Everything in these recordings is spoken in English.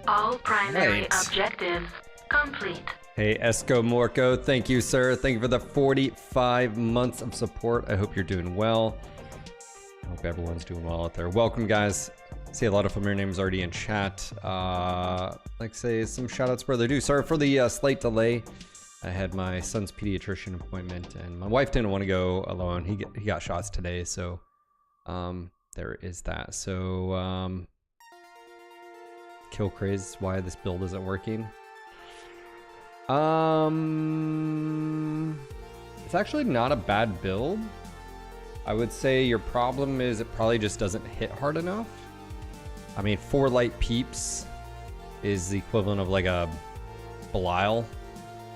All primary objectives complete. Hey, Esco Morco, thank you, sir. Thank you for the 45 months of support. I hope you're doing well. I hope everyone's doing well out there. Welcome, guys. See a lot of familiar names already in chat. Like say some shout outs further due. Sorry for the slight delay. I had my son's pediatrician appointment and my wife didn't want to go alone. He got shots today, so there is that. So kill craze, why this build isn't working. It's actually not a bad build. I would say your problem is it probably just doesn't hit hard enough. I mean, 4 light peeps is the equivalent of like a Belial.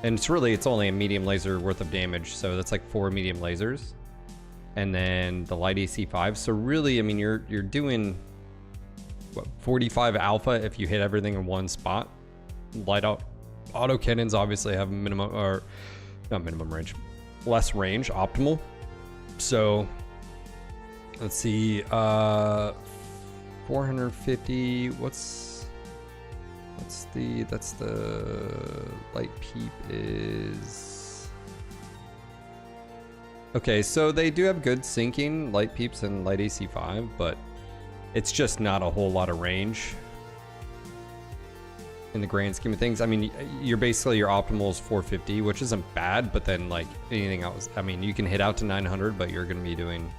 And it's only a medium laser worth of damage, so that's like 4 medium lasers. And then the light AC5. So really, I mean, you're doing what, 45 alpha if you hit everything in one spot. Light out auto cannons obviously have minimum, or not minimum range, less range, optimal. So let's see, 450, that's the light peep is, okay, so they do have good syncing, light peeps and light AC5, but it's just not a whole lot of range in the grand scheme of things. I mean, your optimal is 450, which isn't bad, but then like anything else, I mean, you can hit out to 900, but you're going to be doing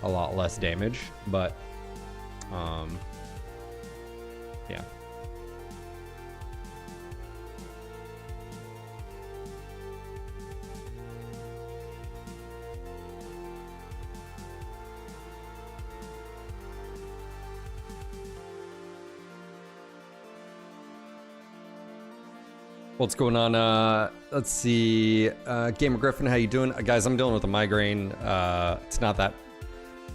a lot less damage. But yeah. What's going on? Let's see. Gamer Griffin, how you doing? Guys, I'm dealing with a migraine. It's not that.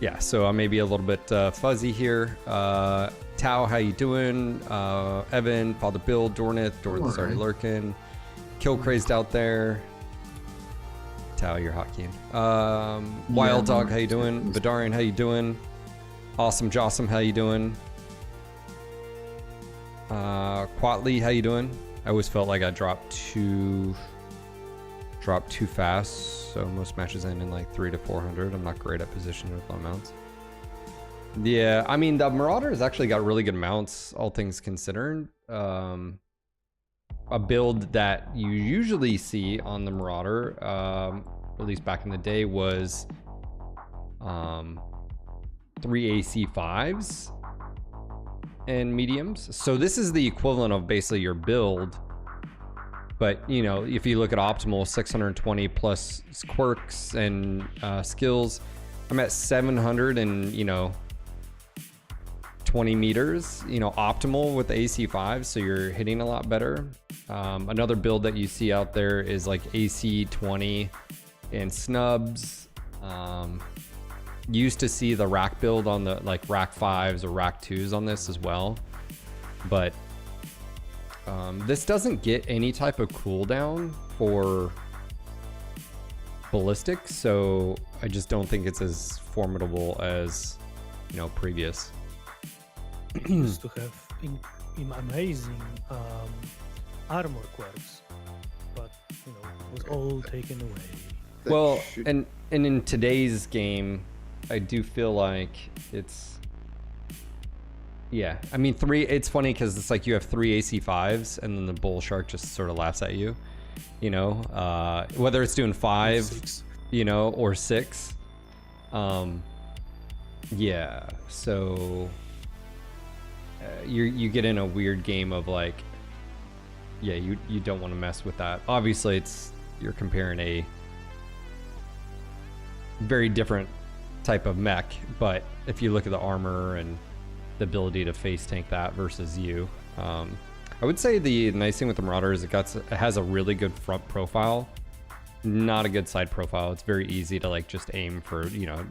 Yeah, so I may be a little bit fuzzy here. Tao, how you doing? Evan, Father Bill, Dornith is already lurking. Kill Crazed out there. Tao, you're hockeying. Wild Dog, how you doing? Vidarian, how you doing? Awesome Jossum, how you doing? Quatley, how you doing? I always felt like I dropped too fast, so most matches end in like 300 to 400. I'm not great at positioning with low mounts. Yeah, I mean, the Marauder has actually got really good mounts, all things considered. A build that you usually see on the Marauder, at least back in the day, was 3 AC5s and mediums. So this is the equivalent of basically your build, but you know, if you look at optimal, 620 plus quirks and skills, I'm at 700 and 20 meters, optimal with the AC5, so you're hitting a lot better. Another build that you see out there is like AC20 and snubs. used to see the rack build on the like rack 5s or rack 2s on this as well, but this doesn't get any type of cooldown for ballistic, so I just don't think it's as formidable as, you know, previous. It used to have amazing armor quirks, but you know, it was all taken away. Well, and in today's game, I do feel like it's, yeah, I mean, it's funny because it's like you have 3 AC5s and then the bull shark just sort of laughs at you, you know, whether it's doing 5, 6. you know, or 6. Yeah, so you get in a weird game of like, yeah, you don't want to mess with that. Obviously, you're comparing a very different type of mech, but if you look at the armor and the ability to face tank that versus you, I would say the nice thing with the Marauder is it has a really good front profile, not a good side profile. It's very easy to like just aim for, you know,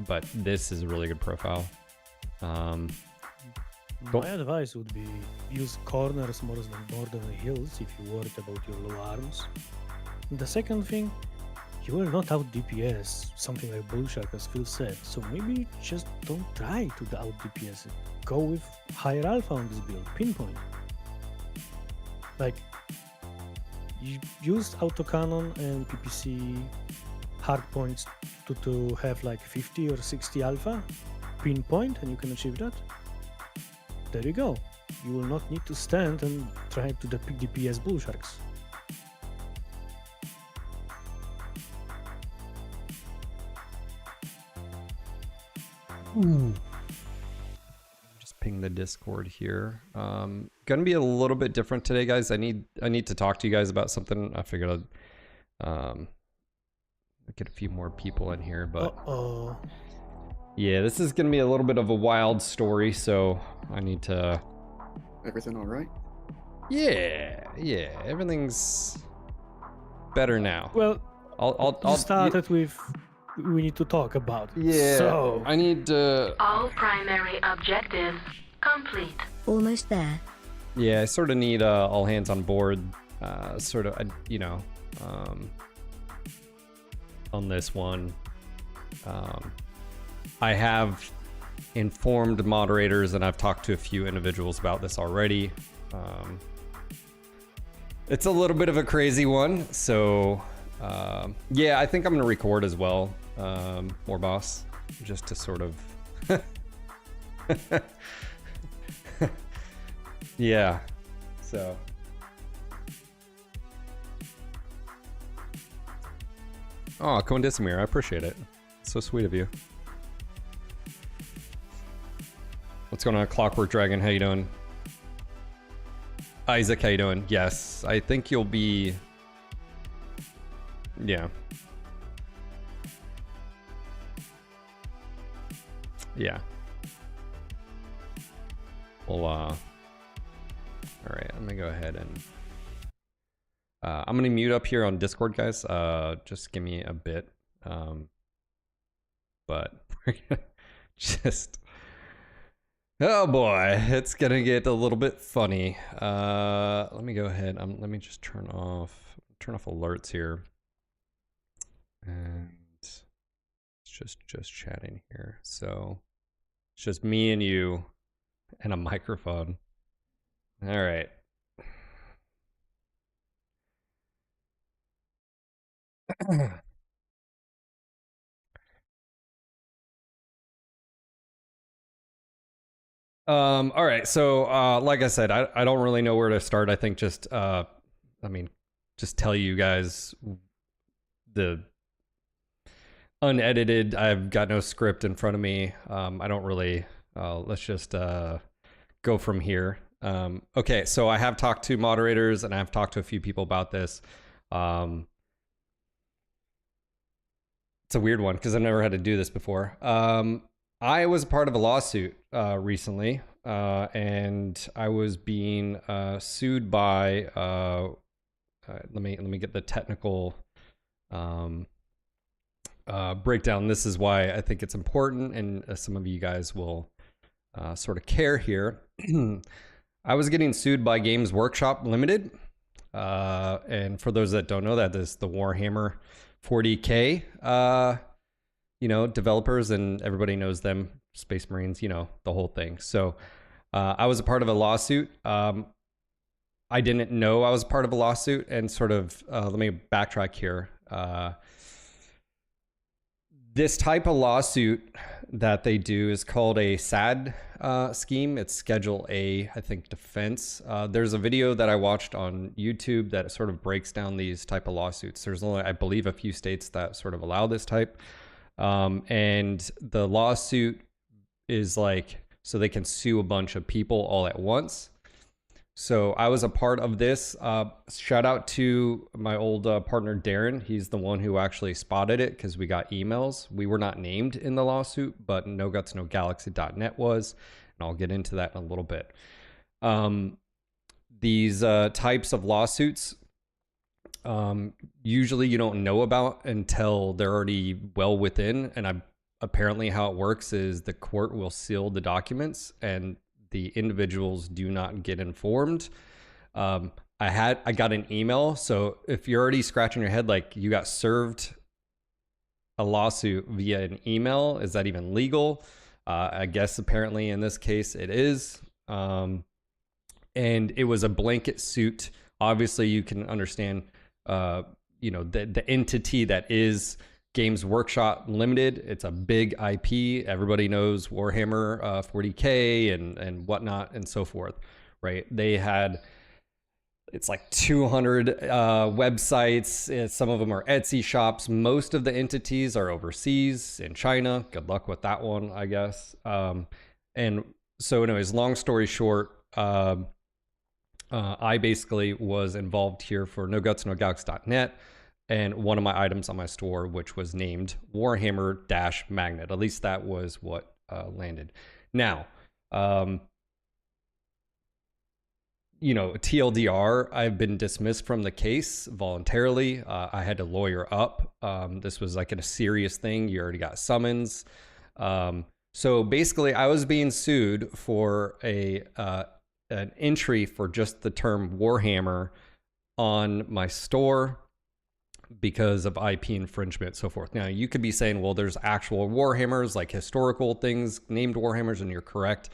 but this is a really good profile. My advice would be use corners more than the hills if you're worried about your low arms. The second thing, you will not out DPS something like Bullshark, as Phil said, so maybe just don't try to out DPS it. Go with higher alpha on this build, pinpoint. Like, you use autocannon and PPC hardpoints to have like 50 or 60 alpha, pinpoint, and you can achieve that. There you go. You will not need to stand and try to DPS Bullsharks. Just ping the Discord here. Gonna be a little bit different today, guys. I need to talk to you guys about something. I figured I'd get a few more people in here, but yeah, this is gonna be a little bit of a wild story, so I need to. Everything all right? Yeah, everything's better now. Well, I'll start it with. We need to talk about it. Yeah, So, I need to. All primary objectives complete. Almost there. Yeah, I sort of need all hands on board, sort of, you know, on this one. I have informed moderators and I've talked to a few individuals about this already. It's a little bit of a crazy one, so yeah, I think I'm gonna record as well, more boss, just to sort of yeah, so oh, Kondisimir, I appreciate it. It's so sweet of you. What's going on, Clockwork Dragon? How you doing? Isaac, how you doing? Yes, I think you'll be... Yeah. Yeah. Well, all right, I'm gonna go ahead and... I'm gonna mute up here on Discord, guys. Just give me a bit. But we're gonna just... Oh boy, it's gonna get a little bit funny. Let me go ahead. Let me just turn off alerts here, and it's just chatting here. So it's just me and you, and a microphone. All right. All right, so like I said, I don't really know where to start. I think just I mean, just tell you guys the unedited. I've got no script in front of me. I don't really let's just go from here. Okay, so I have talked to moderators and I've talked to a few people about this. It's a weird one because I've never had to do this before. I was part of a lawsuit recently, and I was being sued by. Let me get the technical breakdown. This is why I think it's important, and some of you guys will sort of care here. I was getting sued by Games Workshop Limited. And for those that don't know, that is the Warhammer 40K, developers, and everybody knows them, Space Marines, the whole thing. So I was a part of a lawsuit. I didn't know I was part of a lawsuit, and sort of, let me backtrack here. This type of lawsuit that they do is called a SAD scheme. It's Schedule A, I think, defense. There's a video that I watched on YouTube that sort of breaks down these type of lawsuits. There's only, I believe, a few states that sort of allow this type. And the lawsuit is like, so they can sue a bunch of people all at once. So I was a part of this. Shout out to my old partner, Darren. He's the one who actually spotted it because we got emails. We were not named in the lawsuit, but NoGutsNoGalaxy.net was, and I'll get into that in a little bit. These types of lawsuits, usually you don't know about until they're already well within. And apparently how it works is the court will seal the documents and the individuals do not get informed. I got an email. So if you're already scratching your head, like you got served a lawsuit via an email, is that even legal? I guess apparently in this case it is. And it was a blanket suit. Obviously you can understand, the entity that is Games Workshop Limited. It's a big IP. Everybody knows Warhammer 40K and whatnot and so forth, right? They had, it's like 200 websites. Some of them are Etsy shops. Most of the entities are overseas in China. Good luck with that one, I guess. And so anyways, long story short, I basically was involved here for NoGutsNoGalaxy.net. And one of my items on my store, which was named Warhammer-Magnet. At least that was what landed. Now, TLDR, I've been dismissed from the case voluntarily. I had to lawyer up. This was like a serious thing. You already got summons. So basically, I was being sued for an entry for just the term Warhammer on my store, because of IP infringement, so forth. Now, you could be saying, well, there's actual Warhammers, like historical things named Warhammers, and you're correct.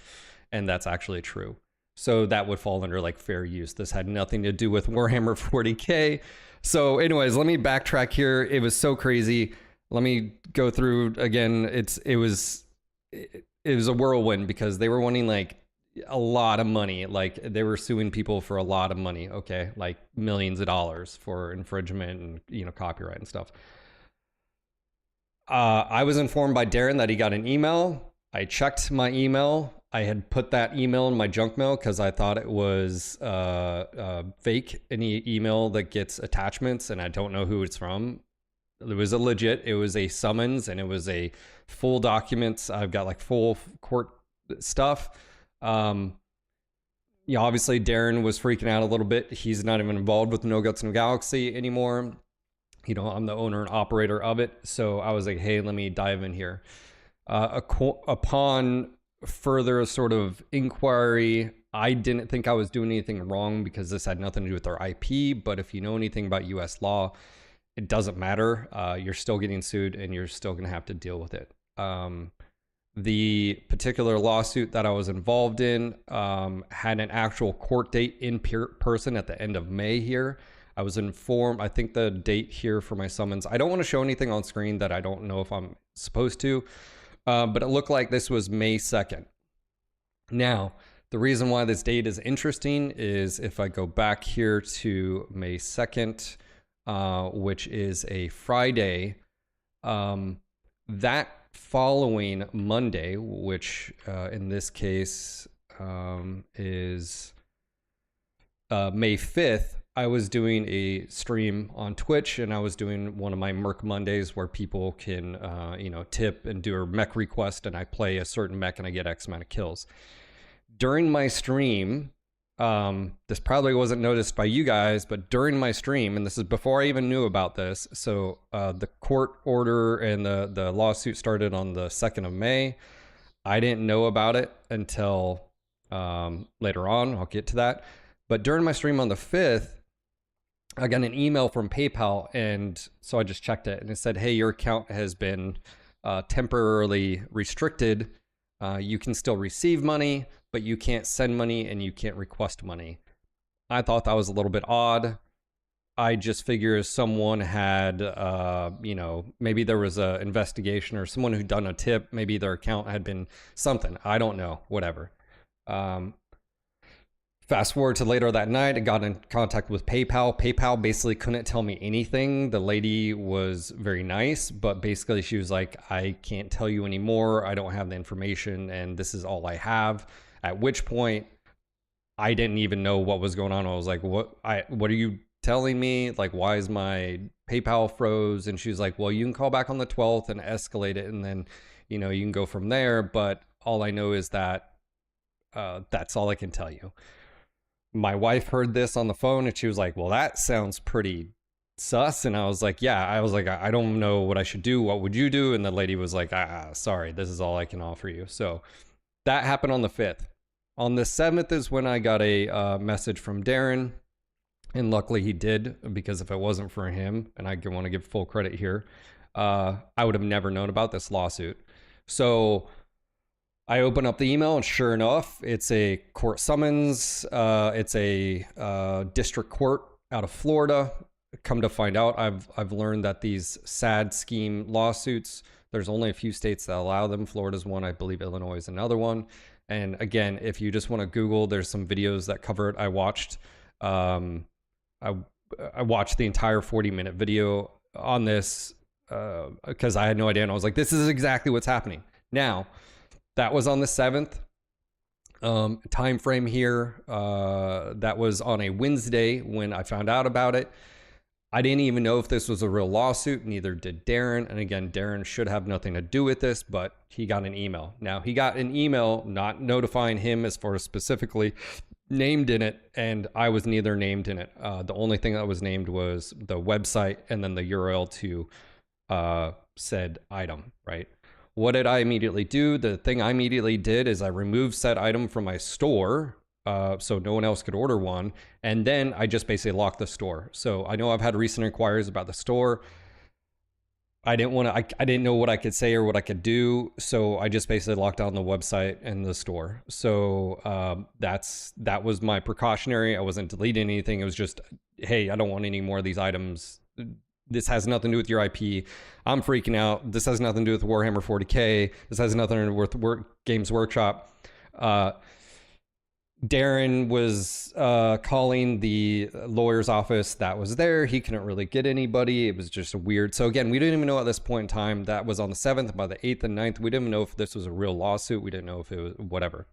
And that's actually true. So that would fall under like fair use. This had nothing to do with Warhammer 40K. So anyways, let me backtrack here. It was so crazy. Let me go through again. It was a whirlwind because they were wanting like a lot of money. Like they were suing people for a lot of money. Okay. Like millions of dollars for infringement and, copyright and stuff. I was informed by Darren that he got an email. I checked my email. I had put that email in my junk mail because I thought it was fake, any email that gets attachments, and I don't know who it's from. It was it was a summons, and it was a full documents. I've got like full court stuff. Obviously Darren was freaking out a little bit. He's not even involved with No Guts No Galaxy anymore. I'm the owner and operator of it. So I was like, hey, let me dive in here. Upon further sort of inquiry, I didn't think I was doing anything wrong because this had nothing to do with our IP. But if you know anything about US law, it doesn't matter. You're still getting sued and you're still going to have to deal with it. The particular lawsuit that I was involved in had an actual court date in person at the end of May here. I was informed, I think the date here for my summons, I don't want to show anything on screen that I don't know if I'm supposed to, but it looked like this was May 2nd. Now, the reason why this date is interesting is if I go back here to May 2nd, which is a Friday, that following Monday, which in this case is May 5th, I was doing a stream on Twitch, and I was doing one of my Merc Mondays where people can, tip and do a mech request, and I play a certain mech and I get X amount of kills. During my stream, This probably wasn't noticed by you guys, but during my stream, and this is before I even knew about this, so the court order and the lawsuit started on the 2nd of May. I didn't know about it until later on. I'll get to that. But during my stream on the 5th, I got an email from PayPal, and so I just checked it, and it said, hey, your account has been temporarily restricted. You can still receive money, but you can't send money and you can't request money. I thought that was a little bit odd. I just figured someone had, maybe there was an investigation or someone who'd done a tip. Maybe their account had been something. I don't know, whatever. Fast forward to later that night, I got in contact with PayPal. PayPal basically couldn't tell me anything. The lady was very nice, but basically she was like, I can't tell you anymore. I don't have the information and this is all I have. At which point I didn't even know what was going on. I was like, what are you telling me? Like, why is my PayPal froze? And she was like, well, you can call back on the 12th and escalate it. And then, you can go from there. But all I know is that that's all I can tell you. My wife heard this on the phone and she was like, well, that sounds pretty sus. And I was like, yeah, I don't know what I should do. What would you do? And the lady was like, sorry, this is all I can offer you. So that happened on the 5th. On the 7th is when I got a message from Darren. And luckily he did, because if it wasn't for him, and I want to give full credit here, I would have never known about this lawsuit. So I open up the email and sure enough, it's a court summons. It's a district court out of Florida. Come to find out, I've learned that these SAD scheme lawsuits, there's only a few states that allow them. Florida's one, I believe Illinois is another one. And again, if you just want to Google, there's some videos that cover it. I watched the entire 40-minute video on this because I had no idea. And I was like, this is exactly what's happening. Now, that was on the 7th. Time frame here. That was on a Wednesday when I found out about it. I didn't even know if this was a real lawsuit, neither did Darren. And again, Darren should have nothing to do with this, but he got an email. Now, he got an email not notifying him as far as specifically named in it, and I was neither named in it. The only thing that was named was the website and then the URL to said item, right? What did I immediately do? The thing I immediately did is I removed said item from my store so no one else could order one. And then I just basically locked the store. So I know I've had recent inquiries about the store. I didn't know what I could say or what I could do. So I just basically locked down the website and the store. So that was my precautionary. I wasn't deleting anything. It was just, hey, I don't want any more of these items. This has nothing to do with your IP. I'm freaking out. This has nothing to do with Warhammer 40K. This has nothing to do with Games Workshop. Darren was calling the lawyer's office that was there. He couldn't really get anybody. It was just weird. So again, we didn't even know at this point in time. That was on the 7th. By the 8th and 9th, we didn't even know if this was a real lawsuit. We didn't know if it was whatever.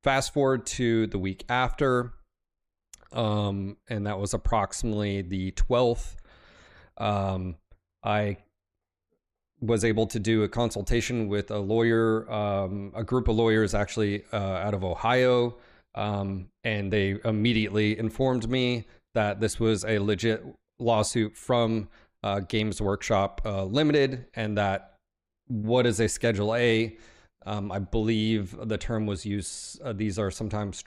Fast forward to the week after, and that was approximately the 12th. I was able to do a consultation with a lawyer, a group of lawyers actually out of Ohio. And they immediately informed me that this was a legit lawsuit from Games Workshop Limited, and that what is a Schedule A? I believe the term was used. These are sometimes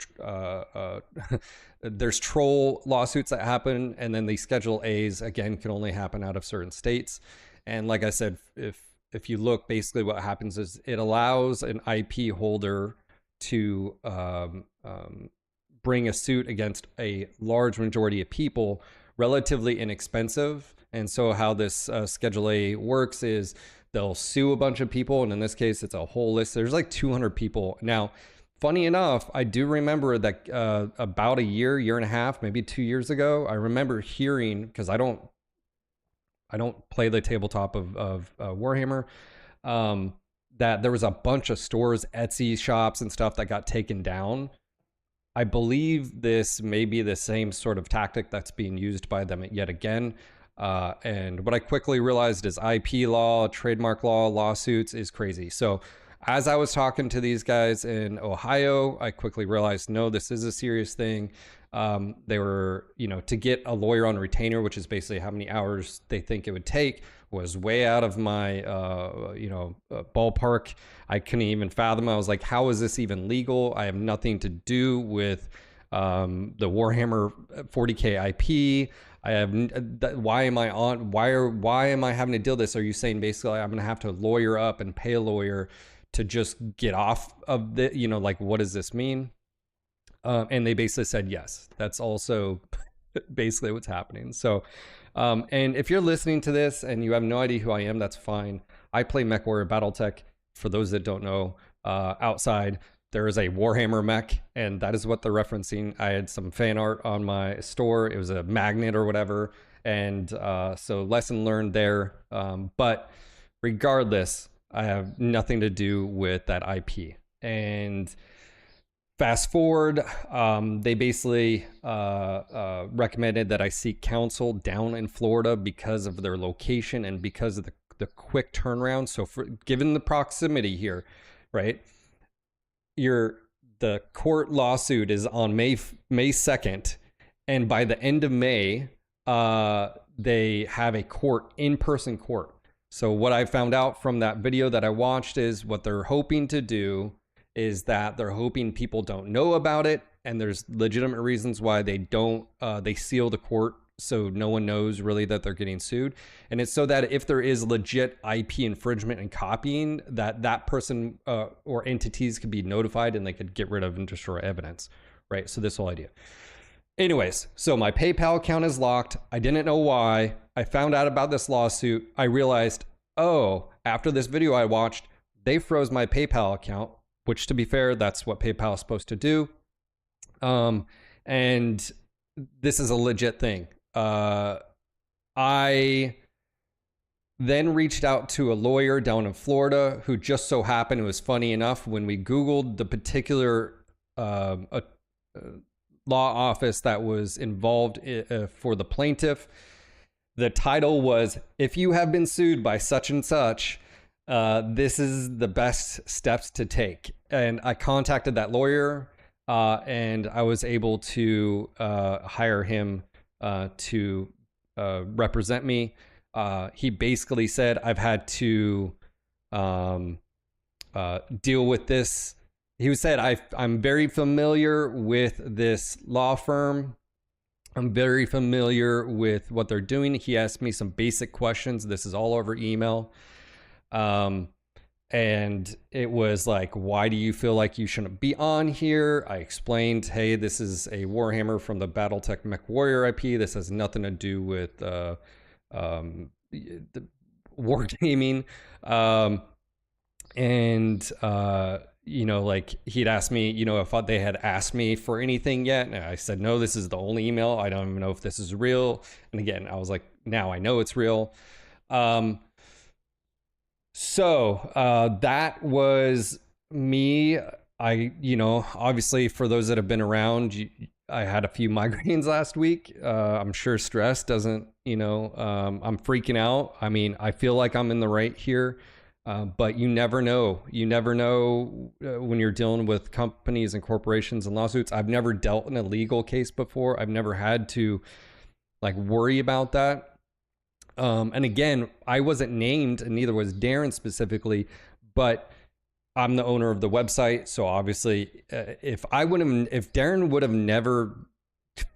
there's troll lawsuits that happen, and then the Schedule A's again can only happen out of certain states. And like I said, if you look, basically what happens is it allows an IP holder to bring a suit against a large majority of people, relatively inexpensive. And so how this Schedule A works is they'll sue a bunch of people, and in this case it's a whole list. There's like 200 people. Now, funny enough, I do remember that about a year and a half, maybe 2 years ago, I remember hearing, because I don't play the tabletop of Warhammer, that there was a bunch of stores, Etsy shops and stuff that got taken down. I believe this may be the same sort of tactic that's being used by them yet again. And what I quickly realized is IP law, trademark law, lawsuits is crazy. So as I was talking to these guys in Ohio, I quickly realized, no, this is a serious thing. They were, to get a lawyer on retainer, which is basically how many hours they think it would take, was way out of my, ballpark. I couldn't even fathom. I was like, how is this even legal? I have nothing to do with the Warhammer 40K IP. I have. Why am I on? Why am I having to deal with this? Are you saying basically I'm going to have to lawyer up and pay a lawyer to just get off of the? Like, what does this mean? And they basically said yes. That's also basically what's happening. So, and if you're listening to this and you have no idea who I am, that's fine. I play MechWarrior BattleTech. For those that don't know, outside there is a Warhammer mech, and that is what they're referencing. I had some fan art on my store. It was a magnet or whatever, and so lesson learned there. But regardless, I have nothing to do with that IP. And fast forward, they basically recommended that I seek counsel down in Florida because of their location and because of the quick turnaround. So given the proximity here, right? The court lawsuit is on May 2nd, and by the end of May, they have a in-person court. So what I found out from that video that I watched is what they're hoping to do is that they're hoping people don't know about it, and there's legitimate reasons why they seal the court so no one knows really that they're getting sued. And it's so that if there is legit IP infringement and copying, that person or entities could be notified and they could get rid of and destroy evidence, right? So this whole idea. Anyways, so my PayPal account is locked. I didn't know why. I found out about this lawsuit. I realized, after this video I watched, they froze my PayPal account, which, to be fair, that's what PayPal is supposed to do. And this is a legit thing. I then reached out to a lawyer down in Florida who just so happened, it was funny enough, when we Googled the particular law office that was involved for the plaintiff, the title was, "If you have been sued by such and such, this is the best steps to take." And I contacted that lawyer, and I was able to hire him to represent me. He basically said, I've had to deal with this. He said, I'm very familiar with this law firm. I'm very familiar with what they're doing. He asked me some basic questions. This is all over email. And it was like, why do you feel like you shouldn't be on here? I explained, hey, this is a Warhammer from the BattleTech MechWarrior IP. This has nothing to do with the wargaming. Like he'd asked me, if they had asked me for anything yet. And I said, no, this is the only email. I don't even know if this is real. And again, I was like, now I know it's real. So that was me. Obviously for those that have been around, I had a few migraines last week. I'm sure stress doesn't, I'm freaking out. I mean, I feel like I'm in the right here, but you never know. You never know when you're dealing with companies and corporations and lawsuits. I've never dealt in a legal case before. I've never had to worry about that. And again, I wasn't named, and neither was Darren specifically, but I'm the owner of the website. So obviously, if Darren would have never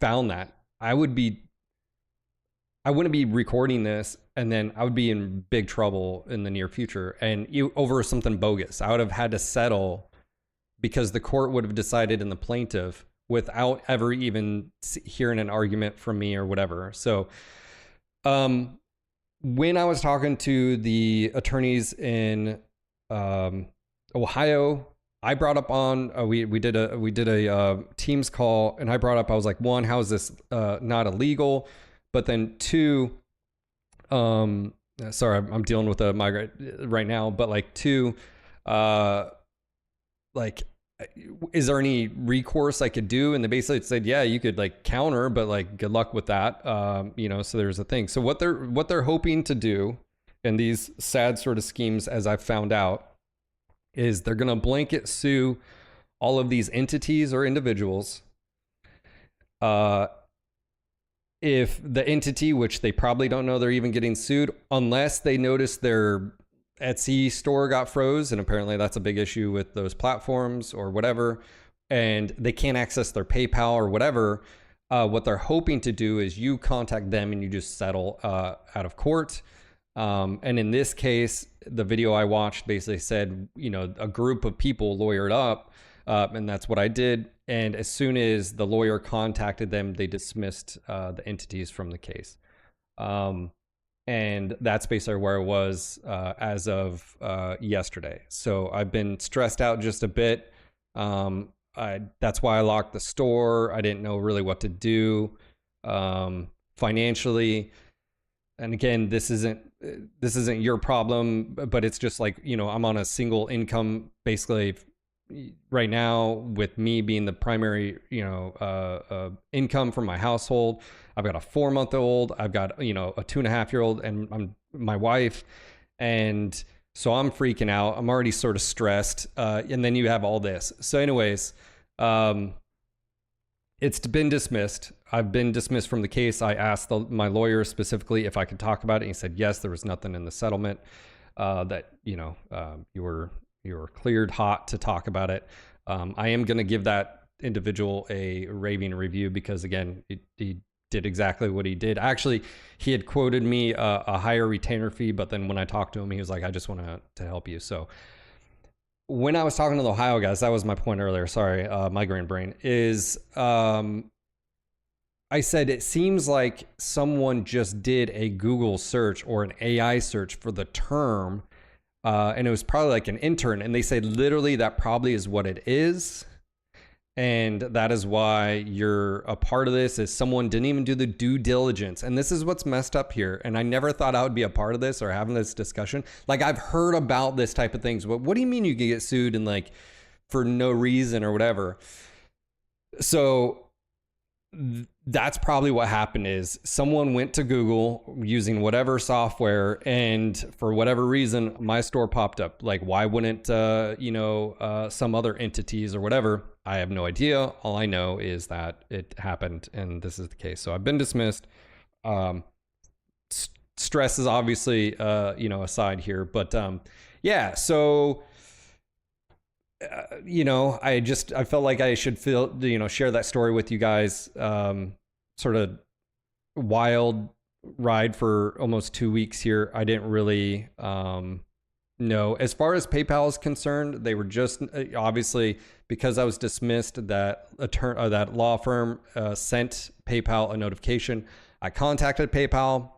found that, I wouldn't be recording this, and then I would be in big trouble in the near future, and over something bogus. I would have had to settle because the court would have decided in the plaintiff without ever even hearing an argument from me or whatever. So, when I was talking to the attorneys in Ohio, I brought up on we did a Teams call, and I brought up, I was like, one, how is this not illegal? But then two, sorry, I'm dealing with a migrant right now, but two, is there any recourse I could do? And they basically said, yeah, you could counter, but good luck with that. So there's a thing. So what they're hoping to do in these sad sort of schemes, as I've found out, is they're going to blanket sue all of these entities or individuals. If the entity, which they probably don't know they're even getting sued, unless they notice their Etsy store got froze, and apparently that's a big issue with those platforms or whatever, and they can't access their PayPal or whatever, what they're hoping to do is you contact them and you just settle out of court. And in this case, the video I watched basically said, a group of people lawyered up, and that's what I did. And as soon as the lawyer contacted them, they dismissed the entities from the case. And that's basically where I was as of yesterday. So I've been stressed out just a bit. That's why I locked the store. I didn't know really what to do financially. And again, this isn't your problem, but it's just like, I'm on a single income basically right now, with me being the primary, income from my household. I've got a 4-month-old. I've got, a 2.5-year-old, and I'm my wife. And so I'm freaking out. I'm already sort of stressed. And then you have all this. So anyways, it's been dismissed. I've been dismissed from the case. I asked my lawyer specifically if I could talk about it. He said, yes, there was nothing in the settlement that, you were cleared hot to talk about it. I am going to give that individual a raving review because, again, he did exactly what he did. Actually, he had quoted me a higher retainer fee, but then when I talked to him, he was like, I just want to help you. So when I was talking to the Ohio guys, that was my point earlier. Sorry, migraine brain is, I said, it seems like someone just did a Google search or an AI search for the term, and it was probably like an intern, and they said literally that probably is what it is. And that is why you're a part of this, is someone didn't even do the due diligence. And this is what's messed up here. And I never thought I would be a part of this or having this discussion. Like, I've heard about this type of things, but what do you mean you can get sued and like for no reason or whatever? So that's probably what happened, is someone went to Google using whatever software, and for whatever reason, my store popped up. Like, why wouldn't, some other entities or whatever? I have no idea. All I know is that it happened, and this is the case. So I've been dismissed. Stress is obviously, aside here, but yeah. So I felt like I should share that story with you guys. Sort of wild ride for almost 2 weeks here. I didn't really know. As far as PayPal is concerned, they were just obviously, because I was dismissed, that law firm sent PayPal a notification. I contacted PayPal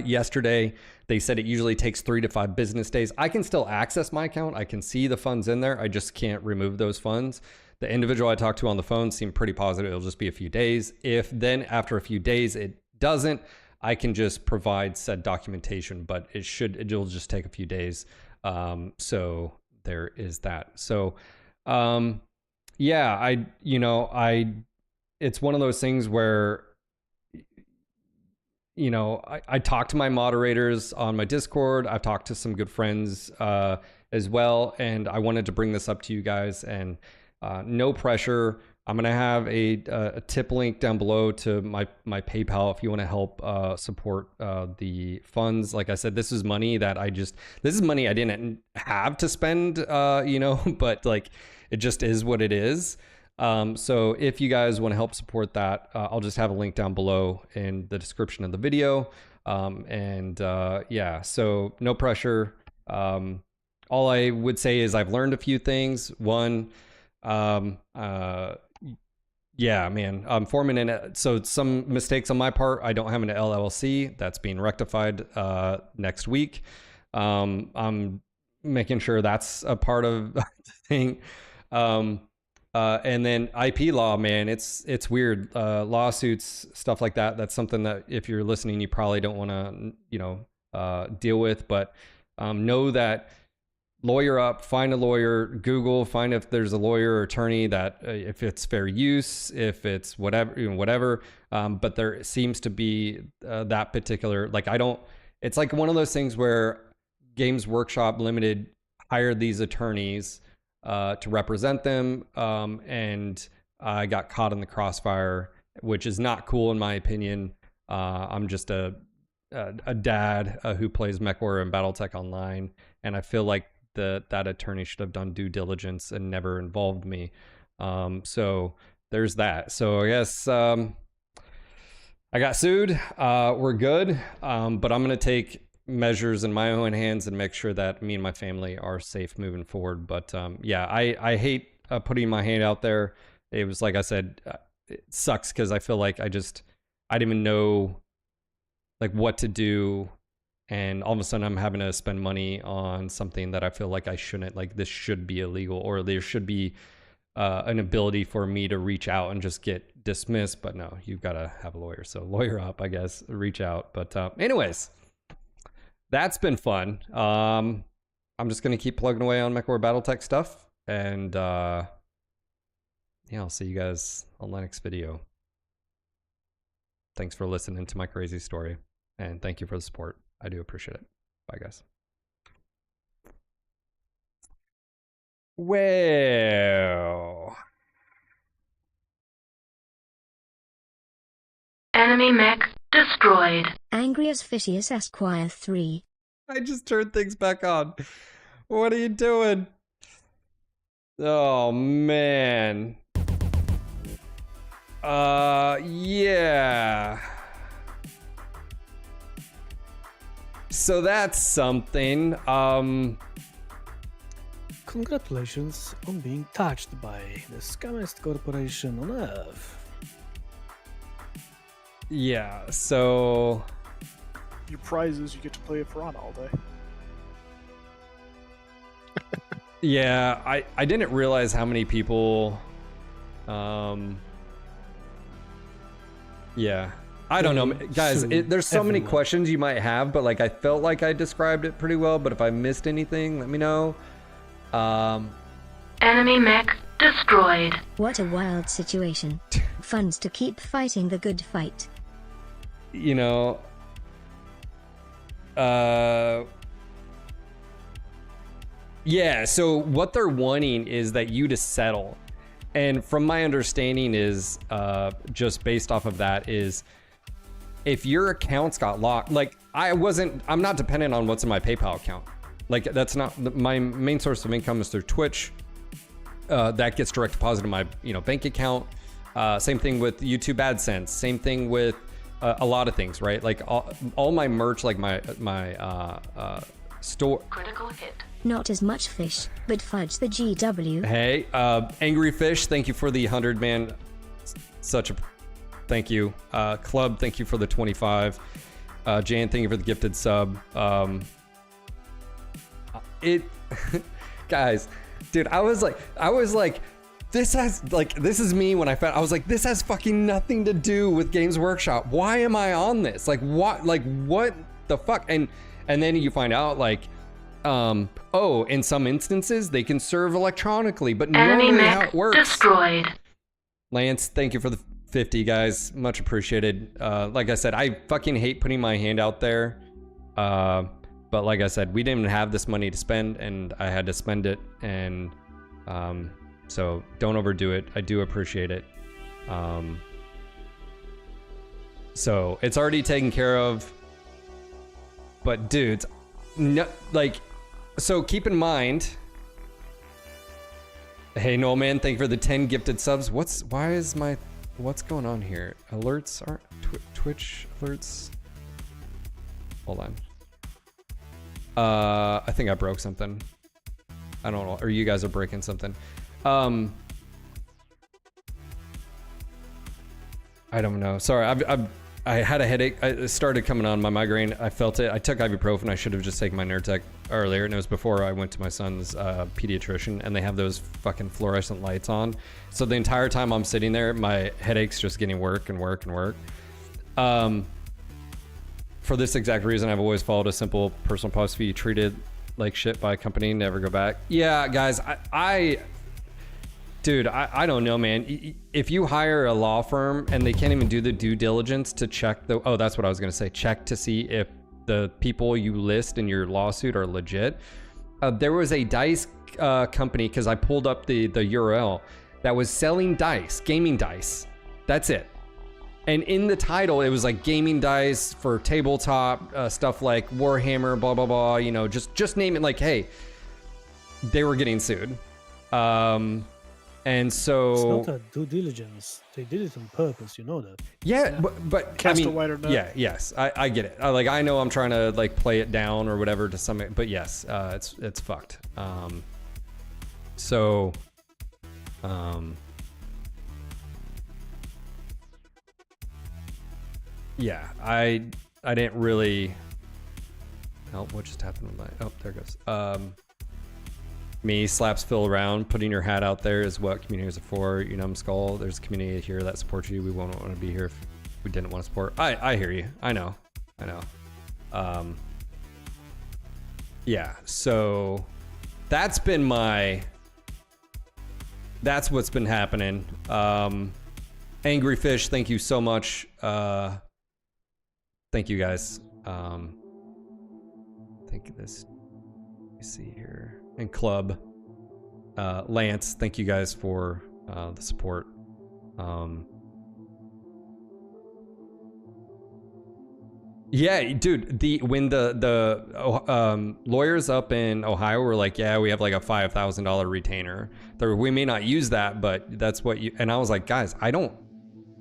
yesterday. They said it usually takes 3 to 5 business days. I can still access my account. I can see the funds in there. I just can't remove those funds. The individual I talked to on the phone seemed pretty positive. It'll just be a few days. If then after a few days it doesn't, I can just provide said documentation, but it'll just take a few days. So there is that. So yeah, it's one of those things where, I talked to my moderators on my Discord. I've talked to some good friends as well. And I wanted to bring this up to you guys, and no pressure. I'm going to have a tip link down below to my PayPal if you want to help support the funds. Like I said, this is money that this is money I didn't have to spend, but like, it just is what it is. So if you guys want to help support that, I'll just have a link down below in the description of the video. Yeah, so no pressure. All I would say is I've learned a few things. One, yeah, man, I'm forming so some mistakes on my part. I don't have an LLC. That's being rectified next week. I'm making sure that's a part of the thing. And then IP law, man, it's weird. Lawsuits, stuff like that. That's something that if you're listening, you probably don't want to, deal with. But know that lawyer up, find a lawyer, Google, find if there's a lawyer or attorney that if it's fair use, if it's whatever. But there seems to be that particular, it's like one of those things where Games Workshop Limited hired these attorneys to represent them, and I got caught in the crossfire, which is not cool in my opinion. I'm just a dad who plays MechWarrior and BattleTech Online, and I feel like that attorney should have done due diligence and never involved me. So there's that. So I guess I got sued. We're good, but I'm gonna take measures in my own hands and make sure that me and my family are safe moving forward. But yeah, I hate putting my hand out there. It was like I said, it sucks because I feel like I didn't even know like what to do, and all of a sudden I'm having to spend money on something that I feel like I shouldn't. Like this should be illegal, or there should be an ability for me to reach out and just get dismissed. But no, you've got to have a lawyer. So lawyer up, I guess, reach out. But anyways, that's been fun. I'm just going to keep plugging away on MechWarrior BattleTech stuff. And yeah, I'll see you guys on the next video. Thanks for listening to my crazy story. And thank you for the support. I do appreciate it. Bye, guys. Well, Enemy mech destroyed. Angrius Fishius Esquire 3. I just turned things back on. What are you doing? Oh, man. Yeah. So that's something. Congratulations on being touched by the scummiest corporation on Earth. Yeah, so Your prize is you get to play a piranha all day. yeah, I didn't realize how many people yeah. I don't know, guys. There's so many questions you might have, but like I felt like I described it pretty well. But if I missed anything, let me know. Enemy mech destroyed. What a wild situation. Funds to keep fighting the good fight. You know, yeah. So what they're wanting is that you to settle, and from my understanding is just based off of that is. If your accounts got locked, like I'm not dependent on what's in my PayPal account. Like that's not my main source of income is through Twitch. That gets direct deposit in my bank account. Same thing with YouTube AdSense. Same thing with a lot of things, right? Like all my merch, like my store. Critical hit. Not as much fish, but fudge the GW. Hey, Angry Fish, thank you for the 100, man. Such a thank you. Club, thank you for the 25. Jan, thank you for the gifted sub. Guys, dude, I was like, this is me when I was like, this has fucking nothing to do with Games Workshop. Why am I on this? Like, what the fuck? And then you find out like, oh, in some instances they can serve electronically, but Enemy normally how mech it works. destroyed. Lance, thank you for the 50, guys. Much appreciated. Like I said, I fucking hate putting my hand out there. But like I said, we didn't have this money to spend and I had to spend it. And so don't overdo it. I do appreciate it. So it's already taken care of. But dudes, no, like, so keep in mind. Hey, Noel, man, thank you for the 10 gifted subs. What's going on here? Alerts aren't Twitch alerts. Hold on. I think I broke something. I don't know, or you guys are breaking something. I don't know. Sorry, I had a headache. It started coming on, my migraine. I felt it. I took ibuprofen. I should have just taken my Nurtec earlier, and it was before I went to my son's pediatrician, and they have those fucking fluorescent lights on. So the entire time I'm sitting there, my headache's just getting work and work and work. For this exact reason, I've always followed a simple personal policy: treated like shit by a company, never go back. Yeah, guys, Dude, I don't know, man. If you hire a law firm and they can't even do the due diligence to check oh, that's what I was going to say. Check to see if the people you list in your lawsuit are legit. there was a dice company, because I pulled up the URL, that was selling dice, gaming dice. That's it. And in the title, it was like gaming dice for tabletop, stuff like Warhammer, blah, blah, blah, you know, just name it. Like, hey, they were getting sued. And so... It's not a due diligence. They did it on purpose, you know that. Yeah, but Cast I mean, a wider net. yeah, yes, I get it. I know I'm trying to like play it down or whatever to some, but yes, it's fucked. Yeah, I didn't really. Oh, what just happened with my? Oh, there it goes. Me slaps Phil around. Putting your hat out there is what communities are for. You numbskull. There's a community here that supports you. We won't want to be here if we didn't want to support. I hear you. I know. Yeah. So that's what's been happening. Angry Fish, thank you so much. Thank you guys. I think this. Let me see here. And Club, Lance, thank you guys for the support. Yeah, dude. When the lawyers up in Ohio were like, yeah, we have like a $5,000 retainer. We may not use that, but that's what you. And I was like, guys, I don't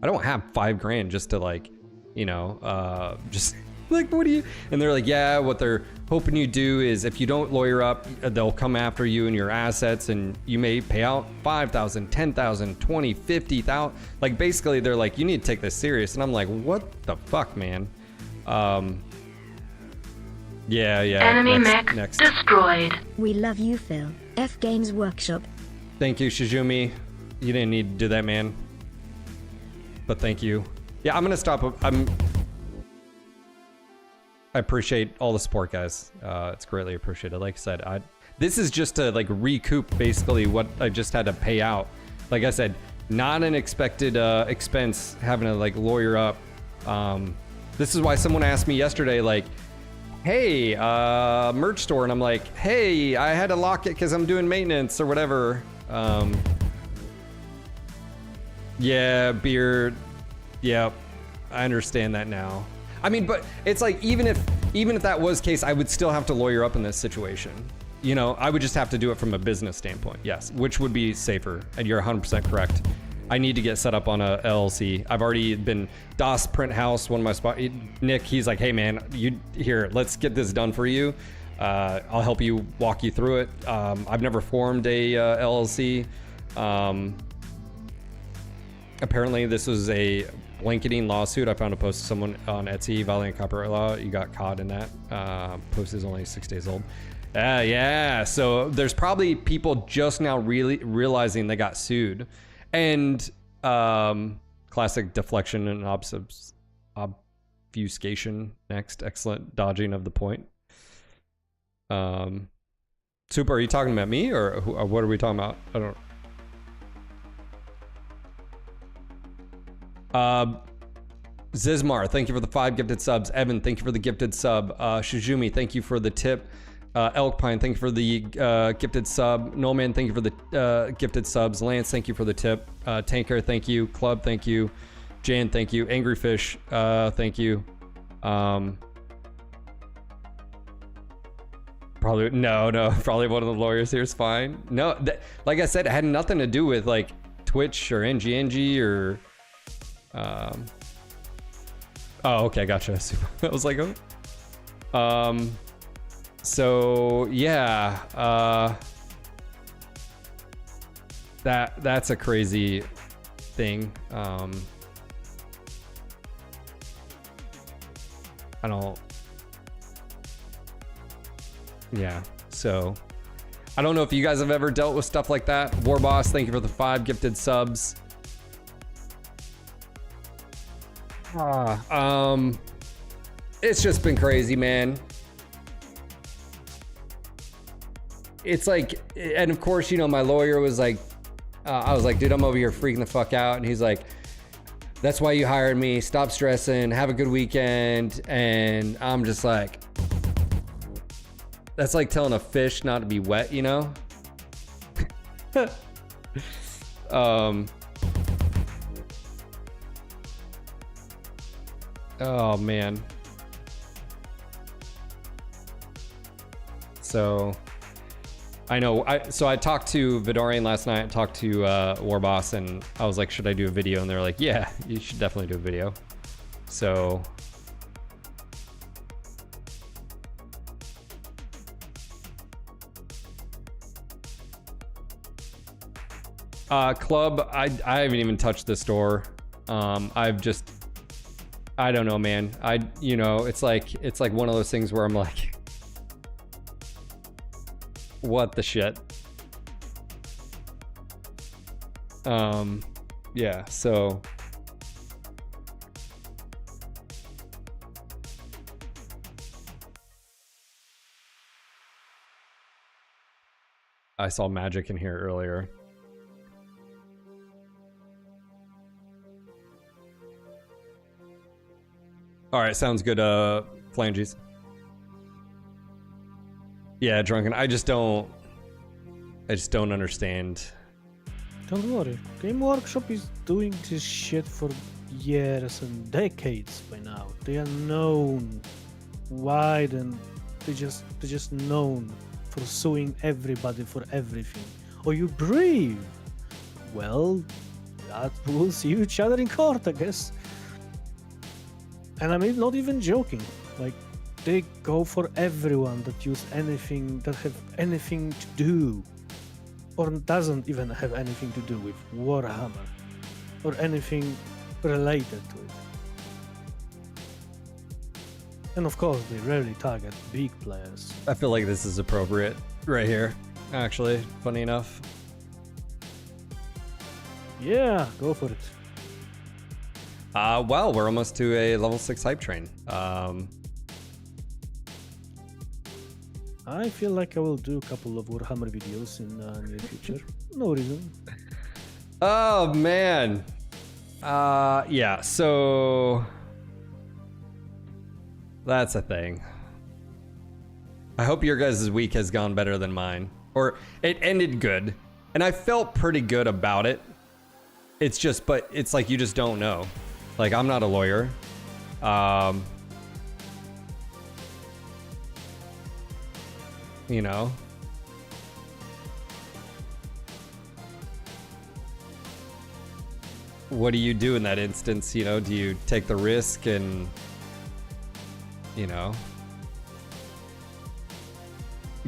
have $5,000 just to like, you know, just. Like, what do you? And they're like, yeah, what they're hoping you do is if you don't lawyer up, they'll come after you and your assets, and you may pay out $5,000, $10,000, $20,000, $50,000. Like, basically, they're like, you need to take this serious. And I'm like, what the fuck, man? Yeah. Enemy mech next. destroyed. We love you, Phil. F Games Workshop. Thank you, Shizumi. You didn't need to do that, man. But thank you. Yeah, I'm gonna stop. I appreciate all the support, guys. It's greatly appreciated. Like I said, this is just to like recoup basically what I just had to pay out. Like I said, not an expected expense having to like lawyer up. This is why someone asked me yesterday, like, hey, merch store, and I'm like, hey, I had to lock it because I'm doing maintenance or whatever. Yeah, beard. Yeah, I understand that now. I mean, but it's like, even if that was the case, I would still have to lawyer up in this situation. You know, I would just have to do it from a business standpoint, yes, which would be safer. And you're 100% correct. I need to get set up on a LLC. I've already been DOS Print House, one of my spot. Nick, he's like, hey man, let's get this done for you. I'll help you, walk you through it. I've never formed a LLC. Apparently this was a blanketing lawsuit. I found a post of someone on Etsy, violating copyright law. You got caught in that. Post is only 6 days old. Yeah, so there's probably people just now really realizing they got sued. And classic deflection and obfuscation next. Excellent dodging of the point. Super, are you talking about me or what are we talking about? I don't. Zizmar, thank you for the 5 gifted subs. Evan, thank you for the gifted sub. Shizumi, thank you for the tip. Elkpine, thank you for the gifted sub. Noman, thank you for the gifted subs. Lance, thank you for the tip. Tanker, thank you. Club, thank you. Jan, thank you. Angry Fish, thank you. Probably probably one of the lawyers here is fine. No, like I said, it had nothing to do with like Twitch or NGNG or oh, okay, gotcha. I was like, oh. So yeah, that's a crazy thing. Yeah, so I don't know if you guys have ever dealt with stuff like that. Warboss, thank you for the 5 gifted subs. It's just been crazy, man. It's like, and of course, you know, my lawyer was like, I was like, dude, I'm over here freaking the fuck out. And he's like, that's why you hired me. Stop stressing. Have a good weekend. And I'm just like, That's like telling a fish not to be wet, you know? Oh man. So I know I talked to Vidarian last night, I talked to Warboss, and I was like, should I do a video? And they're like, yeah, you should definitely do a video. So club, I haven't even touched the store. I don't know, man. You know, it's like one of those things where I'm like, what the shit? Yeah, so I saw magic in here earlier. All right, sounds good, Flanges. Yeah, Drunken, I just don't understand. Don't worry. Game Workshop is doing this shit for years and decades by now. They are known wide, and they just known for suing everybody for everything. Or you brave? Well, that we'll see each other in court, I guess. And I'm not even joking. Like, they go for everyone that use anything that have anything to do, or doesn't even have anything to do with Warhammer, or anything related to it. And of course, they rarely target big players. I feel like this is appropriate right here, actually, funny enough. Yeah, go for it. Well, we're almost to a level 6 hype train. I feel like I will do a couple of Warhammer videos in the near future. No reason. Oh, man. Yeah, so that's a thing. I hope your guys' week has gone better than mine. Or it ended good. And I felt pretty good about it. It's just, but it's like you just don't know. Like, I'm not a lawyer. You know? What do you do in that instance? You know, do you take the risk and, you know?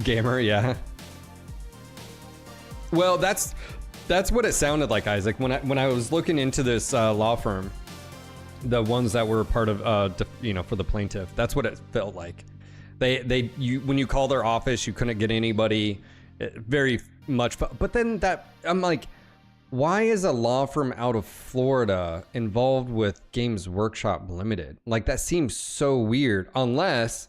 Gamer, yeah. Well, that's what it sounded like, Isaac. When I was looking into this law firm, the ones that were part of, you know, for the plaintiff, that's what it felt like. When you call their office, you couldn't get anybody. Very much, but then I'm like, why is a law firm out of Florida involved with Games Workshop Limited? Like, that seems so weird, unless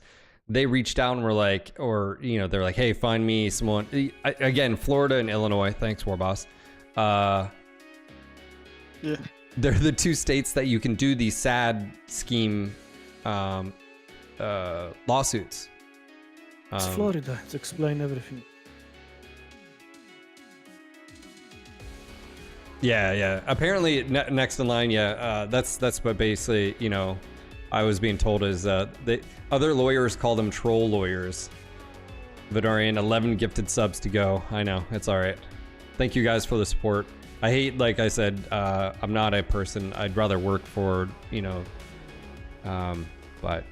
they reached out and were like, or, you know, they're like, hey, find me someone. Again, Florida and Illinois. Thanks, Warboss. Yeah. They're the two states that you can do these SAD scheme lawsuits. It's Florida. It's explain everything. Yeah. Apparently, next in line, yeah. That's what basically, you know, I was being told is other lawyers call them troll lawyers. Vidarian, 11 gifted subs to go. I know, it's all right. Thank you guys for the support. I hate, like I said, I'm not a person. I'd rather work for, you know, but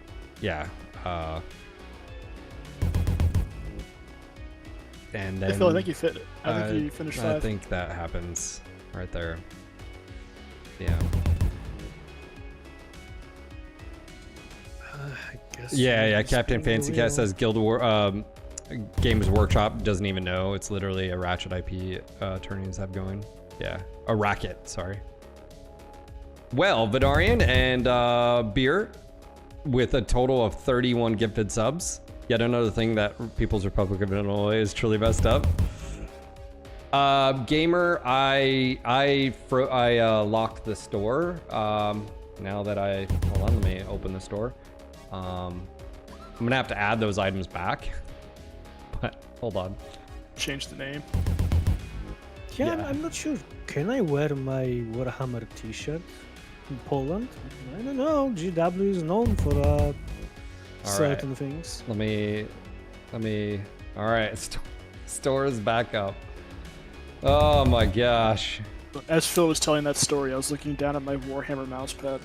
yeah. And then I think you fit it. I think you finished 5. I think that happens right there. Yeah. I guess. Yeah. Captain Fancy Cat says Guild War, Games Workshop doesn't even know. It's literally a Ratchet IP attorneys have going. Yeah, a racket. Sorry. Well, Vidarian and Beer with a total of 31 gifted subs. Yet another thing that People's Republic of Illinois is truly messed up. Gamer, I locked the store. Now that hold on, let me open the store. I'm gonna have to add those items back. Hold on. Change the name. Yeah, Yeah. I'm not sure. Can I wear my Warhammer T-shirt in Poland? I don't know. GW is known for certain things. Let me. All right, store is back up. Oh my gosh. As Phil was telling that story, I was looking down at my Warhammer mousepad.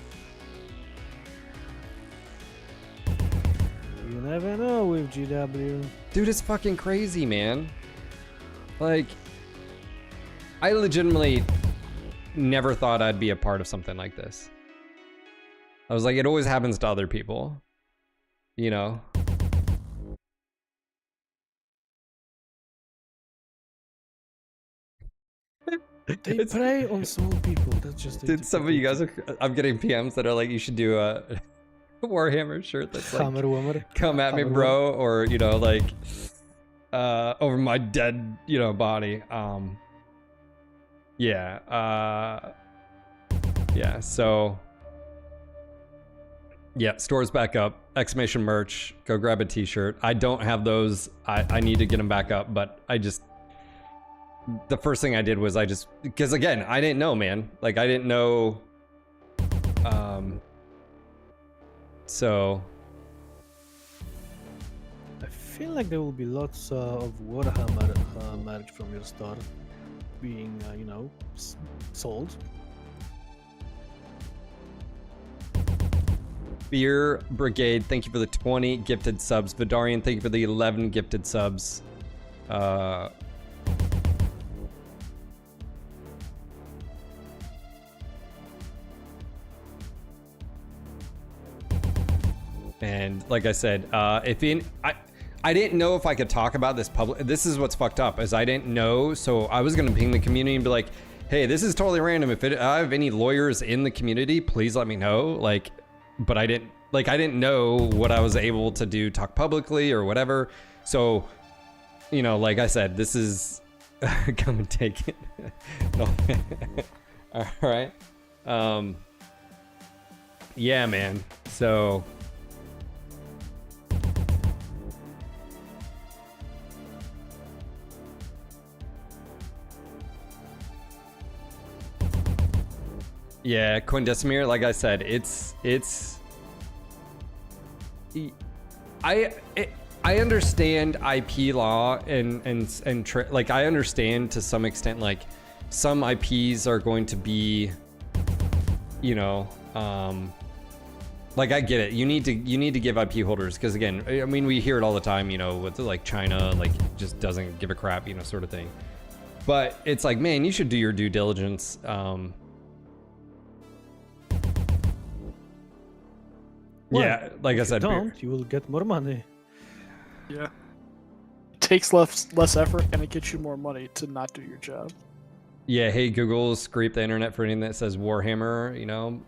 You never know with GW. Dude, it's fucking crazy, man. Like, I legitimately never thought I'd be a part of something like this. I was like, it always happens to other people. You know? They It's- prey on small people. That's just the Dude, some of you guys are. I'm getting PMs that are like, you should do a Warhammer shirt that's like, Hammer Whammer. come at me, Hammer bro, or you know, like, over my dead, you know, body. Yeah. Yeah. So. Yeah, store's back up. Exclamation merch. Go grab a t-shirt. I don't have those. I need to get them back up, but I just... The first thing I did was I just... Because again, I didn't know, man. Like, I didn't know... So... I feel like there will be lots of Warhammer merch from your store being, you know, sold. Beer Brigade, thank you for the 20 gifted subs. Vidarian, thank you for the 11 gifted subs. And like I said, I didn't know if I could talk about this public. This is what's fucked up, is I didn't know, so I was gonna ping the community and be like, hey, this is totally random. If I have any lawyers in the community, please let me know. Like, but I didn't know what I was able to do, talk publicly or whatever. So, you know, like I said, this is come and take it. No. All right. Yeah, man. So. Yeah, Coindecimir, like I said, I understand IP law and like I understand to some extent, like some IPs are going to be, you know, like I get it. You need to give IP holders, because again, I mean, we hear it all the time, you know, with like China, like just doesn't give a crap, you know, sort of thing. But it's like, man, you should do your due diligence. Well, yeah, like I if said, you don't, you will get more money. Yeah. It takes less effort and it gets you more money to not do your job. yeah, hey Google, scrape the internet for anything that says Warhammer, you know.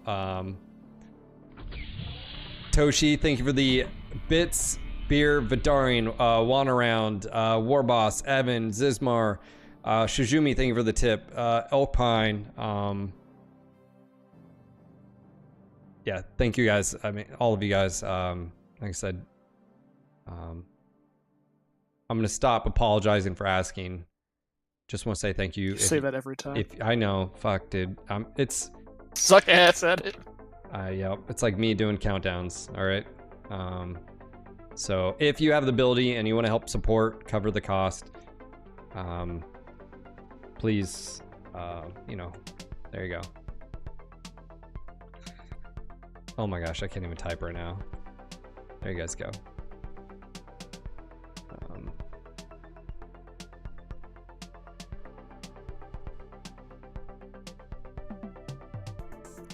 Toshi, thank you for the bits. Beer, Vidarian, Wanaround, Warboss, Evan, Zismar, Shizumi, thank you for the tip. Alpine, yeah, thank you guys. I mean, all of you guys. Like I said, I'm gonna stop apologizing for asking. Just want to say thank you. You say that every time. If I know, fuck, dude. It's Suck ass at it. yeah, it's like me doing countdowns. All right. So if you have the ability and you want to help support, cover the cost, please, you know, there you go. Oh my gosh, I can't even type right now. There you guys go.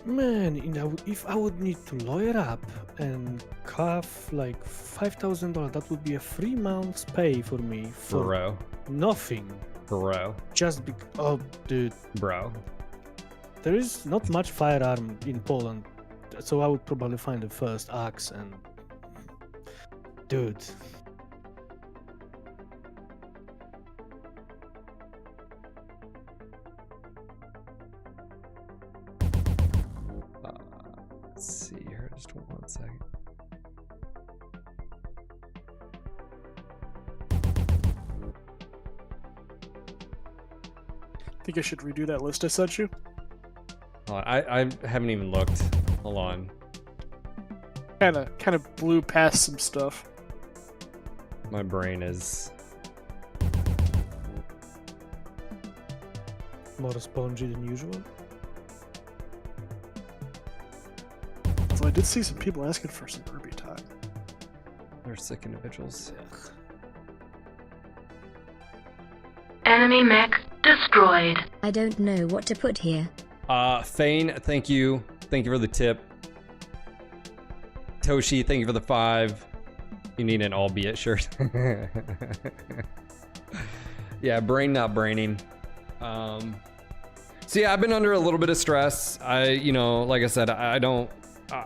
Man, you know, if I would need to lawyer up and cough like $5,000, that would be a 3 months pay for me for Bro. nothing. Bro. Just because, oh, dude, Bro. there is not much firearm in Poland, so I would probably find the first axe and, dude. Let's see here, just 1 second. Think I should redo that list I sent you? Hold on, I haven't even looked. Hold on. Kind of blew past some stuff. My brain is... More spongy than usual. So I did see some people asking for some Ruby time. They're sick individuals. Enemy mech destroyed. I don't know what to put here. Thane, thank you. Thank you for the tip. Toshi, thank you for the 5. You need an albeit shirt. Yeah, brain not braining. So yeah, I've been under a little bit of stress. Like I said, I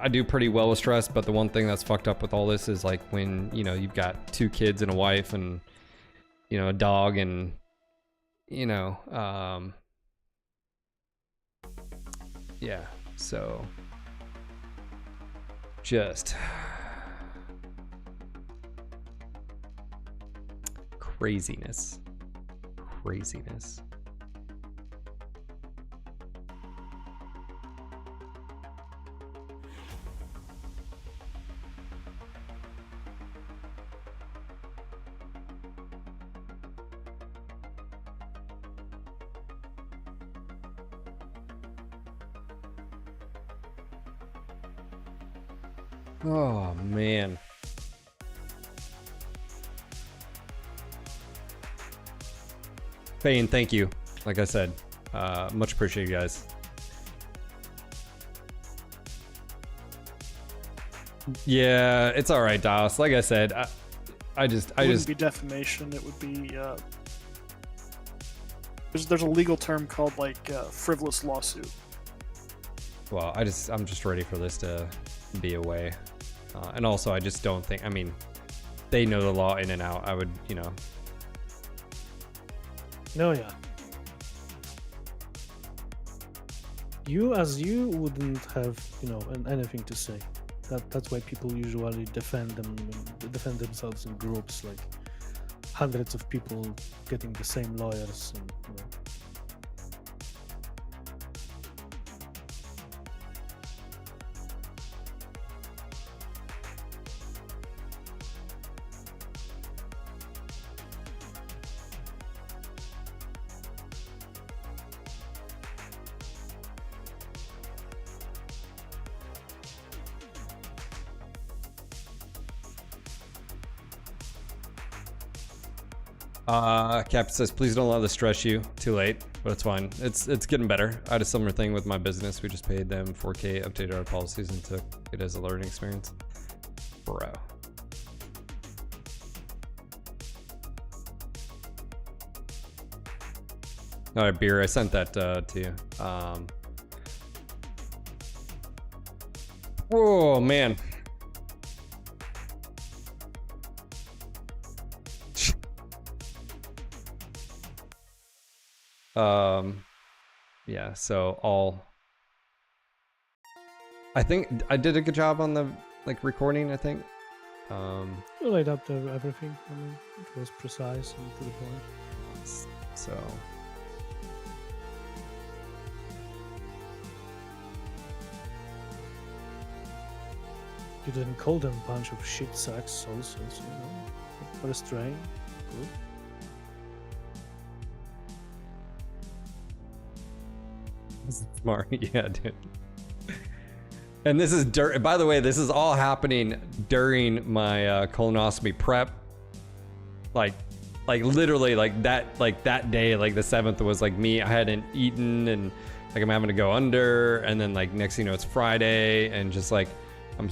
do pretty well with stress, but the one thing that's fucked up with all this is like when, you've got 2 kids and a wife and, a dog and, yeah, so just craziness. Oh man. Fane, thank you. Like I said, much appreciated, guys. Yeah, it's all right, Dallas. Like I said, I just It wouldn't be defamation. It would be there's a legal term called like frivolous lawsuit. Well, I'm just ready for this to be away. And also, I just don't think, they know the law in and out. I would, No, yeah. You wouldn't have, anything to say. That's why people usually defend themselves in groups, like hundreds of people getting the same lawyers and, Cap says, please don't allow this stress you. Too late, but it's fine. It's getting better. I had a similar thing with my business. We just paid them 4K, updated our policies, and took it as a learning experience. Bro. All right, beer. I sent that to you. Oh man. Yeah, so I think I did a good job on the recording, I think. You laid up everything. It was precise and to the point. So You didn't call them a bunch of shit sacks also, so for a strain. Good. smart. Yeah, dude. And this is by the way, this is all happening during my colonoscopy prep. Like literally that day, like the 7th was like me. I hadn't eaten and like I'm having to go under, and then like next thing you know it's Friday, and just like I'm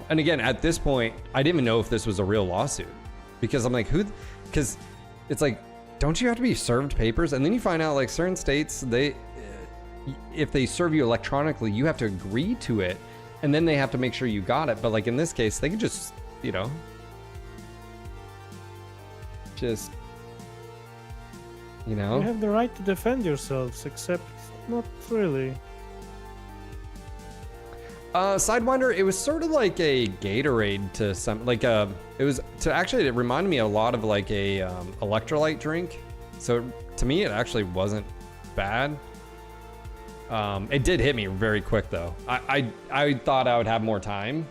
and again at this point I didn't even know if this was a real lawsuit, because I'm like because it's like, don't you have to be served papers? And then you find out like certain states, if they serve you electronically, you have to agree to it, and then they have to make sure you got it. But like in this case, they could just just You have the right to defend yourselves, except not really. Sidewinder, it was sort of like a Gatorade to some, like it was it reminded me a lot of like a electrolyte drink. So to me, it actually wasn't bad. It did hit me very quick though. I thought I would have more time.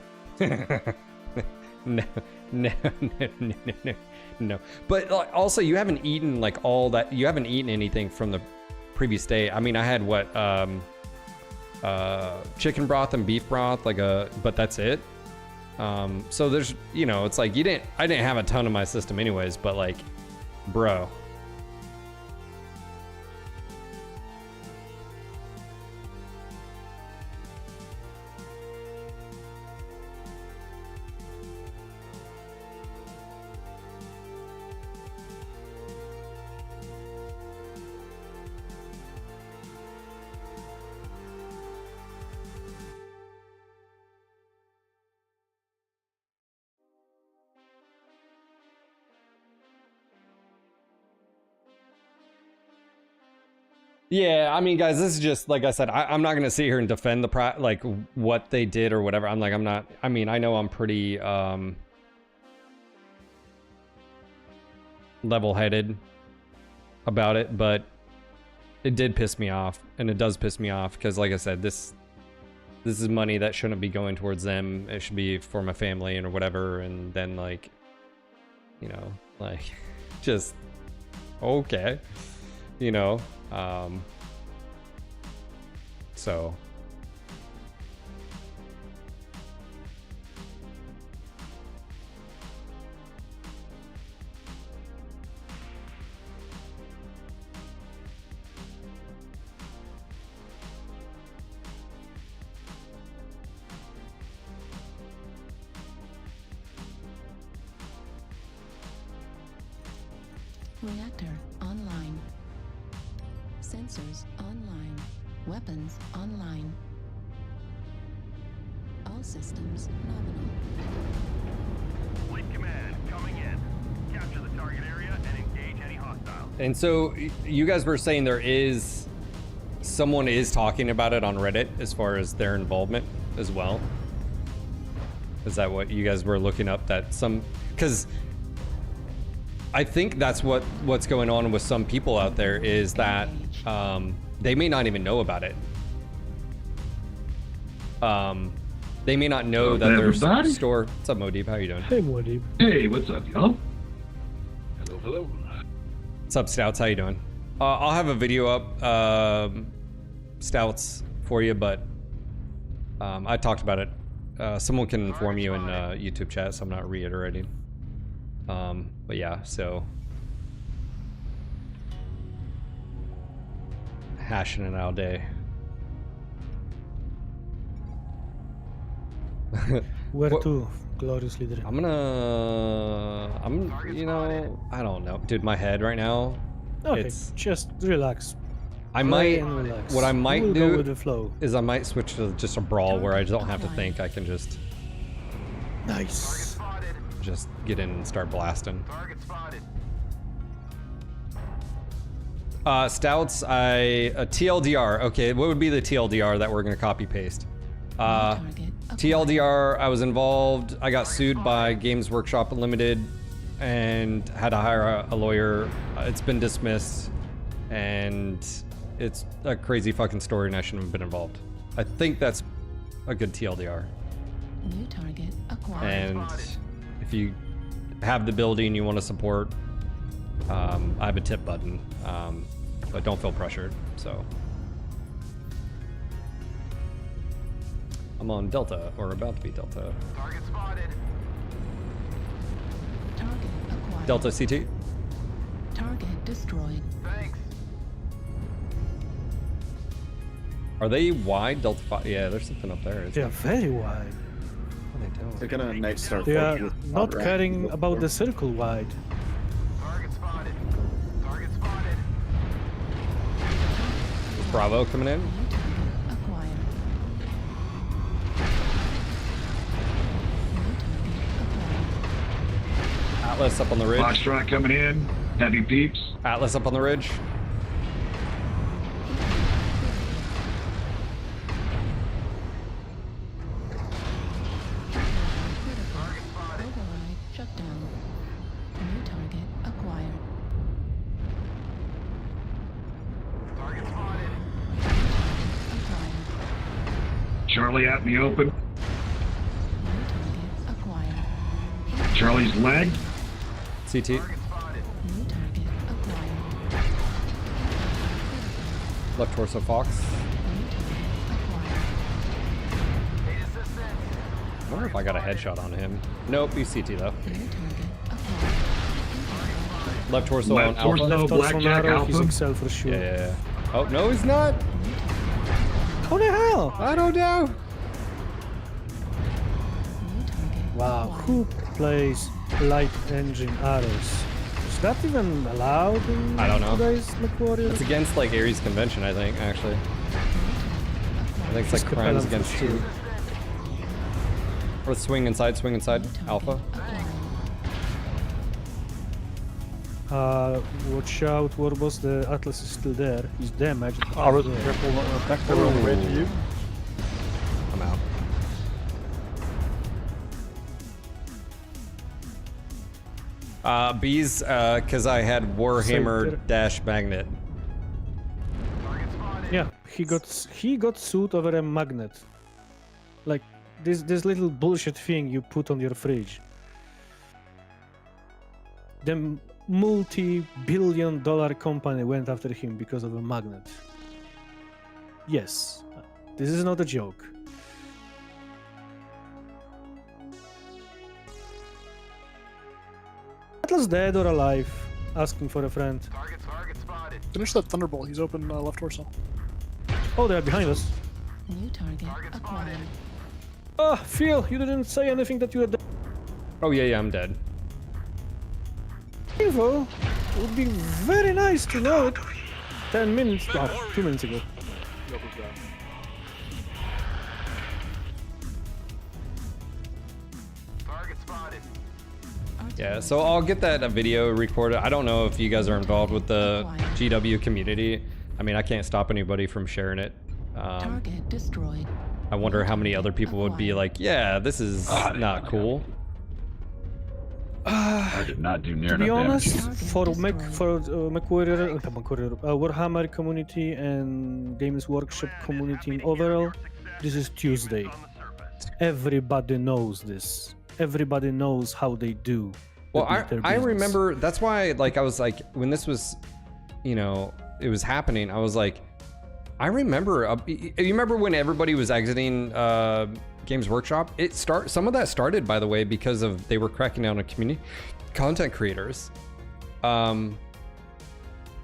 No. But also, you haven't eaten like all that. You haven't eaten anything from the previous day. I mean, I had what chicken broth and beef broth, but that's it. So there's, you know, it's like I didn't have a ton of my system anyways, but like, bro. Yeah, I mean, guys, this is just, like I said, I'm not going to sit here and defend like what they did or whatever. I mean, I know I'm pretty level-headed about it, but it did piss me off, and it does piss me off because, like I said, this is money that shouldn't be going towards them. It should be for my family and or whatever, and then, like, you know, like, just, okay, you know. So Reactor online. Sensors online. Weapons online. All systems nominal. Fleet command coming in. Capture the target area and engage any hostiles. and so you guys were saying someone is talking about it on Reddit as far as their involvement as well. Is that what you guys were looking up? That because I think that's what's going on with some people out there is that they may not even know about it. They may not know that there's store. What's up, Modib? How you doing? Hey, Modib. Hey, what's up, y'all? Hello, hello. What's up, Stouts? How you doing? I'll have a video up, Stouts, for you, but I talked about it. Someone can inform you in YouTube chat, so I'm not reiterating. But yeah, so hashing it all day. Where to, glorious leader? You know, I don't know, dude. My head right now. Okay, just relax. I might. Relax. What I might we'll do go with the flow. is I might switch to just a brawl where I don't have to think. I can just Nice. just get in and start blasting. Target spotted. Stouts, a TLDR. Okay, what would be the TLDR that we're gonna copy paste? TLDR, I was involved. I got sued by Games Workshop Unlimited and had to hire a lawyer. It's been dismissed, and it's a crazy fucking story, and I shouldn't have been involved. I think that's a good TLDR. New target acquired. And if you have the ability and you want to support, I have a tip button, but don't feel pressured. So I'm on Delta, or about to be Delta. Target spotted. Target acquired. Delta CT. Target destroyed. Thanks. Are they wide? Delta 5? Yeah, there's something up there. They are very wide. What are they doing? They're gonna night start. They are forking with not pod, right? caring about the circle wide. Target spotted. Target spotted. Is Bravo coming in? New target acquired. New target acquired. Atlas up on the ridge. Foxtrot coming in. Heavy peeps. Atlas up on the ridge. Override shut down. New target acquired. Target spotted. Charlie out in the open. New target acquired. Charlie's leg. CT. New target acquired. Left torso Fox. New target acquired. I wonder if I got a headshot on him. Nope, he's CT though. New target acquired. Left torso Left on Alpha. torso. Left torso Blackjack narrow, he's Alpha. Excel for sure. Yeah. Oh, no, he's not. How the hell? I don't know. New target Wow, acquired. who plays light engine arrows? Is that even allowed in I don't know. today's MechWarrior? It's against like Ares convention, I think, actually. I think it's like Just crimes Capellan for against sure. two. Or swing inside, Alpha. Watch out, Warboss, the Atlas is still there. He's damaged. Alright, Yeah. careful, Vector on the way to you. I'm out. Bees, because I had Warhammer Same. dash magnet. Yeah, he got suit over a magnet. Like this little bullshit thing you put on your fridge. The multi-billion-dollar company went after him because of a magnet. Yes, this is not a joke. Atlas dead or alive? Asking for a friend. Finish that Thunderbolt. He's open left torso. Oh, they're behind us. New target acquired. Ah, Phil, you didn't say anything that you were dead. Oh yeah, I'm dead. Info would be very nice to know it. 10 minutes, 2 minutes ago. Yeah, so I'll get that video recorded. I don't know if you guys are involved with the GW community. I mean, I can't stop anybody from sharing it. Target destroyed. I wonder how many other people would be like, yeah, this is not cool. I did not do near To be enough honest, damage. for MechWarrior, Warhammer community and Games Workshop community in overall, this is Tuesday. Everybody knows this. Everybody knows how they do. Well, their I business. remember, that's why, like, I was like, when this was, you know, it was happening, I was like, I remember, you remember when everybody was exiting Games Workshop? Some of that started, by the way, because of they were cracking down on community content creators. And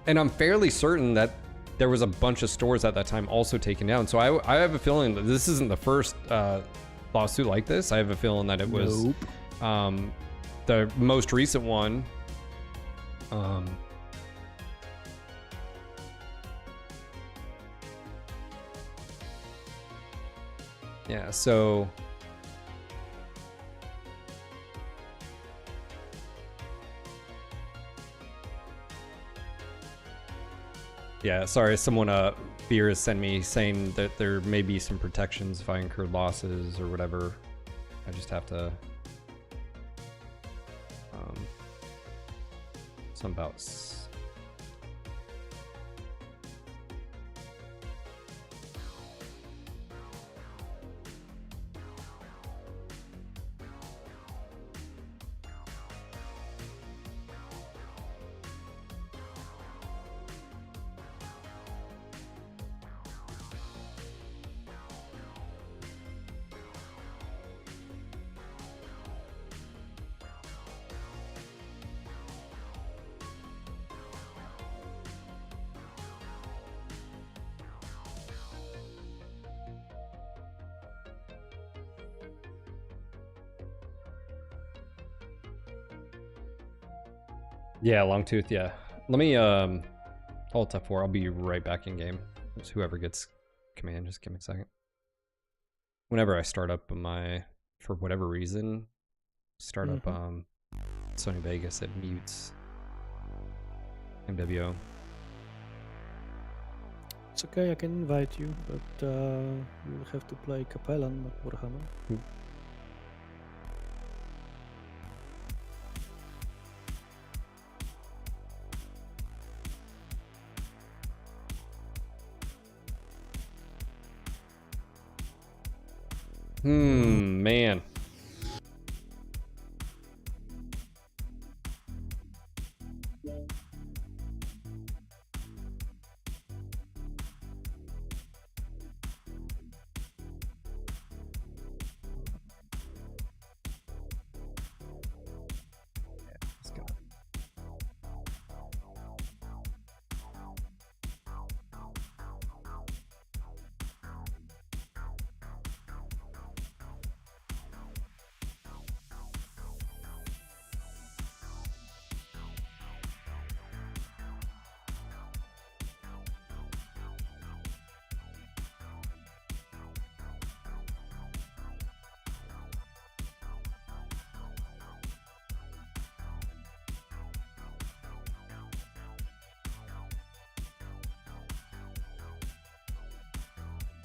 I'm fairly certain that there was a bunch of stores at that time also taken down. So I have a feeling that this isn't the first lawsuit like this. I have a feeling that it was the most recent one. Yeah, so yeah, sorry, someone Fear has sent me saying that there may be some protections if I incur losses or whatever. I just have to some about yeah, Longtooth, yeah. Let me hold F4. I'll be right back in game. Just whoever gets command, just give me a second. Whenever I start up my, for whatever reason, start up Sony Vegas, it mutes MWO. It's okay, I can invite you, but you'll have to play Capellan, not Warhammer. Man. Let's go.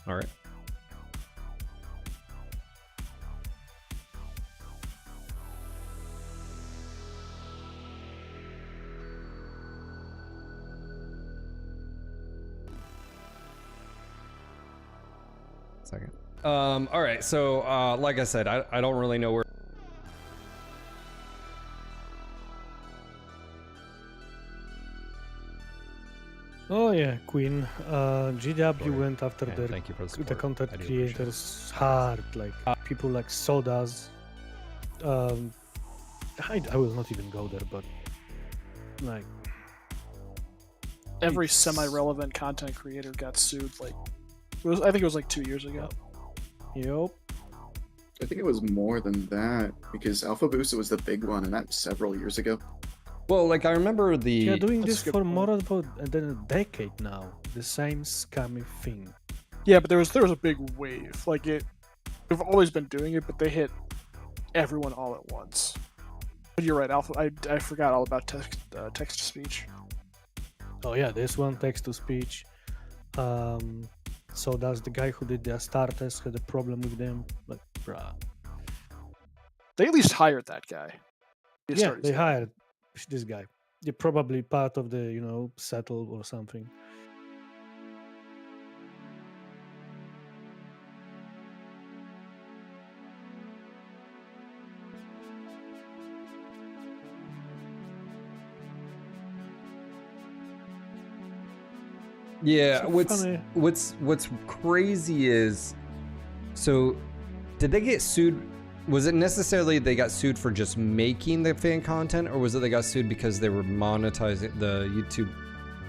All right. Second. All right. So, like I said, I don't really know where. Oh yeah, Queen. GW Sorry. went after Yeah, thank you for the the support. content I do appreciate it. creators hard, like people like Sodas. I will not even go there, but like Every It's- semi-relevant content creator got sued. Like, I think it was like 2 years ago. yup. I think it was more than that because Alpha Boost was the big one, and that was several years ago. Well, like I remember the. They're doing That's this a good for point. more than a decade now. The same scammy thing. Yeah, but there was a big wave. Like they've always been doing it, but they hit everyone all at once. But you're right, Alpha. I forgot all about text to speech. Oh yeah, this one text to speech. So that's the guy who did the star test had a problem with them. Like, bruh. They at least hired that guy. He Yeah, started they saying- hired this guy. They're probably part of the, settle or something. Yeah, So funny. what's crazy is, so did they get sued? Was it necessarily they got sued for just making the fan content, or was it they got sued because they were monetizing the YouTube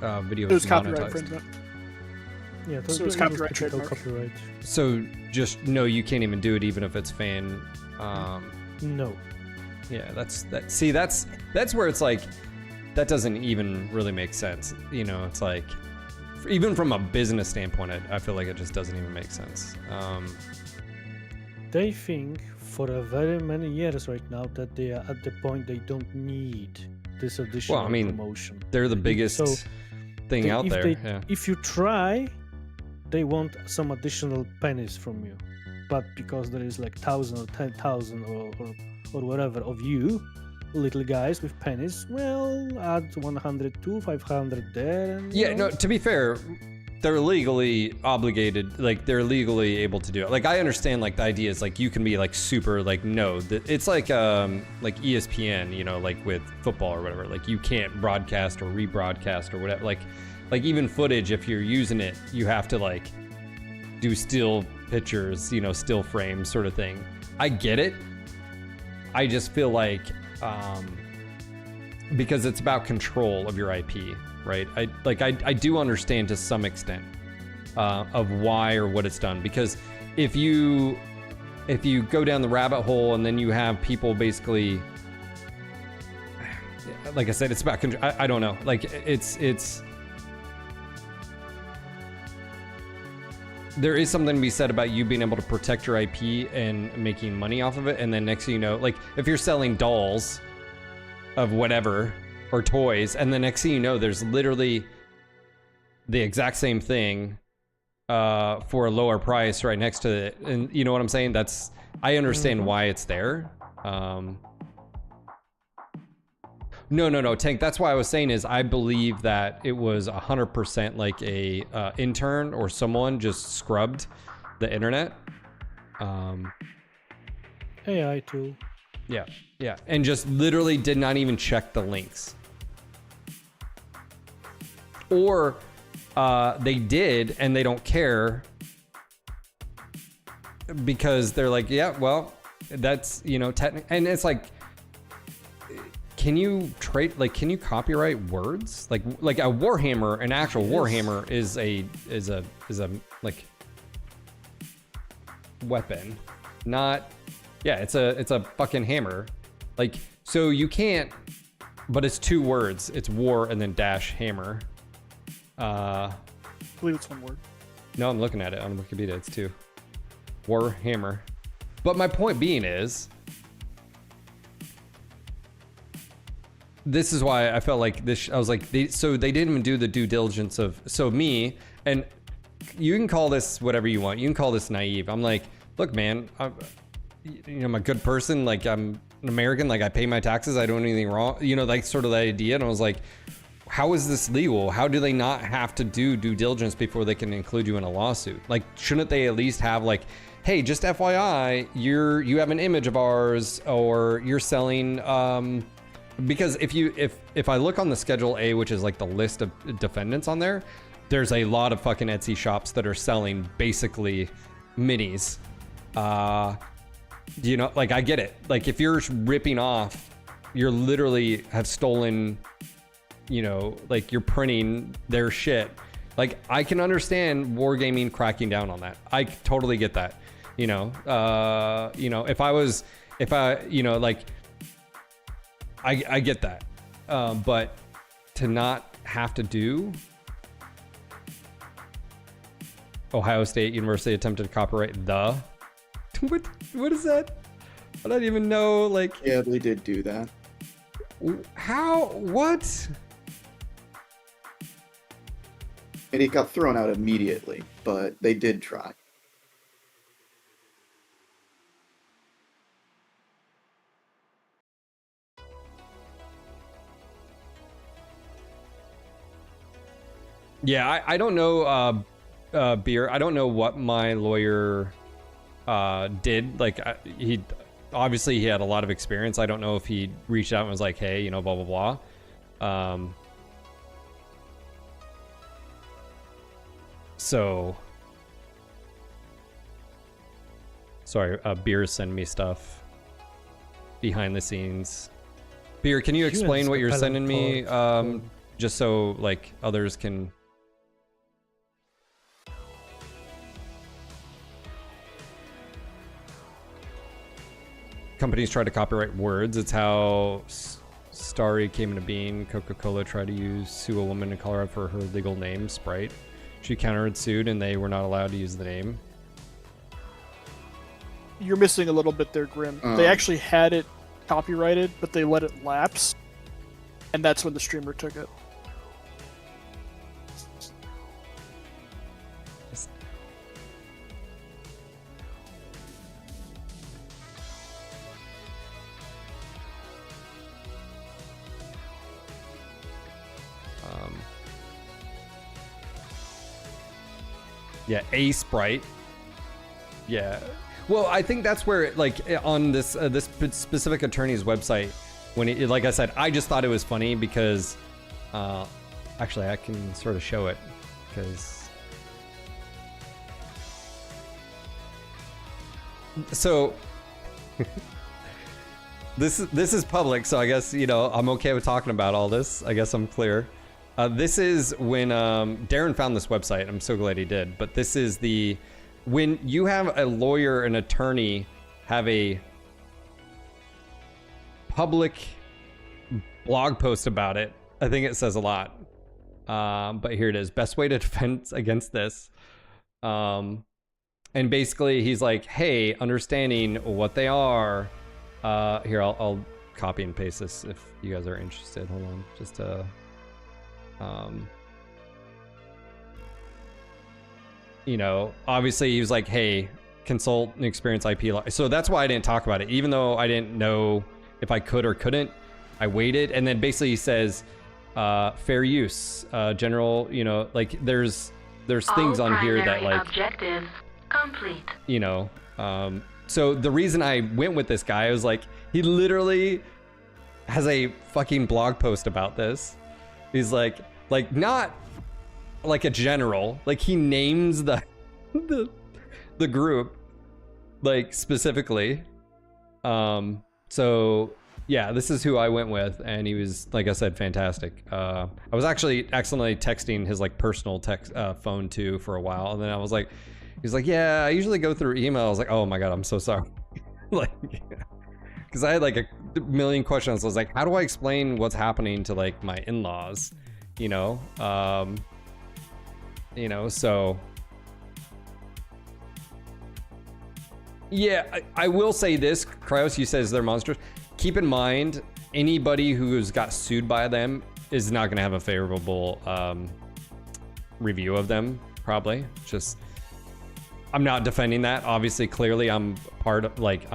videos? It was copyright monetized? infringement. Yeah, So it's copyright, typical trademark. copyright. So just no, you can't even do it even if it's fan. No. Yeah, that's See, that's where it's like that doesn't even really make sense. It's like even from a business standpoint, I feel like it just doesn't even make sense. They think for a very many years right now that they are at the point they don't need this additional Well, I mean, promotion. They're the biggest So thing they- out if there. they- Yeah. If you try, they want some additional pennies from you. But because there is like 1,000 or 10,000 or whatever of you, little guys with pennies, well, add 100 to 500 there. And, Yeah, no, to be fair, they're legally obligated, like they're legally able to do it. Like I understand like the idea is like you can be like super like no, it's like ESPN, like with football or whatever. Like you can't broadcast or rebroadcast or whatever. Like even footage, if you're using it, you have to like do still pictures, still frames sort of thing. I get it. I just feel like because it's about control of your IP, right? I do understand to some extent of why or what it's done, because if you go down the rabbit hole and then you have people basically, like I said, it's about control. I don't know. Like it's there is something to be said about you being able to protect your IP and making money off of it, and then next thing you know, like if you're selling dolls of whatever or toys, and the next thing you know, there's literally the exact same thing for a lower price right next to it, and you know what I'm saying? I understand why it's there. No, Tank. That's why I was saying is I believe that it was 100% like a intern or someone just scrubbed the internet AI tool. Yeah, yeah, and just literally did not even check the links. Or they did and they don't care because they're like, yeah, well, that's, you know, and it's like, can you can you copyright words? Like a Warhammer, an actual Warhammer is a like weapon, not, yeah, it's a fucking hammer. Like, so you can't, but it's 2 words. It's war and then dash hammer. I believe it's 1 word. No, I'm looking at it on Wikipedia. It's 2. War hammer. But my point being is, this is why I felt like this. I was like, so they didn't even do the due diligence of, so me, and you can call this whatever you want. You can call this naive. I'm like, look, man, I'm a good person. Like, I'm an American. Like, I pay my taxes. I don't do anything wrong. You know, like sort of the idea. And I was like, how is this legal? How do they not have to do due diligence before they can include you in a lawsuit? Like, shouldn't they at least have like, hey, just FYI, you have an image of ours, or you're selling, because if I look on the Schedule A, which is like the list of defendants on there, there's a lot of fucking Etsy shops that are selling basically minis. You know, like, I get it. Like, if you're ripping off, you're literally have stolen, you know, like you're printing their shit. Like, I can understand Wargaming cracking down on that. I totally get that. You know, if I, you know, like, I get that. But to not have to do, Ohio State University attempted to copyright the, what is that? I don't even know, like. Yeah, they did do that. How, what? And it got thrown out immediately, but they did try. Yeah, I don't know, Beer. I don't know what my lawyer did. Like, he obviously he had a lot of experience. I don't know if he reached out and was like, hey, you know, blah, blah, blah. So, sorry, Beer send me stuff behind the scenes. Beer, can you explain what you're sending me? Just so like others can. Companies try to copyright words. It's how Starry came into being. Coca-Cola tried to sue a woman in Colorado for her legal name, Sprite. She counter-sued and they were not allowed to use the name. You're missing a little bit there, Grim. They actually had it copyrighted, but they let it lapse, and that's when the streamer took it. Yeah, a Sprite. Yeah. Well, I think that's where, like, on this this specific attorney's website, when it, like I said, I just thought it was funny because, actually, I can sort of show it because. So, this is public, so I guess, you know, I'm okay with talking about all this. I guess I'm clear. This is when Darren found this website. I'm so glad he did. But this is when you have a lawyer, an attorney, have a public blog post about it, I think it says a lot. But here it is. Best way to defend against this. And basically he's like, hey, understanding what they are. Here, I'll copy and paste this if you guys are interested. Hold on, just you know, obviously he was like, hey, consult and experience IP law. So that's why I didn't talk about it, even though I didn't know if I could or couldn't. I waited, and then basically he says fair use, general, you know, like there's things on here that, like, objectives complete. You know, so the reason I went with this guy, I was like, he literally has a fucking blog post about this. He's like not like a general, like he names the group like specifically. So yeah, this is who I went with, and he was, like I said, fantastic. I was actually accidentally texting his like personal text phone too for a while, and then I was like, he's like, yeah, I usually go through email. I was like, oh my god, I'm so sorry. Like, because I had like a million questions. I was like, how do I explain what's happening to like my in-laws? You know, so yeah, I will say this, Kryos, you says they're monsters. Keep in mind, anybody who's got sued by them is not going to have a favorable review of them, probably. Just, I'm not defending that. Obviously, clearly, I'm part of, like,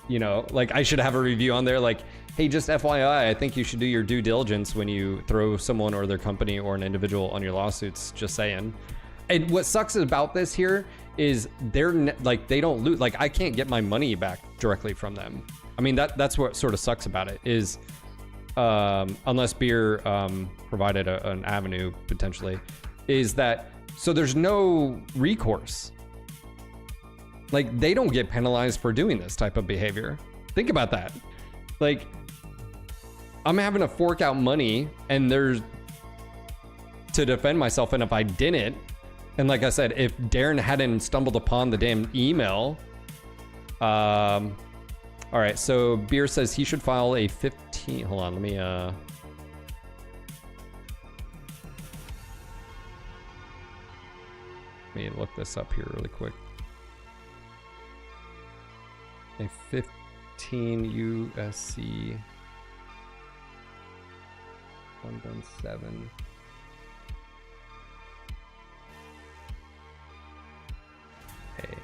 you know, like, I should have a review on there, like, hey, just FYI, I think you should do your due diligence when you throw someone or their company or an individual on your lawsuits, just saying. And what sucks about this here is they're like, they don't loot, like I can't get my money back directly from them. I mean, that's what sort of sucks about it is, unless Beer provided an avenue potentially, is that, so there's no recourse. Like they don't get penalized for doing this type of behavior. Think about that. Like I'm having to fork out money and there's to defend myself, and if I didn't, and like I said, if Darren hadn't stumbled upon the damn email, all right, so Beer says he should file a 15, hold on, let me look this up here really quick. A 15 USC 117. Okay.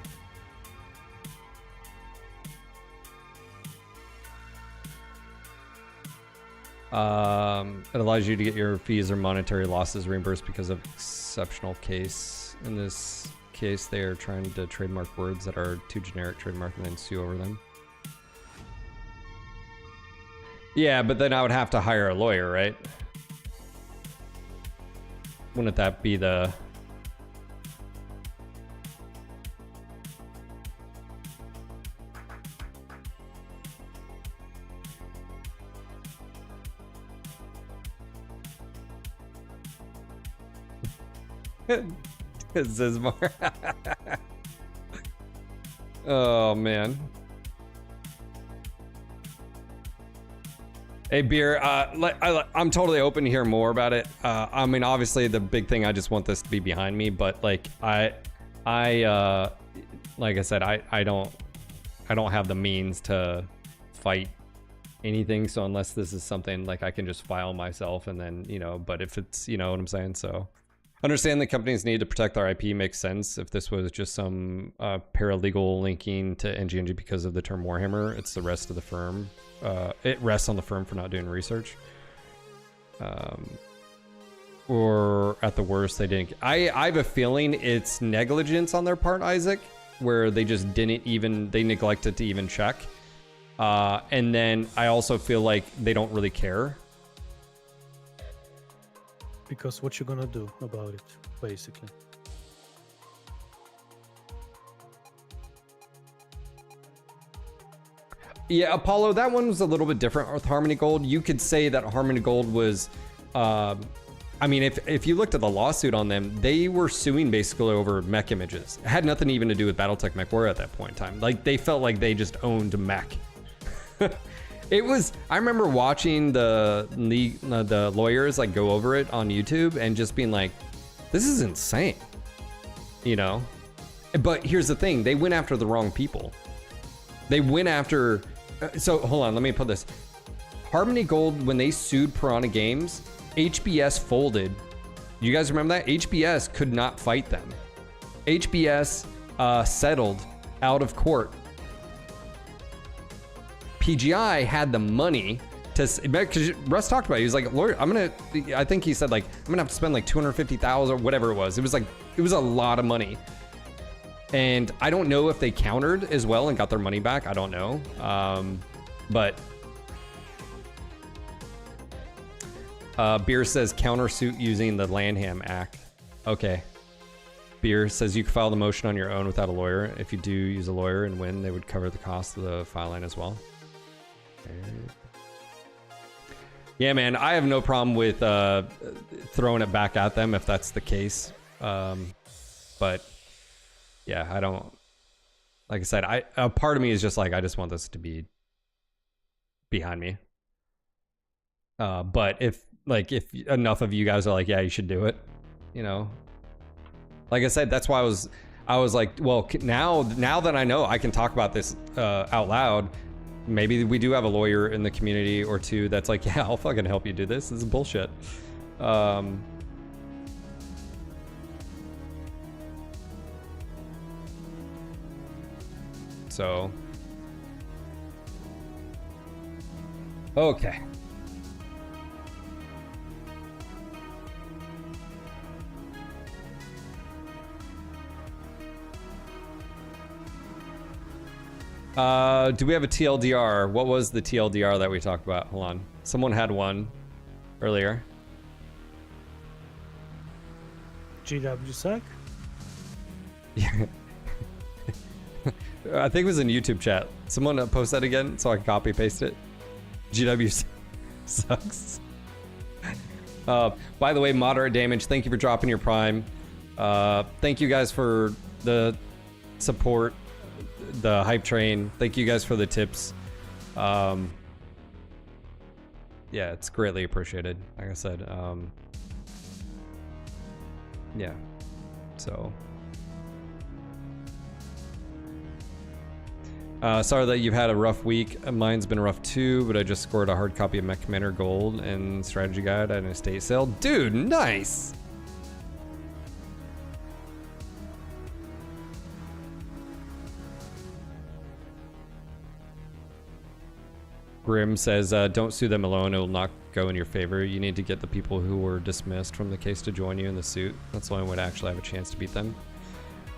It allows you to get your fees or monetary losses reimbursed because of exceptional case. In this case, they are trying to trademark words that are too generic trademark and then sue over them. Yeah, but then I would have to hire a lawyer, right? Wouldn't that be the... Zizmar. Oh man. Hey Beer, I'm totally open to hear more about it. I mean, obviously the big thing, I just want this to be behind me, but like like I said, I don't have the means to fight anything, so unless this is something like I can just file myself and then, you know, but if it's, you know what I'm saying, so understand the companies need to protect their IP makes sense. If this was just some paralegal linking to NGNG because of the term Warhammer, it's the rest of the firm. It rests on the firm for not doing research. Or at the worst, they didn't. I have a feeling it's negligence on their part, Isaac, where they just didn't even, they neglected to even check. And then I also feel like they don't really care. Because what you gonna do about it, basically? Yeah, Apollo, that one was a little bit different with Harmony Gold. You could say that Harmony Gold was, I mean, if you looked at the lawsuit on them, they were suing basically over mech images. It had nothing even to do with Battletech MechWarrior at that point in time. Like, they felt like they just owned mech. It was, I remember watching the lawyers like go over it on YouTube and just being like, this is insane, you know? But here's the thing, they went after the wrong people. They went after, so hold on, let me put this. Harmony Gold, when they sued Piranha Games, HBS folded. You guys remember that? HBS could not fight them. HBS settled out of court. PGI had the money to, because Russ talked about it. He was like, Lord, I think he said like, I'm gonna have to spend like 250,000 or whatever it was. It was like, it was a lot of money. And I don't know if they countered as well and got their money back. I don't know. But Beer says countersuit using the Lanham Act. Okay. Beer says you can file the motion on your own without a lawyer. If you do use a lawyer and win, they would cover the cost of the filing as well. Yeah, man, I have no problem with throwing it back at them if that's the case. But yeah, I don't. Like I said, a part of me is just like, I just want this to be behind me. But if enough of you guys are like, yeah, you should do it, you know. Like I said, that's why I was like, well, now that I know I can talk about this out loud, maybe we do have a lawyer in the community or two that's like, yeah, I'll fucking help you do this. This is bullshit. So, okay. Do we have a TLDR? What was the TLDR that we talked about? Hold on. Someone had one earlier. GW suck? Yeah. I think it was in YouTube chat. Someone post that again so I can copy paste it. GW sucks. By the way, moderate damage. Thank you for dropping your prime. Thank you guys for the support. The hype train. Thank you guys for the tips. Yeah, it's greatly appreciated. Like I said, yeah. So, sorry that you've had a rough week. Mine's been rough too, but I just scored a hard copy of Mech Commander Gold and Strategy Guide at an estate sale. Dude, nice. Grim says, don't sue them alone. It will not go in your favor. You need to get the people who were dismissed from the case to join you in the suit. That's the only way to actually have a chance to beat them.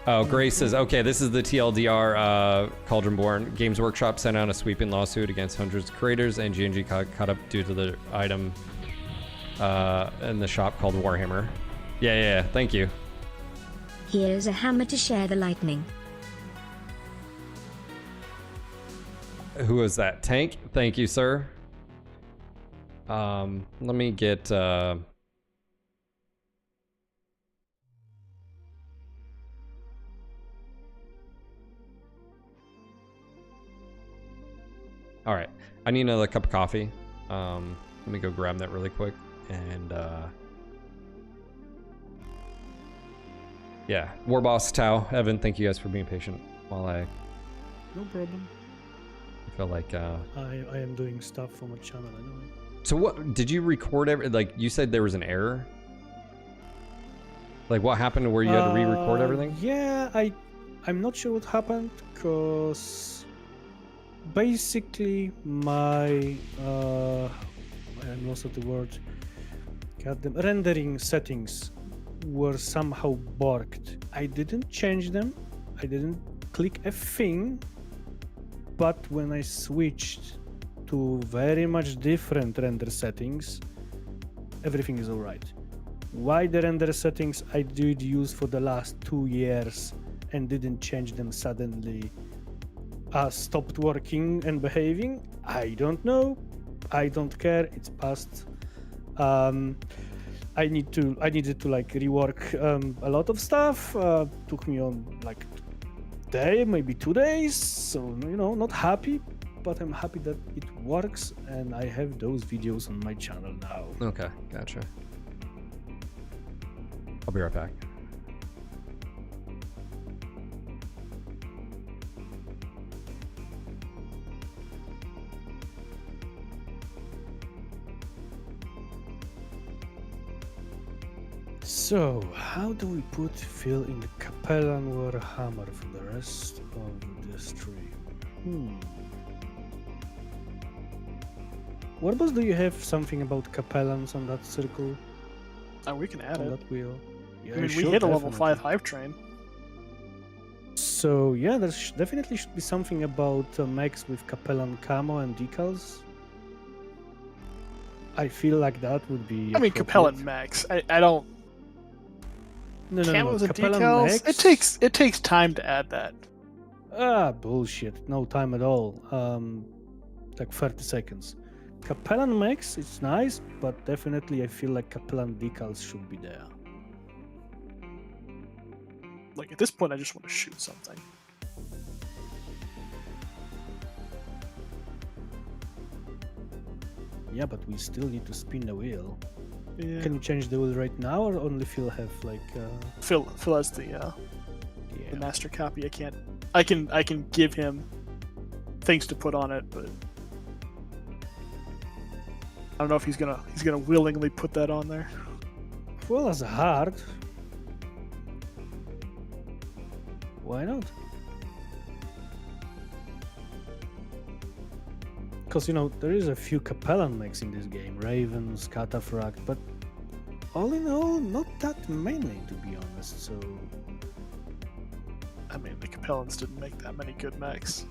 Oh, Grace says, okay, this is the TLDR Cauldronborn. Games Workshop sent out a sweeping lawsuit against hundreds of creators, and G&G caught up due to the item in the shop called Warhammer. Yeah, thank you. Here's a hammer to share the lightning. Who is that? Tank? Thank you, sir. Let me get... Alright, I need another cup of coffee. Let me go grab that really quick. And, yeah, War Boss, Tao, Evan, thank you guys for being patient while I... No problem. feel like I am doing stuff for my channel anyway. So what did you record like you said there was an error? Like what happened where you had to re-record everything? Yeah, I'm not sure what happened because basically my I'm lost of the word. Goddamn, rendering settings were somehow borked. I didn't change them. I didn't click a thing. But when I switched to very much different render settings, everything is alright. Why the render settings I did use for the last 2 years and didn't change them suddenly stopped working and behaving? I don't know. I don't care. It's past. I needed to like rework a lot of stuff. Took me on like day, maybe 2 days, so you know, not happy, but I'm happy that it works and I have those videos on my channel now. Okay, gotcha. I'll be right back. So, how do we put Phil in the Capellan Warhammer for the rest of the stream? Warboss, do you have something about Capellans on that circle? We can add On it. that wheel? Yeah, I mean, we sure, hit a level definitely. 5 hype train. So yeah, there definitely should be something about mechs with Capellan camo and decals. I feel like that would be. I mean, appropriate. Capellan mechs. I don't. No. Camos and Capellan decals. mechs. It takes time to add that. Bullshit. No time at all. Like 30 seconds. Capellan mechs, it's nice, but definitely I feel like Capellan decals should be there. Like at this point, I just want to shoot something. Yeah, but we still need to spin the wheel. Yeah. Can you change the wheel right now, or only Phil have like? Phil has the Yeah. master copy. I can give him things to put on it, but I don't know if he's gonna willingly put that on there. Well, as a hard. Why not? Because, there is a few Capellan mechs in this game. Ravens, Cataphract, but all in all, not that many, to be honest, so... I mean, the Capellans didn't make that many good mechs.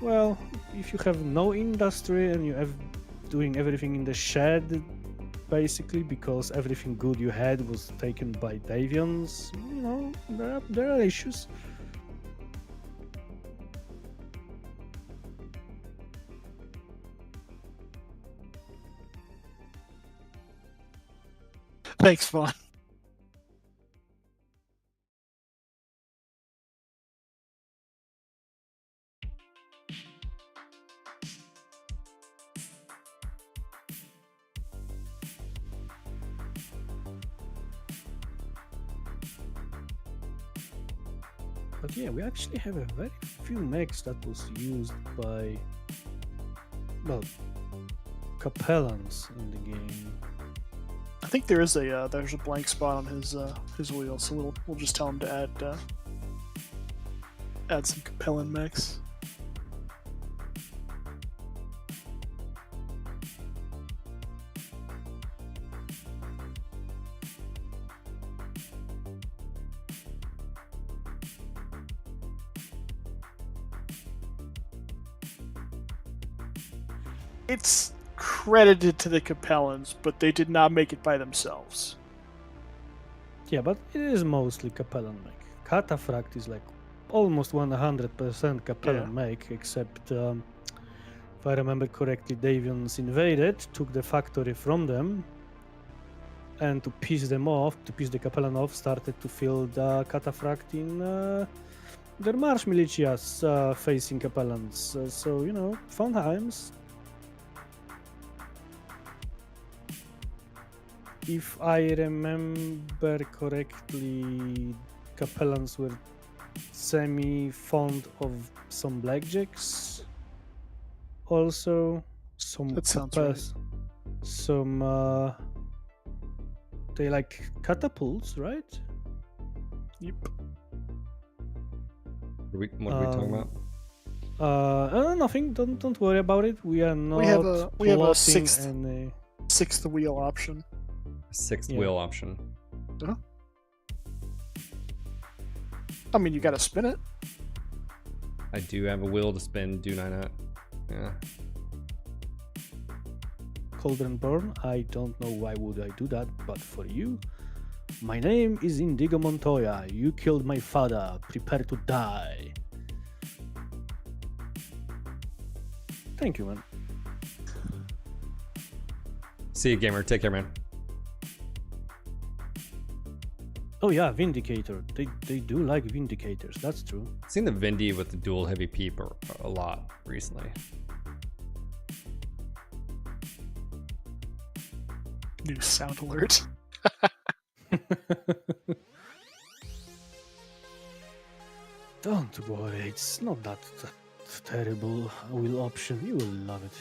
Well, if you have no industry and you have doing everything in the shed, basically, because everything good you had was taken by Davians, there are issues. Thanks, Vaughn. But yeah, we actually have a very few mechs that was used by, well, Capellans in the game. I think there's a blank spot on his wheel, so we'll just tell him to add some Capellan mechs. It's credited to the Capellans, but they did not make it by themselves. Yeah, but it is mostly Capellan mech. Cataphract is like almost 100% Capellan mech, except if I remember correctly, Davians invaded, took the factory from them, and to piss the Capellan off, started to fill the Cataphract in their Marsh militias facing Capellans. So, fun times. If I remember correctly, Capellans were semi-fond of some blackjacks. Also, some That sounds right. Some they like catapults, right? Yep. What are we talking about? Nothing. Don't worry about it. We are not. We have a plotting sixth wheel option. Sixth Yeah. wheel option. I mean, you gotta spin it. I do have a wheel to spin, do I not? Yeah. Cauldron Burn. I don't know why would I do that, but for you, my name is Indigo Montoya. You killed my father. Prepare to die. Thank you, man. See you, gamer. Take care, man. Oh yeah, Vindicator. They do like Vindicators. That's true. I've seen the Vindy with the dual heavy peep a lot recently. New sound alert. Don't worry, it's not that terrible wheel option. You will love it.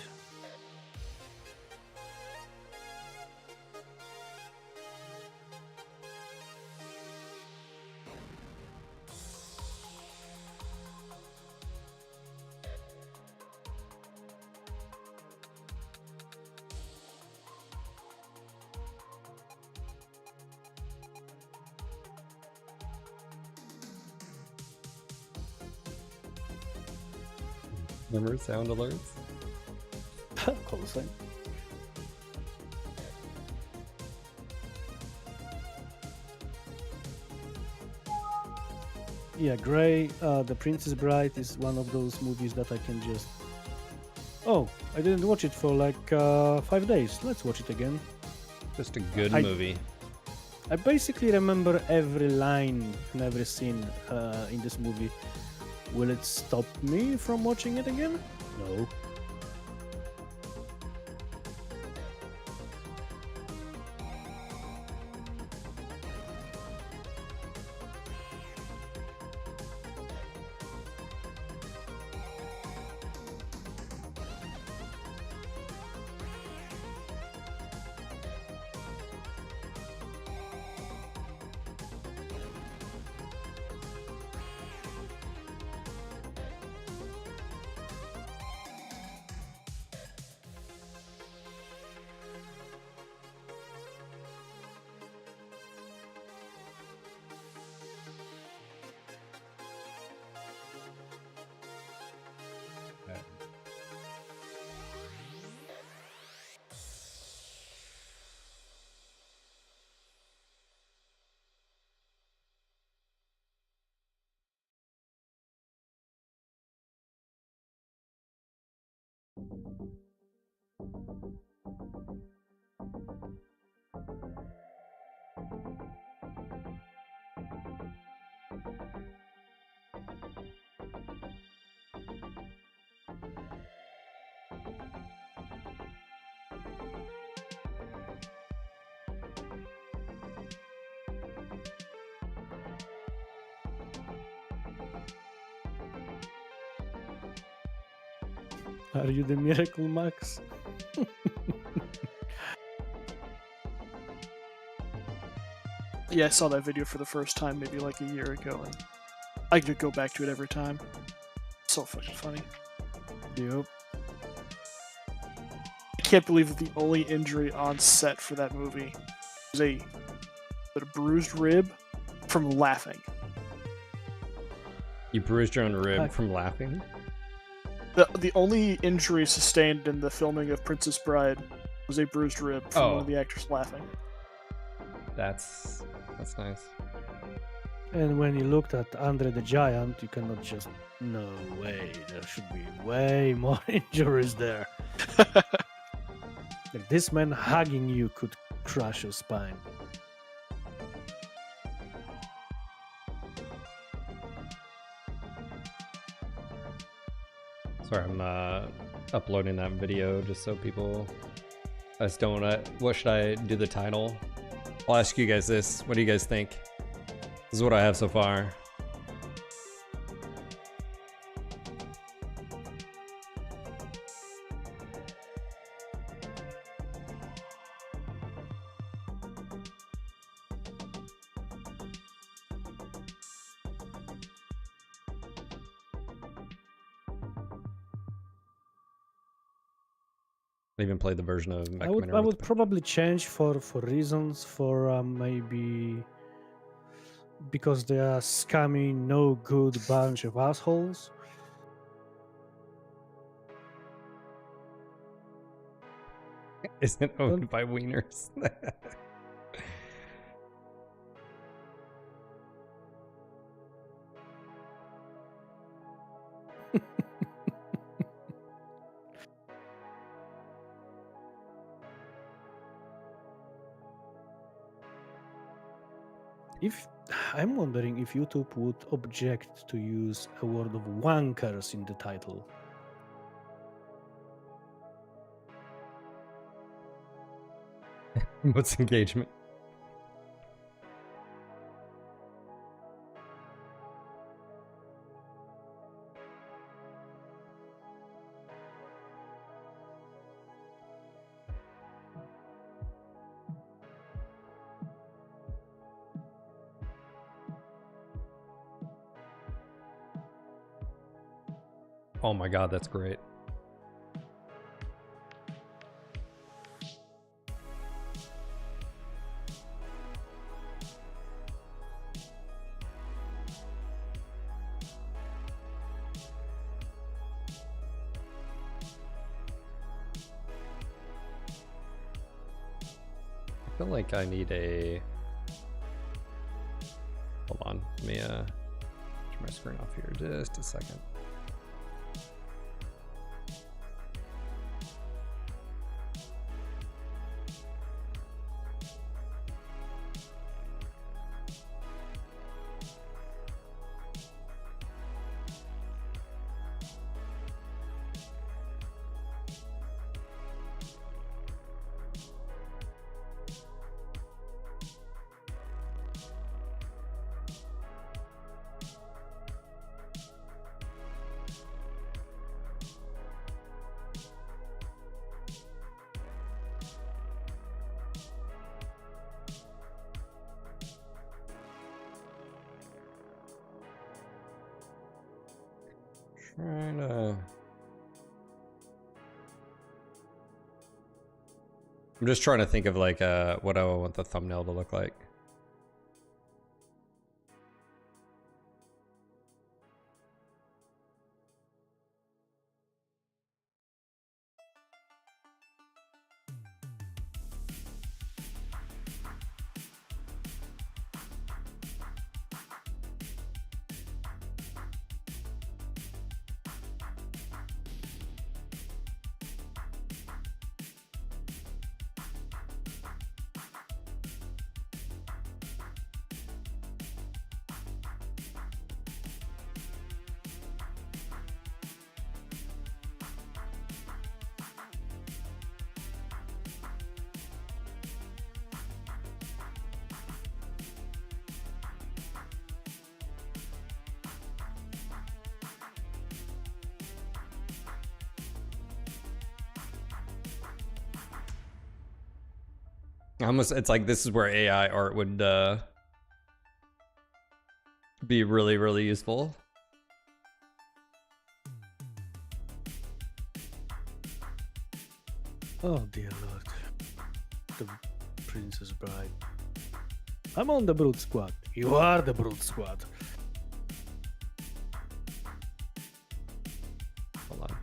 Remember sound alerts? Call sign. Yeah, Grey, The Princess Bride is one of those movies that I can just. Oh, I didn't watch it for like 5 days. Let's watch it again. Just a good I- movie. I basically remember every line and every scene in this movie. Will it stop me from watching it again? No. Are you the Miracle Max? Yeah, I saw that video for the first time maybe like a year ago, and I could go back to it every time. So fucking funny. Yep. I can't believe the only injury on set for that movie was a bruised rib from laughing. You bruised your own rib Hi. from laughing? The only injury sustained in the filming of Princess Bride was a bruised rib from one of the actors laughing. That's nice. And when you looked at Andre the Giant, you cannot just. No way. There should be way more injuries there. Like this man hugging you could crush your spine. Sorry, I'm uploading that video just so people. I just don't. What should I do the title? I'll ask you guys this. What do you guys think? This is what I have so far. I even played the version of MechWarrior. I would probably change for reasons for maybe because they are scummy, no good bunch of assholes. Isn't owned by wieners. If I'm wondering if YouTube would object to use a word of wankers in the title. What's engagement? Oh my god, that's great. feel like I need a... Hold on, let me turn my screen off here just a second. Trying to... I'm just trying to think of like what I want the thumbnail to look like. Almost, it's like this is where AI art would be really, really useful. Oh dear lord. The Princess Bride. I'm on the Brute Squad. You are the Brute Squad. Hold on.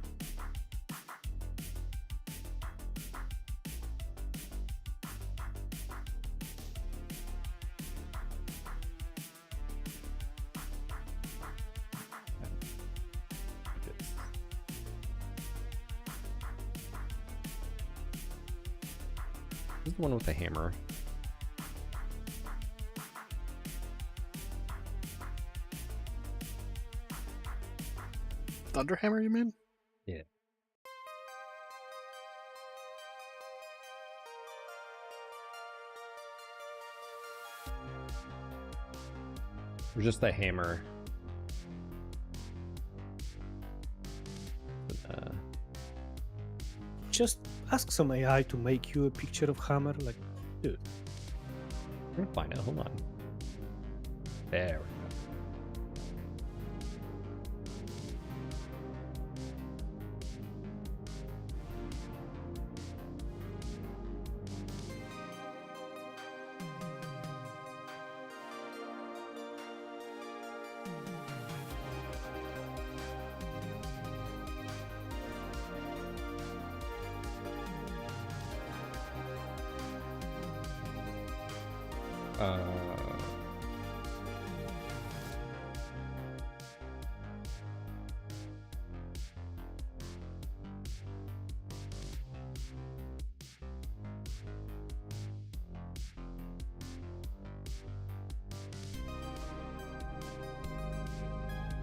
This is the one with the hammer. Thunderhammer, you mean? Yeah. Or just the hammer. Just ask some AI to make you a picture of hammer, like, dude. I'm gonna find it. Hold on. There we go.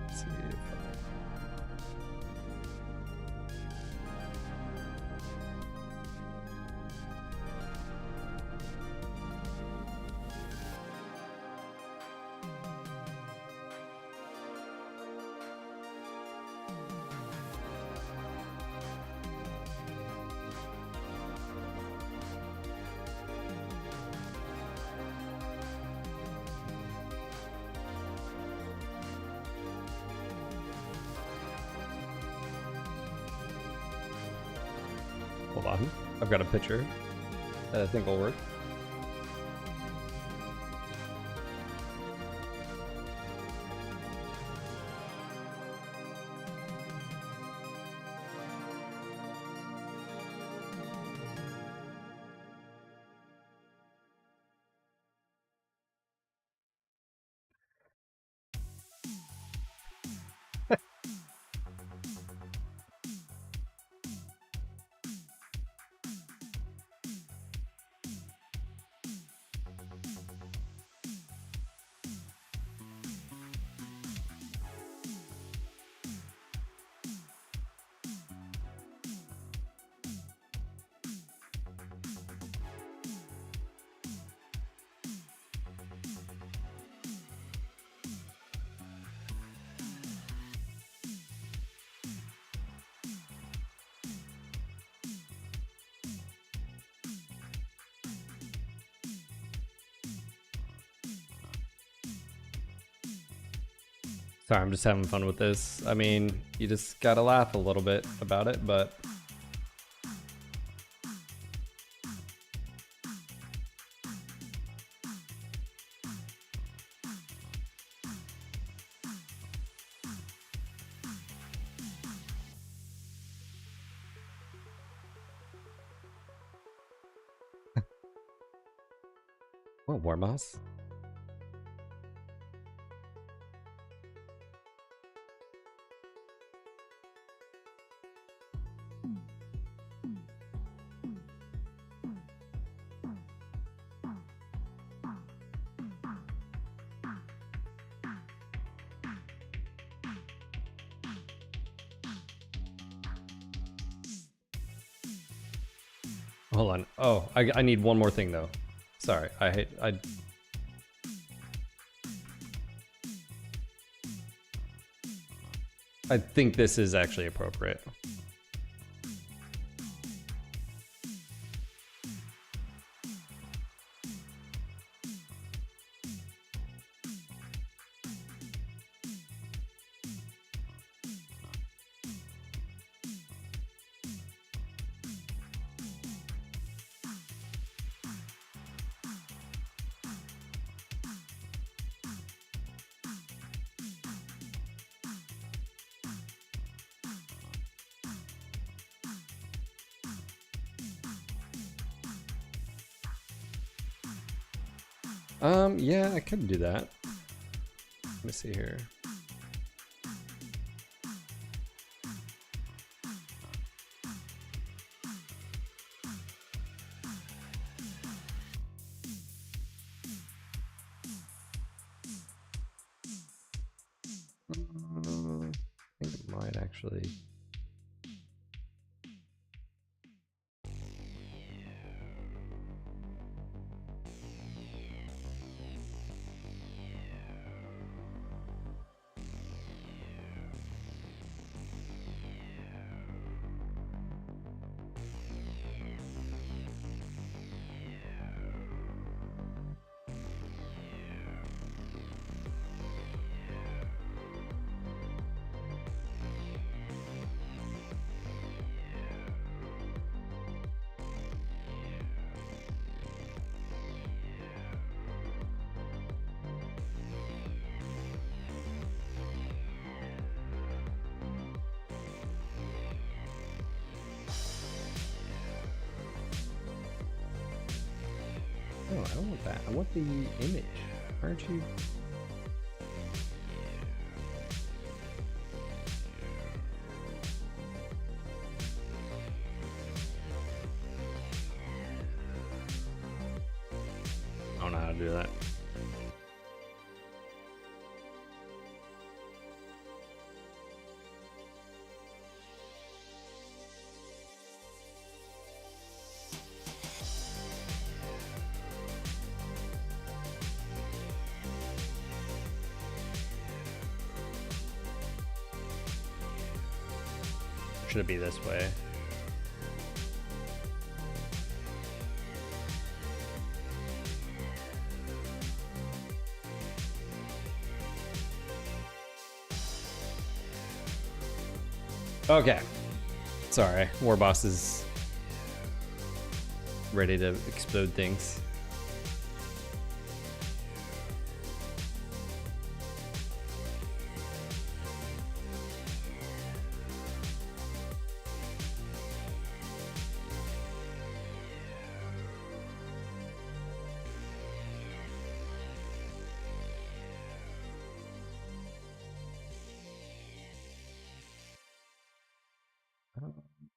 Let's see if hold on. I've got a picture that I think will work. Sorry, I'm just having fun with this. I mean, you just gotta laugh a little bit about it, but... What, War Moss? Hold on. Oh, I need one more thing though. Sorry, I think this is actually appropriate. Yeah, I could do that. Let me see here. I think it might actually. No, I don't want that. I want the image. Aren't you? I don't know how to do that. Should it be this way? Okay. Sorry, War Boss is ready to explode things.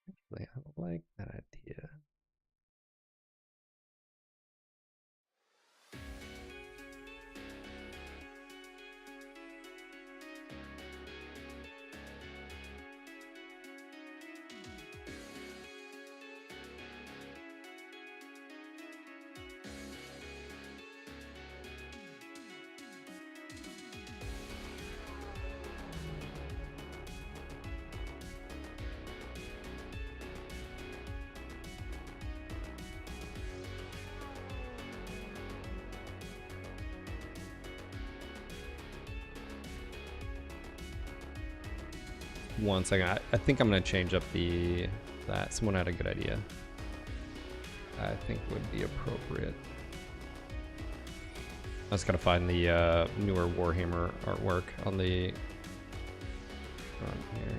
Actually, I don't like that idea. 1 second. I think I'm gonna change up that. Someone had a good idea. I think would be appropriate. I just gotta find the newer Warhammer artwork on the front here.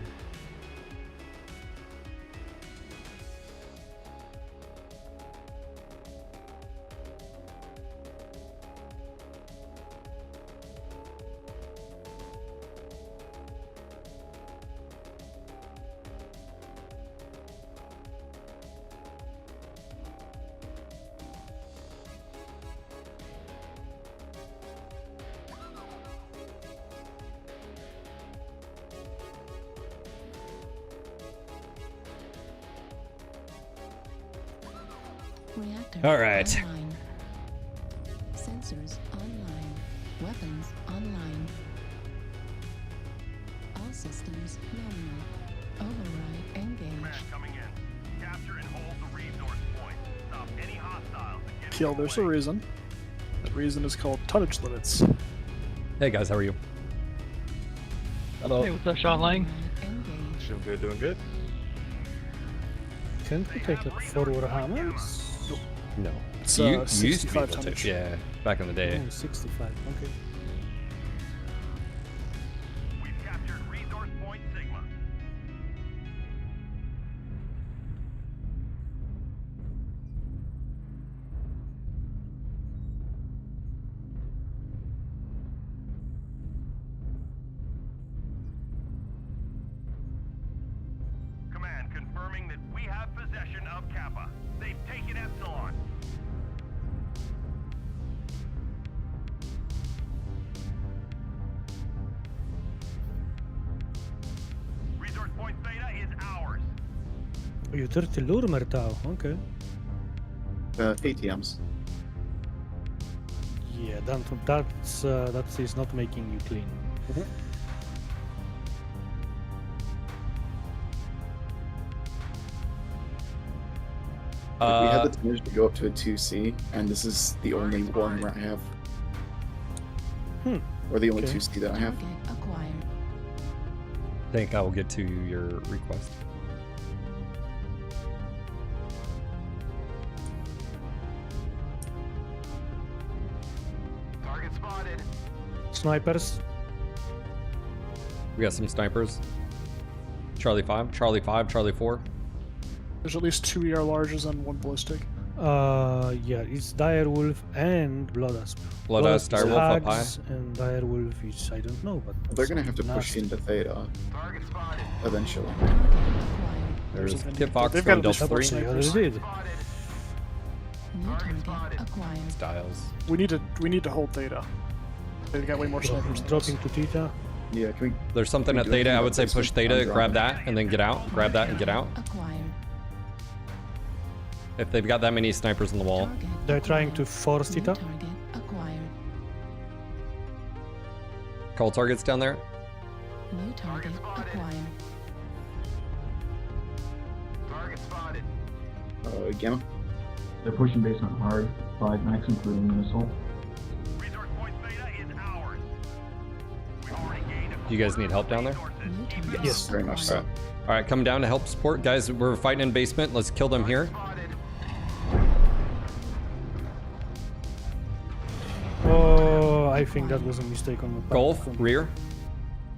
Reactor All right. online. Sensors online. Weapons online. All systems nominal. Override engaged. Command coming in. Capture and hold the resource point. Stop any hostiles. and get Kill, them there's a away. reason. The reason is called tonnage limits. Hey guys, how are you? Hey, what's up, Sean Lang? Engaged. Doing good, doing good. Can't we take like 4 Warhammers? No. It's, You used to be 65 able to. tonnage. Yeah, back in the day. Oh, 65, okay. We've captured resource point Sigma. Command confirming that we have possession of Kappa. They've taken Epsilon. Resource point Theta is ours. Je durft de loer maar touw, oké. ATMs. Yeah, that is not making you clean. We had the tonnage to go up to a 2C, and this is the only one where I have. Or the only Okay. 2C that I have. Target acquired. think I will get to your request. Target spotted. Snipers. We got some snipers. Charlie 5, Charlie 5, Charlie 4. There's at least 2 ER larges and 1 ballistic. Yeah, it's Direwolf and Bloodasp. Bloodasp, Direwolf up high. Hags and Direwolf is, I don't know, but They're gonna have to push nasty. into Theta Target spotted. eventually. Acquired. There's a Kit Fox they've from got at least Delta 3. four Yeah, they snipers. did. Spotted. New target acquired. Styles. We need to hold Theta. They've got way more snipers than us. Dropping to Theta. Yeah, can we? There's something we at do Theta. anything I about would say this push one? Theta, I'm grab dropping. that, and then get out. Grab that and get out. Acquired. If they've got that many snipers on the wall. Target They're trying acquired. to force New Theta. target acquired. Call targets down there. New target acquired. Target spotted. Gamma. They're pushing basement hard. 5 max, including the missile. Resource point Theta is ours. We've already gained a Do you guys need help down there? resources. New target Yes, very much so. acquired. All right, come down to help support. Guys, we're fighting in basement. Let's kill them here. Spotted. Oh, I think that was a mistake on my part. Golf, rear.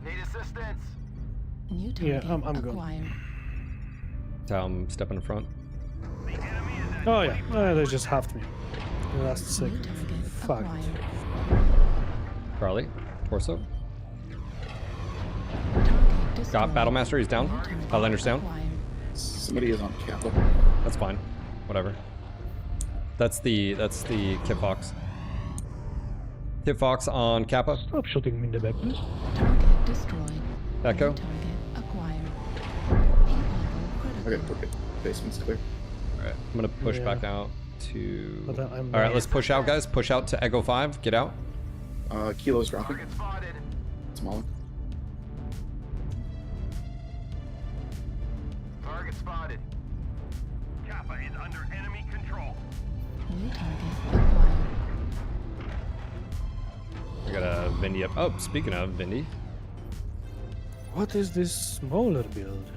Need assistance. New Yeah, target I'm good. acquired. Step in front. The enemy is at Oh yeah, they just halved me. The last New second. target Fuck. acquired. Charlie, torso. Target destroyed. Got Battlemaster. He's down. New target Highlander's down. acquired. Somebody is on Kappa. That's fine. Whatever. That's the Kit Fox. Kit Fox on Kappa. Stop shooting me in the back, please. Target destroyed. Echo. New target acquired. Heat level Okay, critical. we're good. Basement's clear. Alright, I'm gonna push Yeah. back out to. But I'm Alright, let's push out, guys. Push out to Echo 5. Get out. Kilo's dropping. Target spotted. Smaller. Target spotted. Kappa is under enemy control. New target acquired. We got a Vindy up. Oh, speaking of Vindy. What is this smaller build?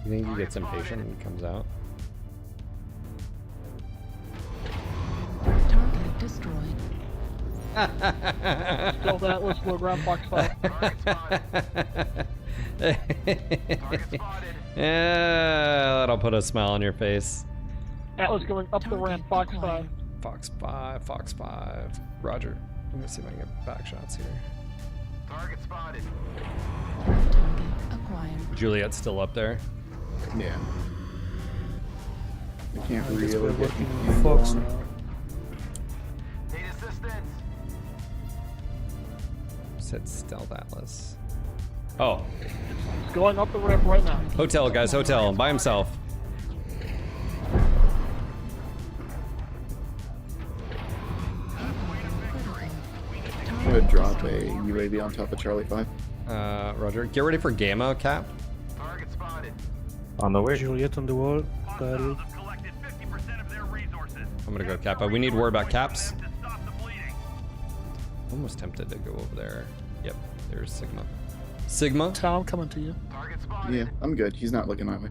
You think he gets impatient and comes out? Target destroyed. Still that, let's go ground Fox 5. Yeah, that'll put a smile on your face. Atlas going up the ramp, Fox 5. Fox 5, Fox 5. Roger. Let me see if I can get back shots here. Target spotted. Target acquired. Juliet's still up there. Yeah. I can't I guess we're really get working the with angle Fox on it. now. Need assistance. Said Stealth Atlas. Oh, It's going up the ramp right now. hotel, guys, hotel. By himself. I'm gonna drop a UAV on top of Charlie 5. Roger. Get ready for Gamma, Cap. Target spotted. On the way. Juliet on the wall. Daryl. Hostiles have collected 50% of their resources. I'm gonna go Kappa. We need word about caps. To stop the bleeding. Almost tempted to go over there. Yep, there's Sigma. Sigma? Tom, coming to you. Target spotted. Yeah, I'm good. He's not looking that way.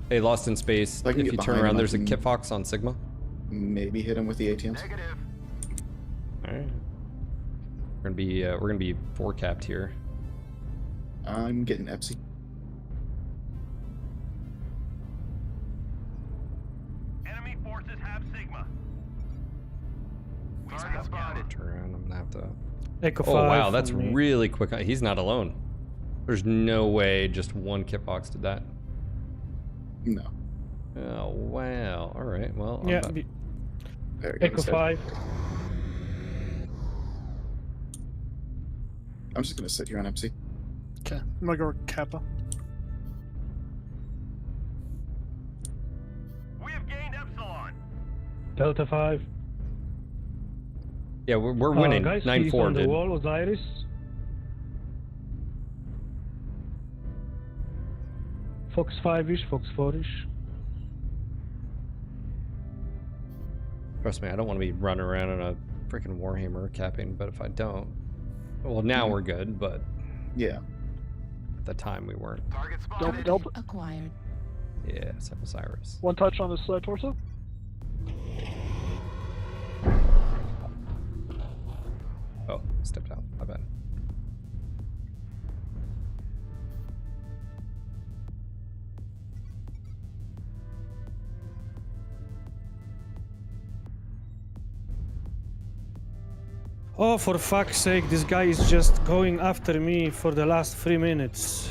Hey, Lost in Space. I can If get you turn behind around, him, I there's a can- Kit Fox on Sigma. Maybe hit him with the ATMs. Negative. Alright. We're gonna be 4 capped here. I'm getting Epsi. Enemy forces have Sigma. Target spotted. Turn around, I'm gonna have to. Echo Oh 5 wow, that's on me. really quick. He's not alone. There's no way just one Kit Fox did that. No. Oh wow. Alright, well. I'm Yeah, not- There we go. Echo he's dead. 5. I'm just gonna sit here on Epsi. Okay. I'm gonna go with Kappa. We have gained Epsilon. Delta 5. Yeah, we're winning. Guys, keep 9-4, on the dude. wall, Osiris. Fox 5-ish, Fox 4-ish. Trust me, I don't want to be running around in a freaking Warhammer capping, but if I don't. Well, now we're good, but Yeah. at the time we weren't. Target Delta, spotted. Delta. Acquired. Yeah, Sam Osiris. One touch on this torso. Oh, stepped out. My bad. Oh, for fuck's sake, this guy is just going after me for the last 3 minutes.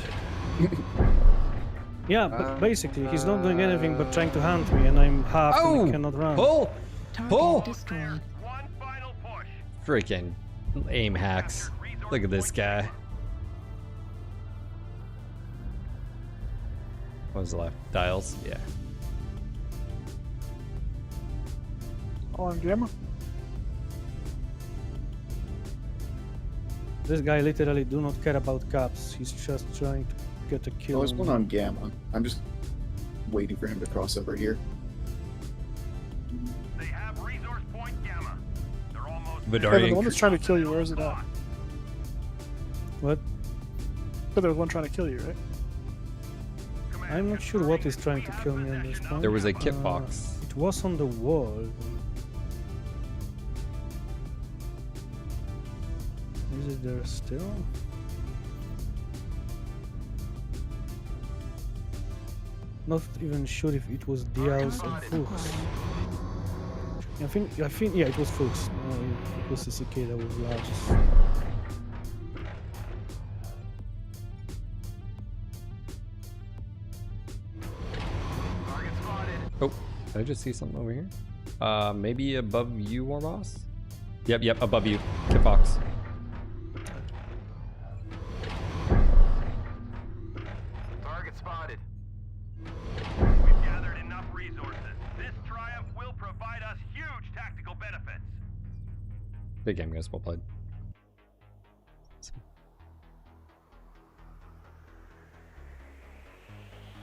Yeah, but basically, he's not doing anything but trying to hunt me, and I'm half and I cannot run. Pull! Target Pull! destroyed. One final push. Freaking aim hacks. Look at this guy. What was the left? Dials? Yeah. On Gamma. This guy literally do not care about caps. He's just trying to get a kill. Oh, there's on one me. on Gamma. I'm just waiting for him to cross over here. They have resource point Gamma. They're almost Kevin, Vidarian. the one that's trying to kill you, where is it at? What? But there's one trying to kill you, right? I'm not sure what is trying to kill me at this point. There was a Kit Fox. It was on the wall. Is it there still? Not even sure if it was Diaz or Fuchs. I think, yeah, it was Fuchs. It was CCK that was largest. target spotted. Oh, did I just see something over here? Maybe above you, War Boss? Yep, above you. Kit Fox. Target spotted. We've gathered enough resources. This triumph will provide us huge tactical benefits. Big game, guys. Well played.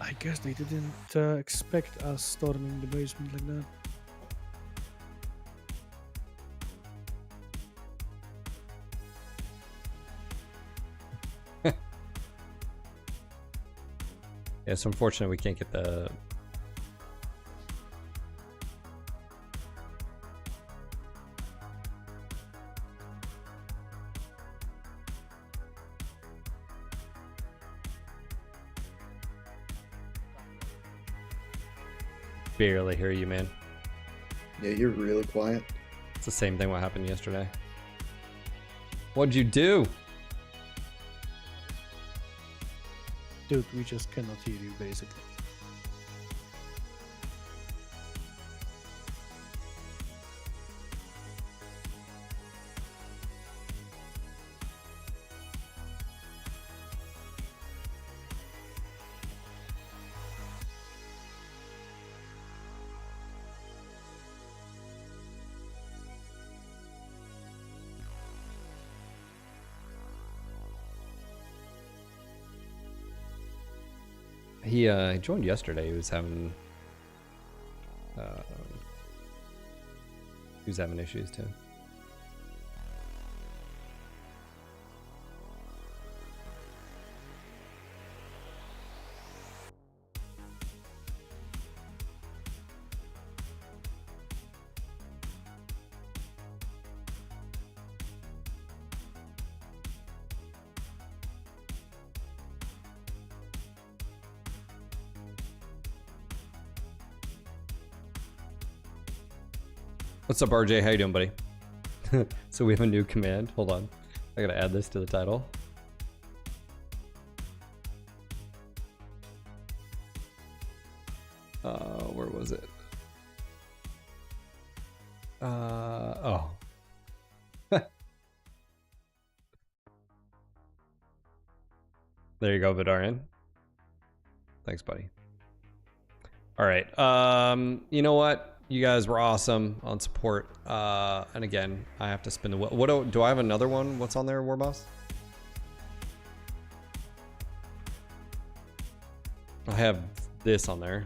I guess they didn't expect us storming the basement like that. Yeah, it's unfortunate we can't get the... Barely hear you, man. Yeah, you're really quiet. It's the same thing what happened yesterday. What'd you do? Dude, we just cannot hear you, basically. He joined yesterday. He was having issues too. What's up, RJ? How you doing, buddy? So we have a new command. Hold on. I gotta add this to the title. Where was it? Oh. There you go, Vidarian. Thanks, buddy. All right. You know what? You guys were awesome on support. And again, I have to spin the wheel. What do I have another one? What's on there, Warboss? I have this on there.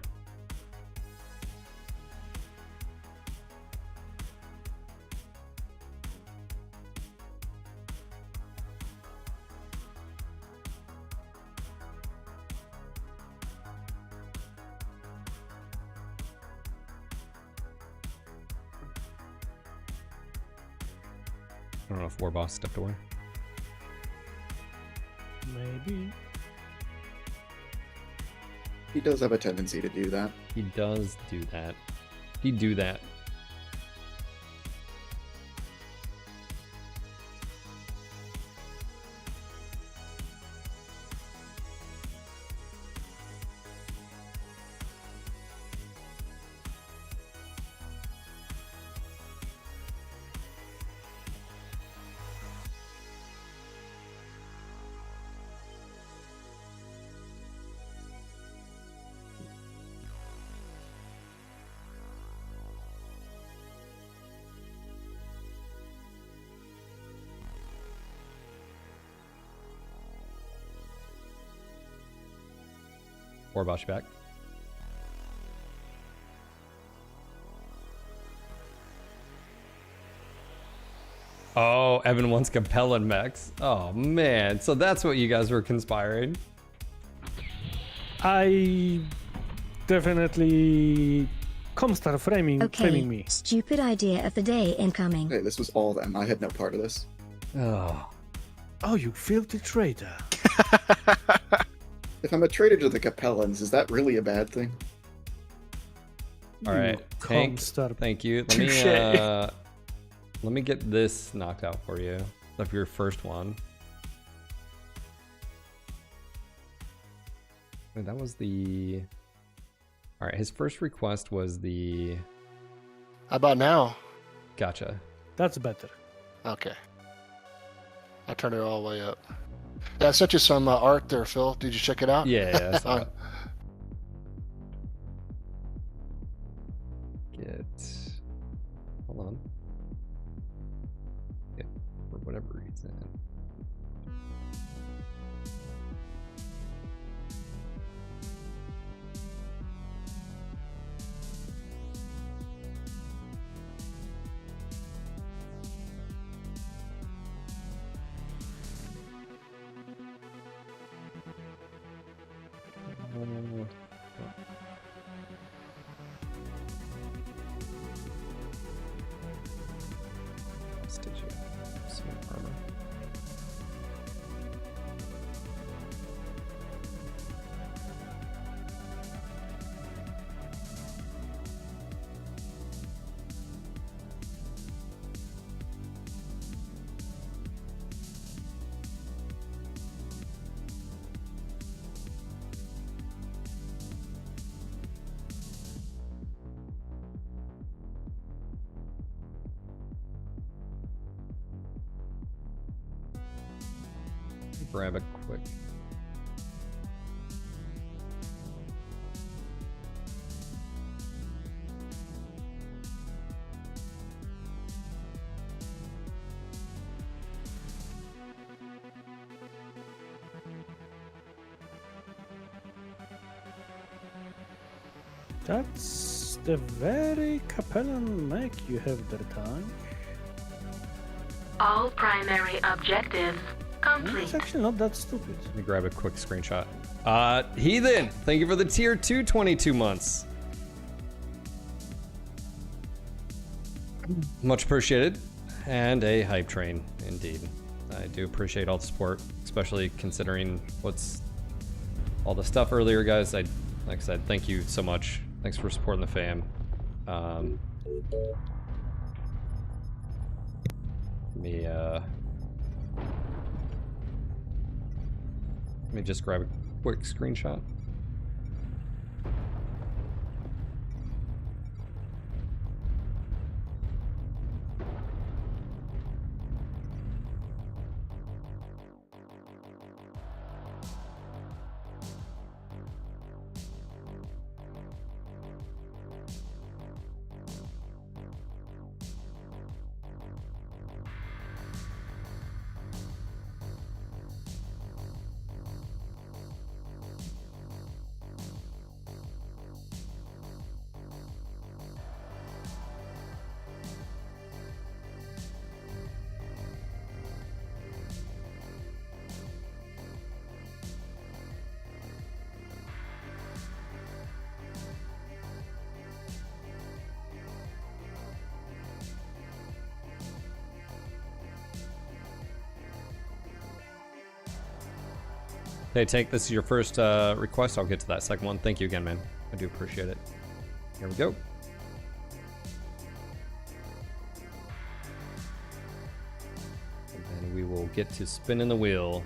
I don't know if Warboss stepped away. Maybe. He does have a tendency to do that. He does do that. He'd do that. Warboss, you back? Oh, Evan wants Capella and Mex. Oh man, so that's what you guys were conspiring. I definitely come start framing me. Stupid idea of the day incoming. Hey, this was all them. I had no part of this. Oh. Oh, you filthy traitor. If I'm a traitor to the Capellans, is that really a bad thing? All right, Tank, thank you. Let me get this knocked out for you. Of your first one. Wait, that was the... All right, his first request was the... How about now? Gotcha. That's better. Okay. I turned it all the way up. Yeah, I sent you some art there, Phil. Did you check it out? Yeah, I saw it. Hold on. Get, for whatever reason. grab a quick. That's the very Capellan mech you have there, Tank. All primary objectives complete. It's actually not that stupid. Let me grab a quick screenshot. Heathen, thank you for the tier 2 22 months. Much appreciated. And a hype train, indeed. I do appreciate all the support, especially considering what's all the stuff earlier, guys. Like I said, thank you so much. Thanks for supporting the fam. Let me just grab a quick screenshot. Okay, Tank, this is your first request. I'll get to that second one. Thank you again, man. I do appreciate it. Here we go. And then we will get to spinning the wheel.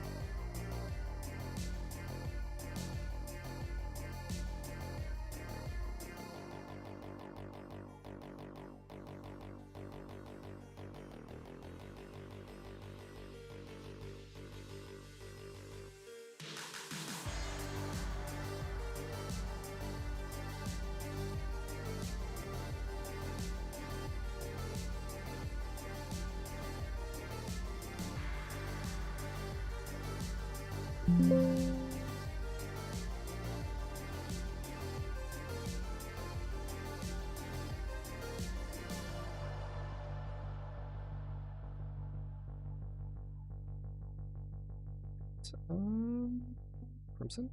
Crimson.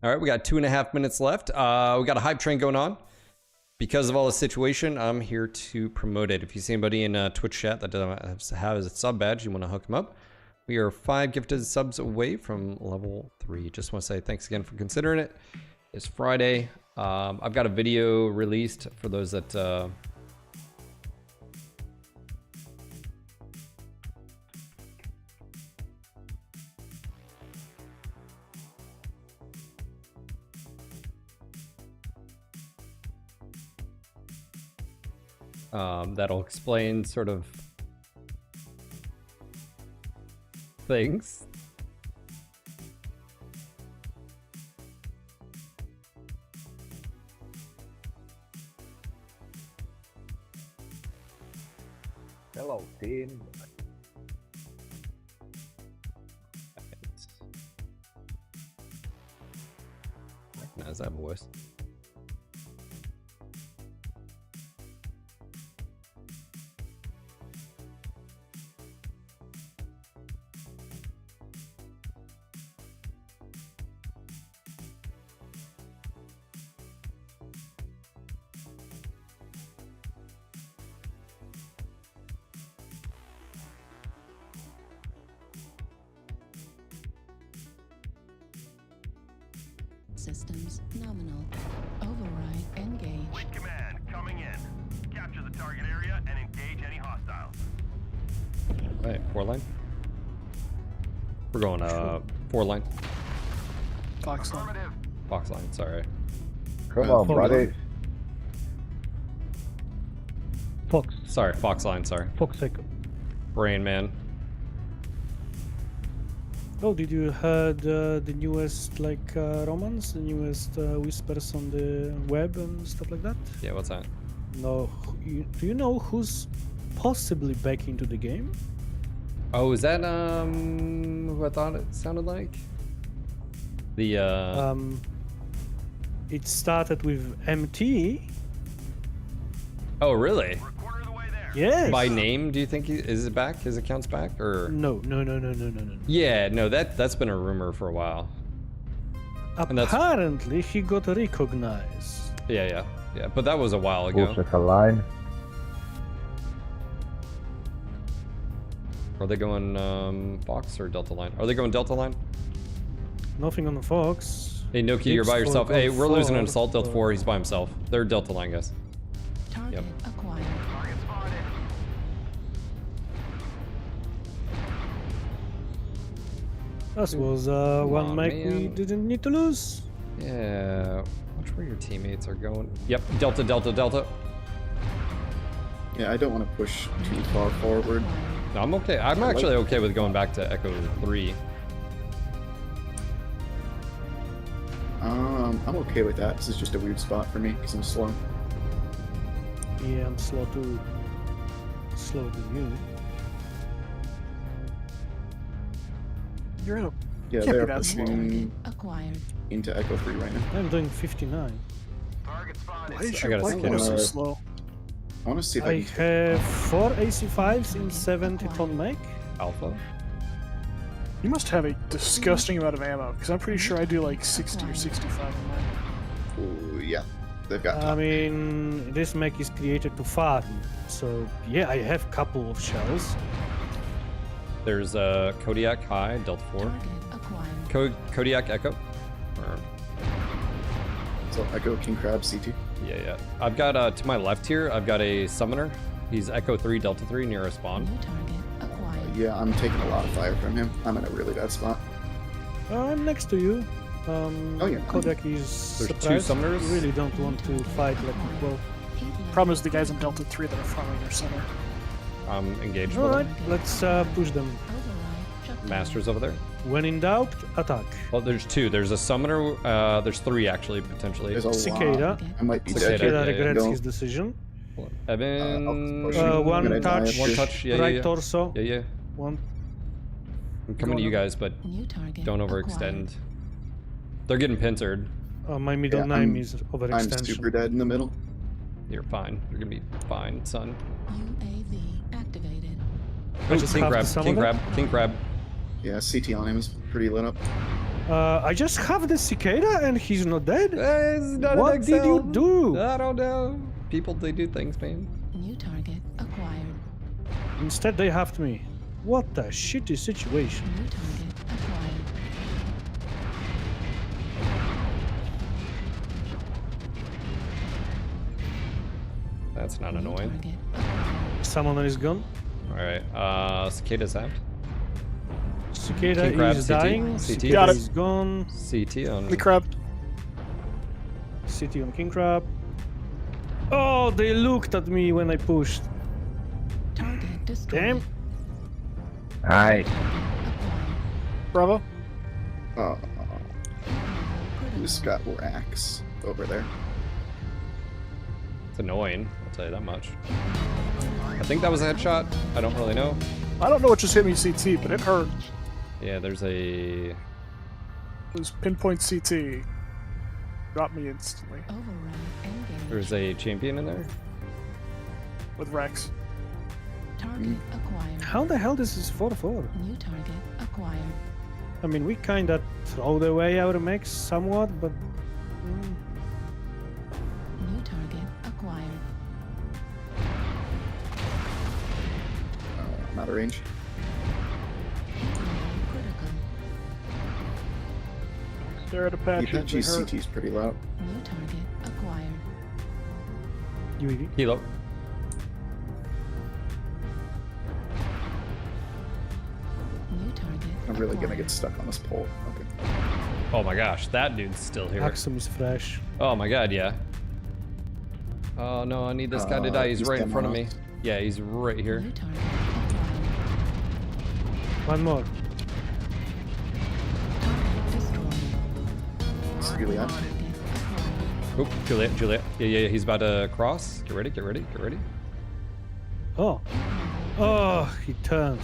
All right, we got 2.5 minutes left. We got a hype train going on. Because of all the situation, I'm here to promote it. If you see anybody in Twitch chat that doesn't have a sub badge, you want to hook them up. We are 5 gifted subs away from level 3. Just want to say thanks again for considering it. It's Friday. I've got a video released for those that that'll explain sort of things. Hello, team. Recognize that voice. Systems nominal. Override engage. Fleet command coming in. Capture the target area and engage any hostiles. Right, 4 line. We're going 4 line. Fox line. Fox line, sorry. Come on, buddy. Fox. Sorry, Fox line, sorry. Fox second. Brain man. Oh, did you heard the newest romance, the newest whispers on the web and stuff like that? Yeah, what's that? No. Do you know who's possibly back into the game? Oh, is that who I thought it sounded like? The It started with MT. Oh, really? Yes. By name, do you think is it back? His account's back, or? No. Yeah, no. That's been a rumor for a while. Apparently, he got recognized. Yeah. But that was a while ago. Bullshit line. Are they going Fox or Delta Line? Are they going Delta Line? Nothing on the Fox. Hey, Noki, you're by It's yourself. for Hey, we're losing an Gold assault Delta 4. 4. He's by himself. They're Delta Line, guys. Target Yep. acquired. Target spotted. That was one on, mech we man. didn't need to lose. Yeah. Watch where your teammates are going. Yep. Delta. Yeah, I don't want to push too far forward. No, I'm okay. I'm actually okay with going back to Echo 3. I'm okay with that. This is just a weird spot for me because I'm slow. Yeah, I'm slow than you. You're in a. Yeah, Can't be they're that slow. pushing Acquired. into Echo 3 right now. I'm doing 59. Target spotted. Why is I your gotta bike skip so over. slow? I want to see if I I can. have 4 AC5s in 70-ton mech. Alpha. You must have a disgusting amount of ammo, because I'm pretty sure I do like 60 or 65 in mine. Ooh, yeah, they've got. I mean, this mech is created to farm, so yeah, I have couple of shells. There's Kodiak High, Delta 4. Target acquired. Kodiak Echo. Or, So Echo King Crab CT. yeah. I've got to my left here. I've got a summoner. He's Echo 3, Delta 3 near a spawn. New target acquired. Yeah, I'm taking a lot of fire from him. I'm in a really bad spot. I'm next to you. Oh, yeah. Kodak is There's surprised. 2 summoners. You really don't want to fight like well. Problem is the guys in Delta 3 that are farming their center. I'm engaged All with right, him. let's push them. Override shut down. Masters over there. When in doubt, attack. Well, there's 2. There's a summoner. There's 3 actually, potentially. There's a Cicada. lot. I might be Cicada, dead. Cicada yeah, regrets Go. his decision. Evan. I'll push him. I'm One gonna die touch, up One here. touch. Yeah, right yeah. torso. Yeah. One. I'm coming to you guys, but New target don't acquired. overextend. They're getting pincered. My middle Yeah, name I'm- is I'm overextension. super dead in the middle. You're fine. You're gonna be fine, son. UAV activated. I Oh, just King have Crab. to summon King it? Crab. King Crab. Yeah, CT on him is pretty lit up. I just have the cicada and he's not dead. It's not What an did you XL. do? I don't know. People, they do things, man. New target acquired. Instead, they have me. What a shitty situation. New target acquired. That's not New annoying. target acquired. Summoner is gone. Alright, Cicada's out. Cicada King Crab, is CT. dying. CT. Cicada Got it. is gone. CT on. The crab. City on King Crab. Oh, they looked at me when I pushed. Target destroyed. Damn. Nice. Acquired. Bravo. Who's got racks over there? It's annoying, I'll tell you that much. I think that was a headshot. I don't really know. I don't know what just hit me CT, but it hurt. Yeah, there's a. It was pinpoint CT. Got me instantly. Override engaged. There's a champion in there. With Rex. Target acquired. How the hell this is 4-4? New target acquired. I mean, we kinda throw away our mechs somewhat, but... New target acquired. I'm out of range. Critical. Stare at Apache. They EPG hurt. CT's pretty loud. New target acquired. UAV. Helo. New target I'm really gonna acquired. get stuck on this pole. Okay. Oh my gosh, that dude's still here. Axum is fresh. Oh my god, yeah. Oh no, I need this guy to die. He's right in front of me. demoed. Yeah, he's right here. New target acquired. One more. Juliet. Oop, Juliet, Juliet. Yeah, he's about to cross. Get ready, get ready, get ready. Oh. Oh, he turned.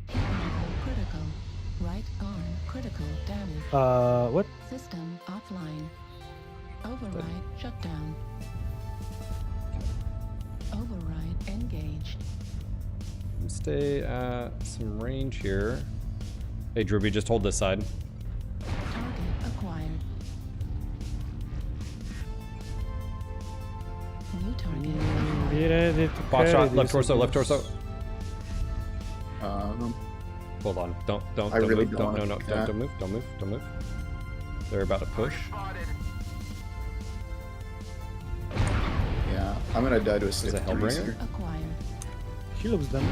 Critical. Right arm critical damage. What? System offline. Override shutdown. Override engaged. Stay at some range here. Hey, Drewby, just hold this side. Target acquired. New target acquired. Be ready to Box carry shot, left this, torso, I left guess. torso. Um, Hold on, don't I really move, don't no, wanna do that. don't move, don't move, don't move. They're about to push. yeah, I'm gonna die to a There's a 6 Hellbringer. Acquired. He looks damage.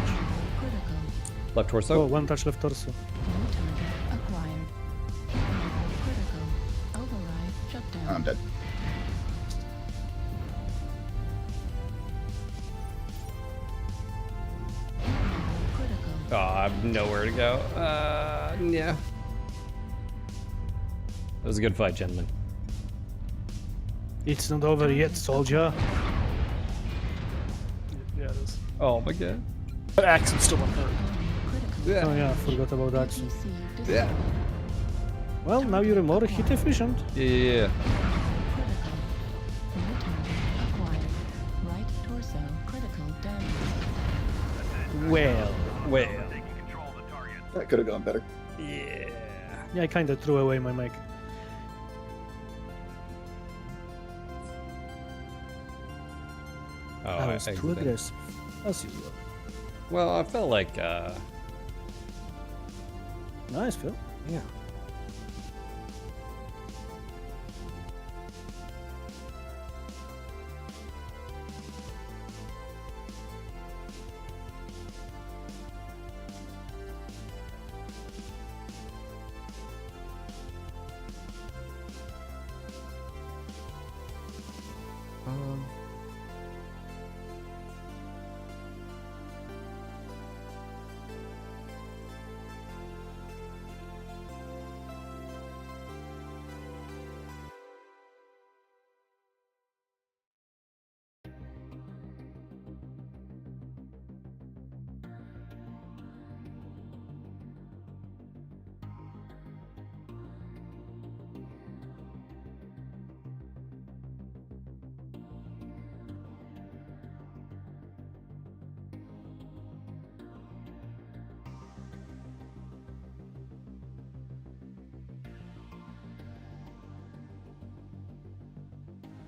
Critical. Left torso. Oh, one touch left torso. New target acquired. Critical. Override shutdown. I'm dead. Critical. Oh, I have nowhere to go. Yeah. That was a good fight, gentlemen. It's not over yet, soldier. Yeah, it is. Oh my god. But Axon's still unhurt. Yeah. Oh yeah, I forgot about that. Yeah. Well, now you're more hit efficient. Yeah. Critical. New target acquired. Right torso critical damage. Well. That could have gone better. Yeah. Yeah, I kinda threw away my mic. Oh, I was too exited. aggressive, as usual. Well, I felt like, Nice, Phil. yeah.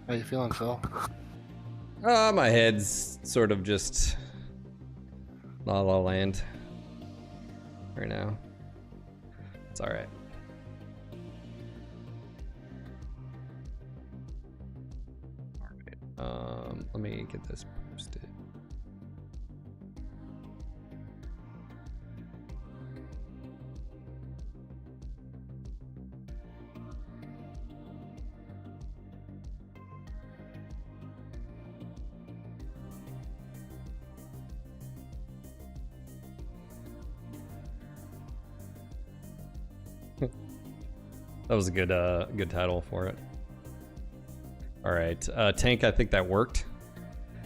How you feeling, Phil? My head's sort of just La La Land right now. It's all right. Let me get this posted. That was a good title for it. All right, tank. I think that worked.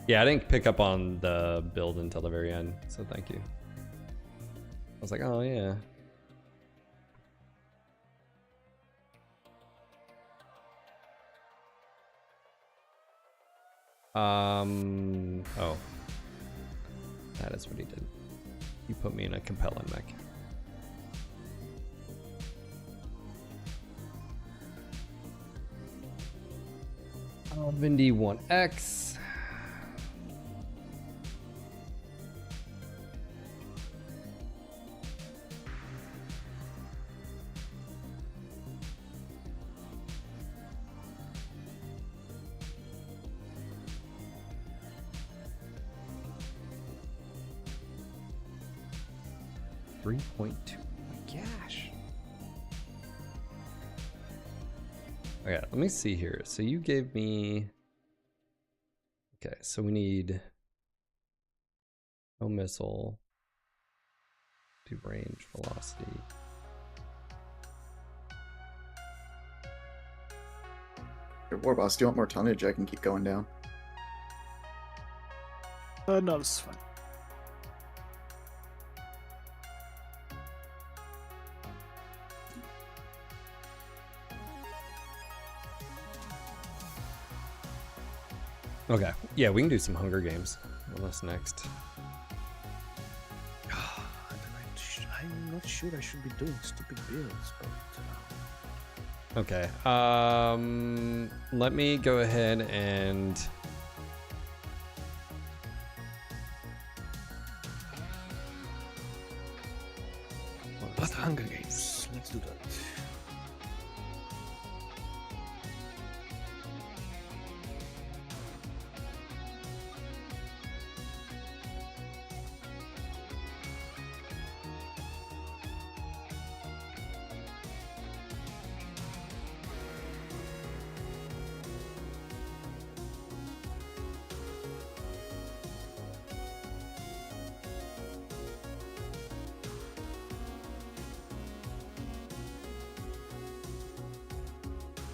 Yeah, I didn't pick up on the build until the very end, so thank you. I was like, oh yeah. Oh, that is what he did. He put me in a compelling mech. Vindy 1X. $3.2. My gosh. Okay, let me see here. So you gave me. Okay, so we need no missile, do range, velocity. War Boss, do you want more tonnage? I can keep going down. No, this is fine. Okay. Yeah, we can do some Hunger Games. What's next? I'm not sure I should be doing stupid builds, but... Okay. Let me go ahead and... But Hunger Games, let's do that.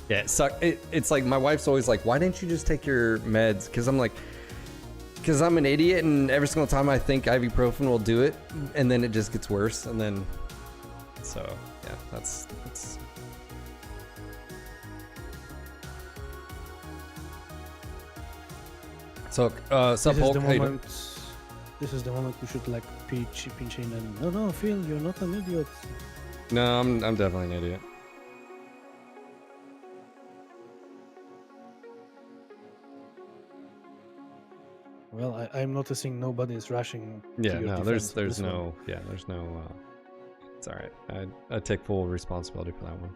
Yeah, it's like my wife's always like, why didn't you just take your meds? Because I'm like, because I'm an idiot, and every single time I think ibuprofen will do it, and then it just gets worse, and then, so yeah, that's. So, sup, Hulk? This is the moment we should like pinch in and no, Phil, you're not an idiot. No, I'm definitely an idiot. Well, I'm noticing nobody's rushing. Yeah, to your no, defense there's this no, one. yeah, there's no. It's all right. I take full responsibility for that one.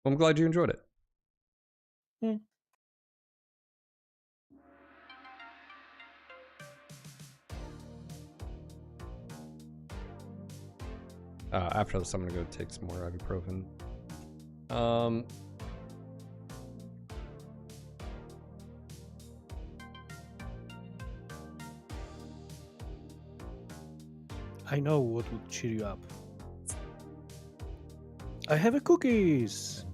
I'm glad you enjoyed it. After this, I'm gonna go take some more ibuprofen. I know what would cheer you up. I have a cookies.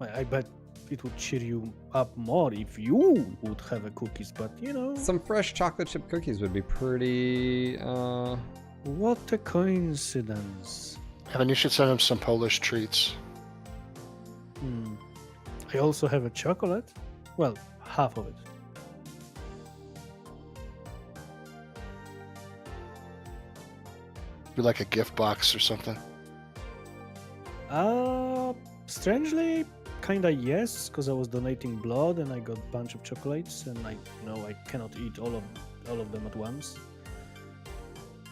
I bet it would cheer you up more if you would have a cookies, but you know. Some fresh chocolate chip cookies would be pretty. What a coincidence. Evan, you should send him some Polish treats. I also have a chocolate. Well, half of it. Do like a gift box or something. Strangely, kinda yes, because I was donating blood and I got a bunch of chocolates, and I cannot eat all of them at once.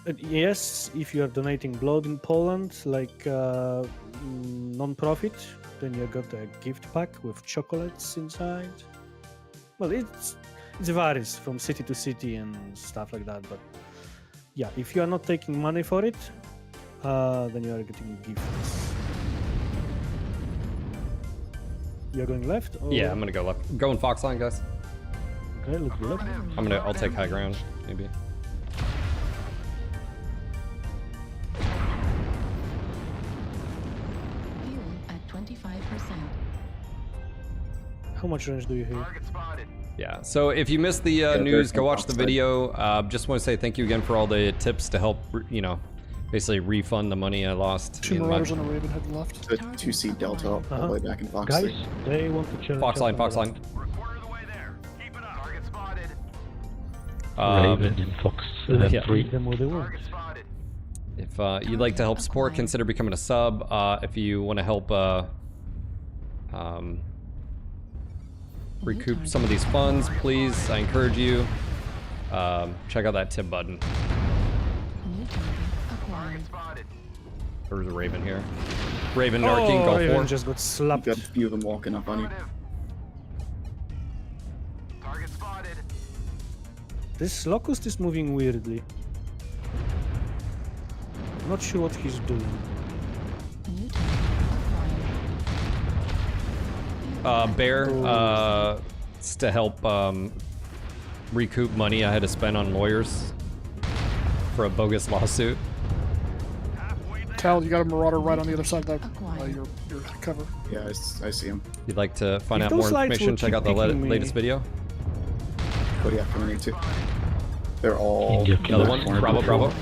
And yes, if you are donating blood in Poland, like non-profit, then you got a gift pack with chocolates inside. Well, it varies from city to city and stuff like that, but yeah, if you are not taking money for it, then you are getting gifts. You're going left? Or... Yeah, I'm gonna go left. Going Fox line, guys. Okay, look left. I'll take high ground, maybe. Fuel at 25%. How much range do you have? Target spotted. Yeah, so if you missed the news, go watch the video. Just want to say thank you again for all the tips to help, basically refund the money I lost. Two Marauders on a Raven heading left. The 2C Delta all the way back in Fox. Guys, they want to challenge. Fox line, Fox line. We're a quarter of the way there. Keep it up. Target spotted. Raven and Fox yeah. treat them where they want. Target spotted. If you'd like to help support, consider becoming a sub. If you want to help recoup some of these funds, please, I encourage you. Check out that tip button. Target spotted. There's a Raven here. Raven narking, go Raven for. just got slapped. Got a few of them walking up on you. Target spotted. This Locust is moving weirdly. Not sure what he's doing. Bear, It's to help recoup money I had to spend on lawyers for a bogus lawsuit. Tal, you got a Marauder right on the other side of that, your cover. Yeah, I see him. If you'd like to find If out more those lights information, will check keep out the picking me- latest video. Kodiak coming in too. They're all. India in Another that one. corner. Bravo, bravo.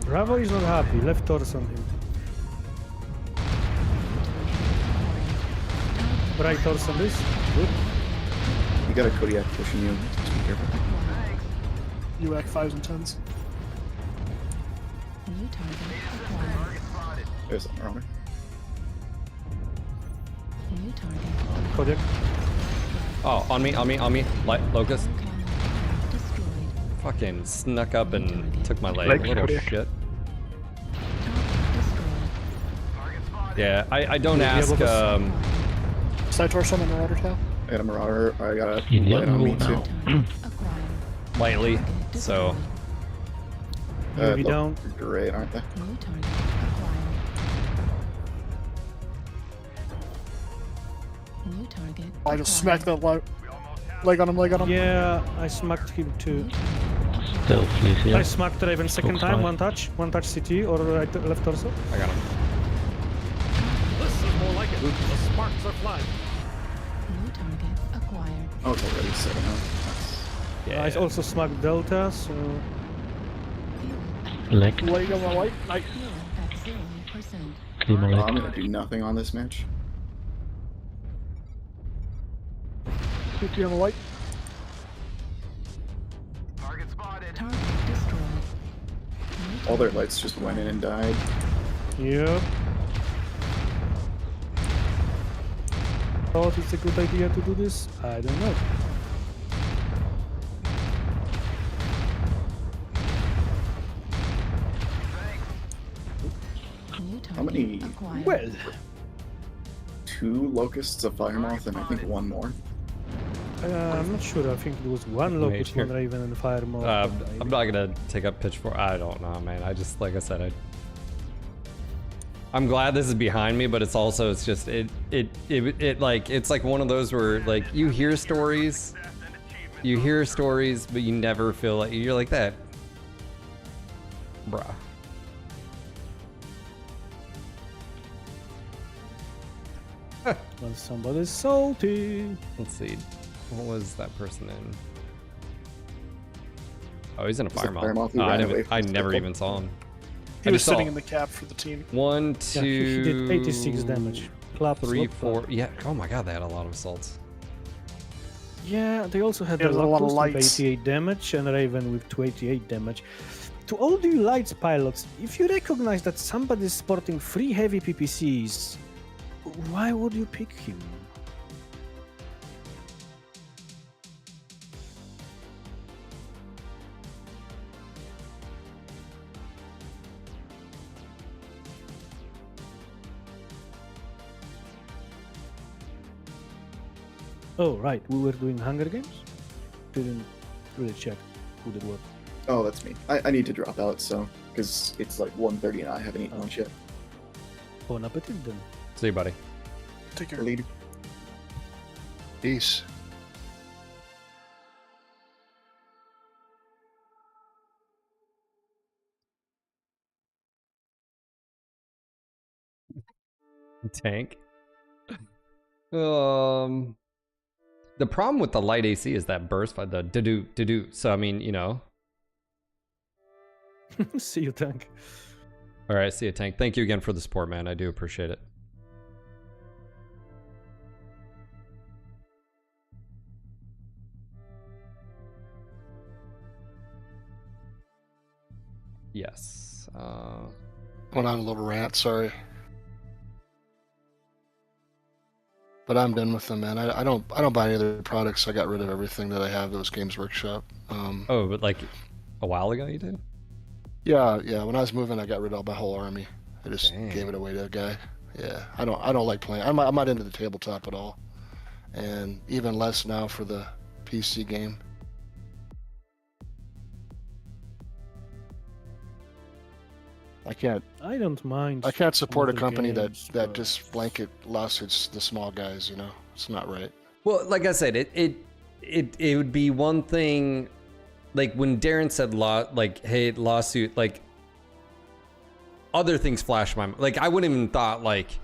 Bravo is not happy. Left torso on him. Right torso on this. Good. You got a Kodiak pushing you. Just be careful. You at 5s and 10s. New target acquired. There's a Marauder. New target. Kodiak. Oh, on me. Locust. Cannon destroyed. Fucking snuck up and took my leg. Legs, Little Kodiak. shit. Target destroyed. Yeah, I don't Yeah, ask. but- Side torso on the Marauder, Tal. I got a Marauder. I got a India light on me now. too. Acquired. Lightly, so UV down. Great, aren't they? New target acquired. New target. I just smacked that leg on him, Yeah, I smacked him too. Stealth, please, yeah. I smacked Raven second Fox time. five. One touch CT or left torso. I got him. This is more like it. The sparks are flying. New target acquired. Oh, it's already 7 up. Yeah. I also smacked Delta, so Leg. Leg on the light. Nice. Fuel at 0%. Clear my I'm leg. gonna do nothing on this match. CT on the light. Target spotted. Target destroyed. New All their target lights just went in and died. yep. Thought it's a good idea to do this. I don't know. New target How many? acquired. Well, 2 locusts, a fire moth, and I think 1 more. I'm not sure. I think it was one Mage Locust, here. one Raven, and Fire Moth. I'm not gonna take up pitchfork. I don't know, man. I just, like I said, I'm glad this is behind me, but it's also, it's just, it like, it's like one of those where, like, you hear stories, but you never feel like, you're like that. Bruh. Well, somebody's salty. Let's see. What was that person in? Oh, he's in a fire Fire moth. moth, he Oh, ran away from I his never vehicle. even saw him. He I was just saw sitting in the cap for the team. 1, Yeah, he 2, did 86 damage. Clap, 3, slap, 4. clap. Yeah. Oh my god, they had a lot of assaults. Yeah, they also had Yeah, the there's a lot of Locust with lights. 88 damage and Raven with 288 damage. To all you lights pilots, if you recognize that somebody's sporting 3 heavy PPCs, why would you pick him? Oh, right, we were doing Hunger Games? Didn't really check who did what. Oh, that's me. I need to drop out, so, because it's like 1:30 and I haven't eaten lunch yet. Bon appetit then. See you, buddy. Take care. Lead. Peace. Tank. The problem with the light AC is that burst by the do. So I mean, you know. See you, Tank. All right, see you, Tank. Thank you again for the support, man. I do appreciate it. Yes. Went on a little rant, sorry. But I'm done with them, man. I don't buy any of their products. I got rid of everything that I have that was Games Workshop. Oh, but like a while ago you did? Yeah. When I was moving, I got rid of my whole army. I just Dang. gave it away to a guy. Yeah, I don't like playing. I'm not into the tabletop at all, and even less now for the PC game. I can't. I don't mind. I can't support a other company games, that but- just blanket lawsuits the small guys. You know, it's not right. Well, like I said, it would be one thing, like when Darren said hey, lawsuit, like other things flashed my mind. Like I wouldn't even thought like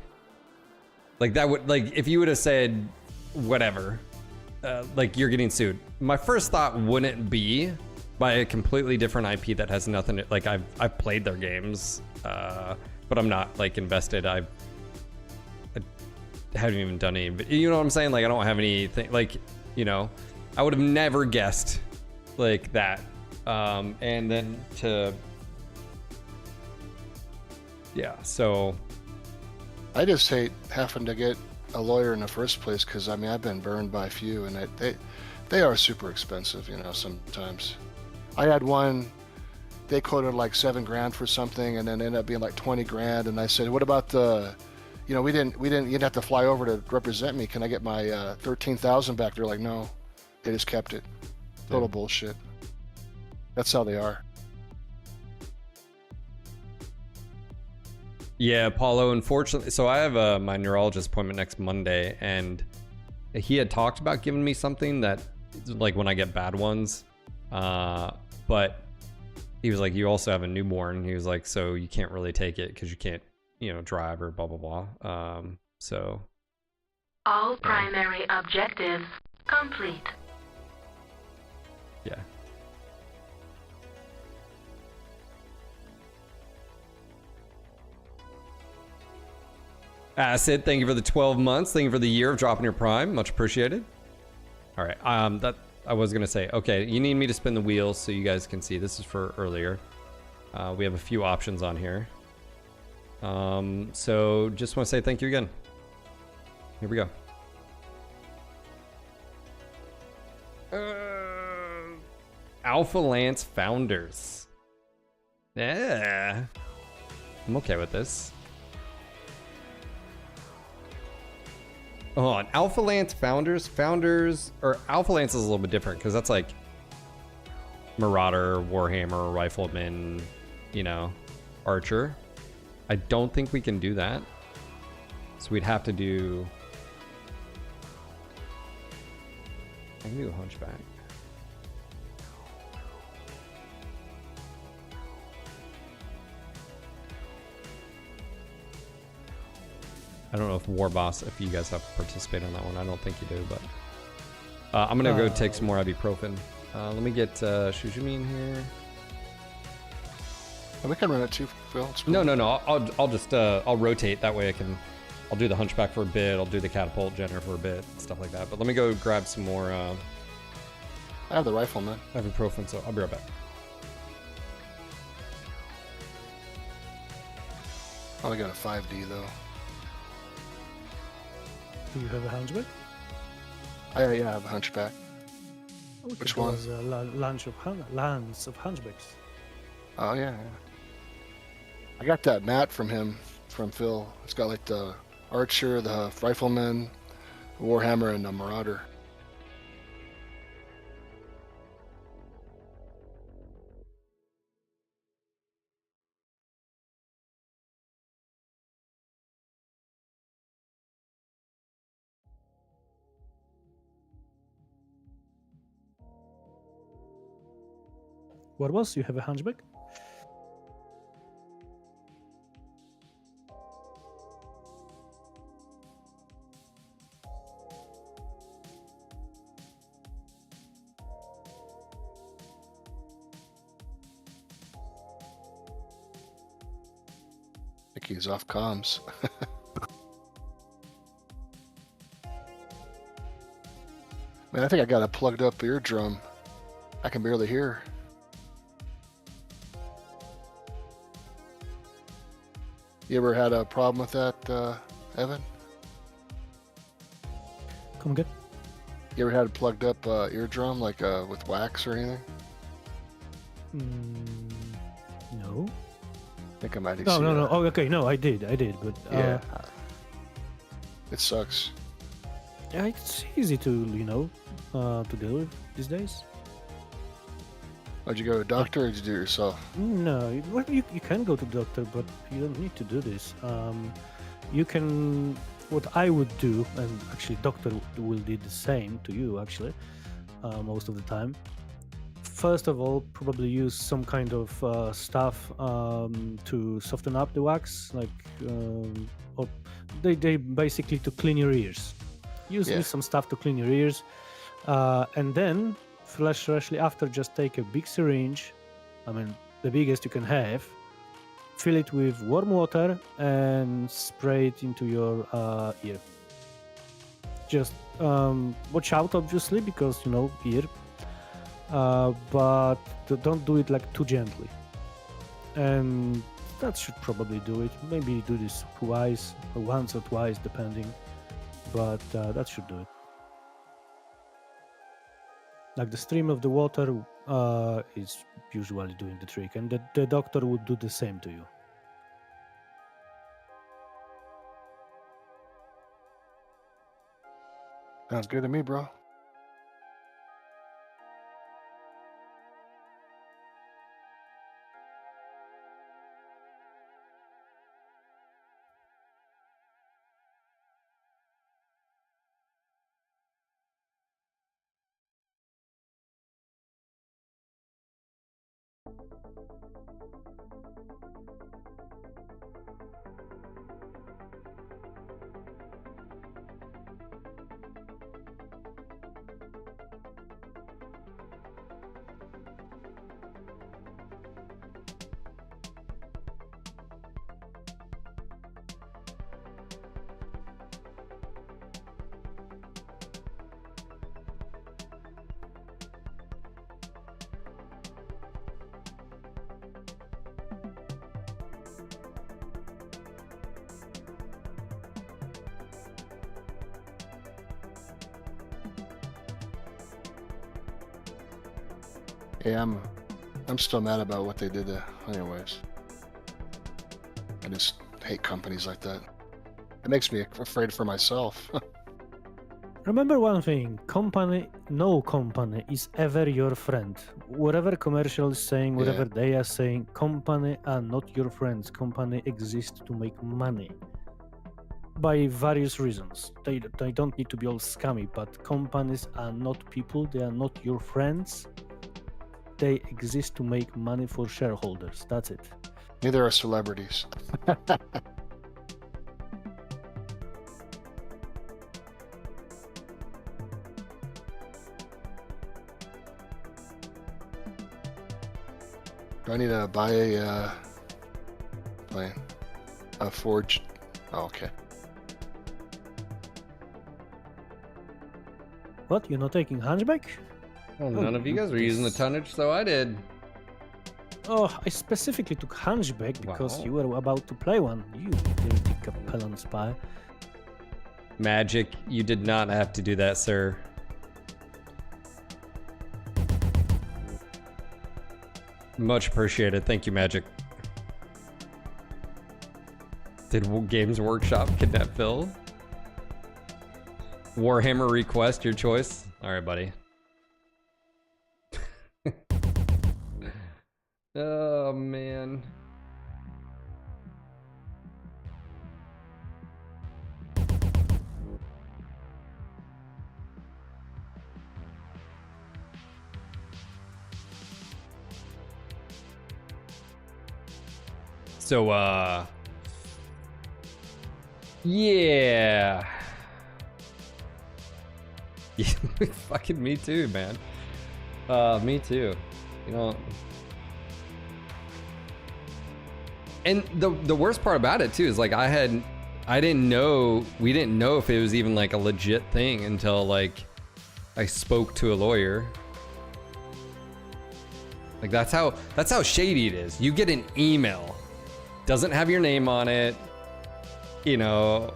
that would, like if you would have said whatever, like you're getting sued. My first thought wouldn't be by a completely different IP that has nothing to, like I've played their games, but I'm not like invested. I haven't even done any, but you know what I'm saying? Like I don't have anything, like, you know, I would have never guessed like that. And then so I just hate having to get a lawyer in the first place because I mean I've been burned by a few, and they are super expensive. You know, sometimes. I had one. They quoted like $7,000 for something, and then ended up being like $20,000. And I said, "What about the, you know, we didn't. You didn't have to fly over to represent me. Can I get my $13,000 back?" They're like, "No, they just kept it." Total bullshit. That's how they are. Yeah, Paulo, unfortunately, so I have my neurologist appointment next Monday, and he had talked about giving me something that, like when I get bad ones, but he was like, you also have a newborn. He was like, so you can't really take it because you can't, you know, drive or blah, blah, blah. So. All primary objectives complete. Yeah. Acid, thank you for the 12 months. Thank you for the year of dropping your prime. Much appreciated. All right. That I was gonna say. Okay, you need me to spin the wheels so you guys can see. This is for earlier. We have a few options on here. So just want to say thank you again. Here we go. Alpha Lance Founders. Yeah. I'm okay with this. Hold on, Alpha Lance Founders, or Alpha Lance is a little bit different because that's like Marauder, Warhammer, Rifleman, you know, Archer. I don't think we can do that. So we'd have to do... I can do a Hunchback. I don't know if War Boss, if you guys have to participate on that one. I don't think you do, but I'm gonna go take some more ibuprofen. Let me get Shujimi in here. And we can run it too, Phil. It's cool. No. I'll just I'll rotate that way. I'll do the Hunchback for a bit. I'll do the Catapult Jenner for a bit, stuff like that. But let me go grab some more. I have the Rifleman. Ibuprofen, so I'll be right back. Oh, I got a 5D though. Do you have a hunchback? Yeah, I have a Hunchback. Okay, Which one? A lance of hunchbacks. Oh yeah. I got that mat from him, from Phil. It's got like the Archer, the Rifleman, Warhammer, and the Marauder. What was? You have a hunchback? I think he's off comms. Man, I think I got a plugged up eardrum. I can barely hear. You ever had a problem with that, Evan? Come again? You ever had a plugged up eardrum, like with wax or anything? No. I think I might have No. seen that. Oh, okay. No, I did, but Yeah. It sucks. yeah, it's easy to to deal with these days. Would you go to a doctor or did you do it yourself? No, you can go to doctor, but you don't need to do this. You can. What I would do, and actually, doctor will do the same to you. Actually, most of the time. First of all, probably use some kind of stuff to soften up the wax, like or they basically to clean your ears. Use some stuff to clean your ears, and then freshly after, just take a big syringe. I mean, the biggest you can have. Fill it with warm water and spray it into your ear. Just watch out, obviously, because ear. But don't do it like too gently. And that should probably do it. Maybe do this twice, or once or twice, depending. But that should do it. Like the stream of the water is usually doing the trick, and the doctor would do the same to you. Sounds good to me, bro. Yeah, I'm still mad about what they did to anyways. I just hate companies like that. It makes me afraid for myself. Remember one thing, no company is ever your friend. Whatever commercial is saying, whatever they are saying, company are not your friends. Company exist to make money. By various reasons. They don't need to be all scummy, but companies are not people, they are not your friends. They exist to make money for shareholders. That's it. Neither are celebrities. Do I need to buy a plane? A forged? Oh, okay. What? You're not taking Hunchback? Well, none of you guys were using the tonnage, so I did. Oh, I specifically took Hunchback because you were about to play one. You dirty Capellan spy. Magic, you did not have to do that, sir. Much appreciated. Thank you, Magic. Did Games Workshop kidnap Phil? Warhammer request, your choice. All right, buddy. Oh, man. So, yeah. Yeah, fucking me too, man. Me too. You know. And the worst part about it too is like we didn't know if it was even like a legit thing until like I spoke to a lawyer. Like that's how shady it is. You get an email, doesn't have your name on it, you know,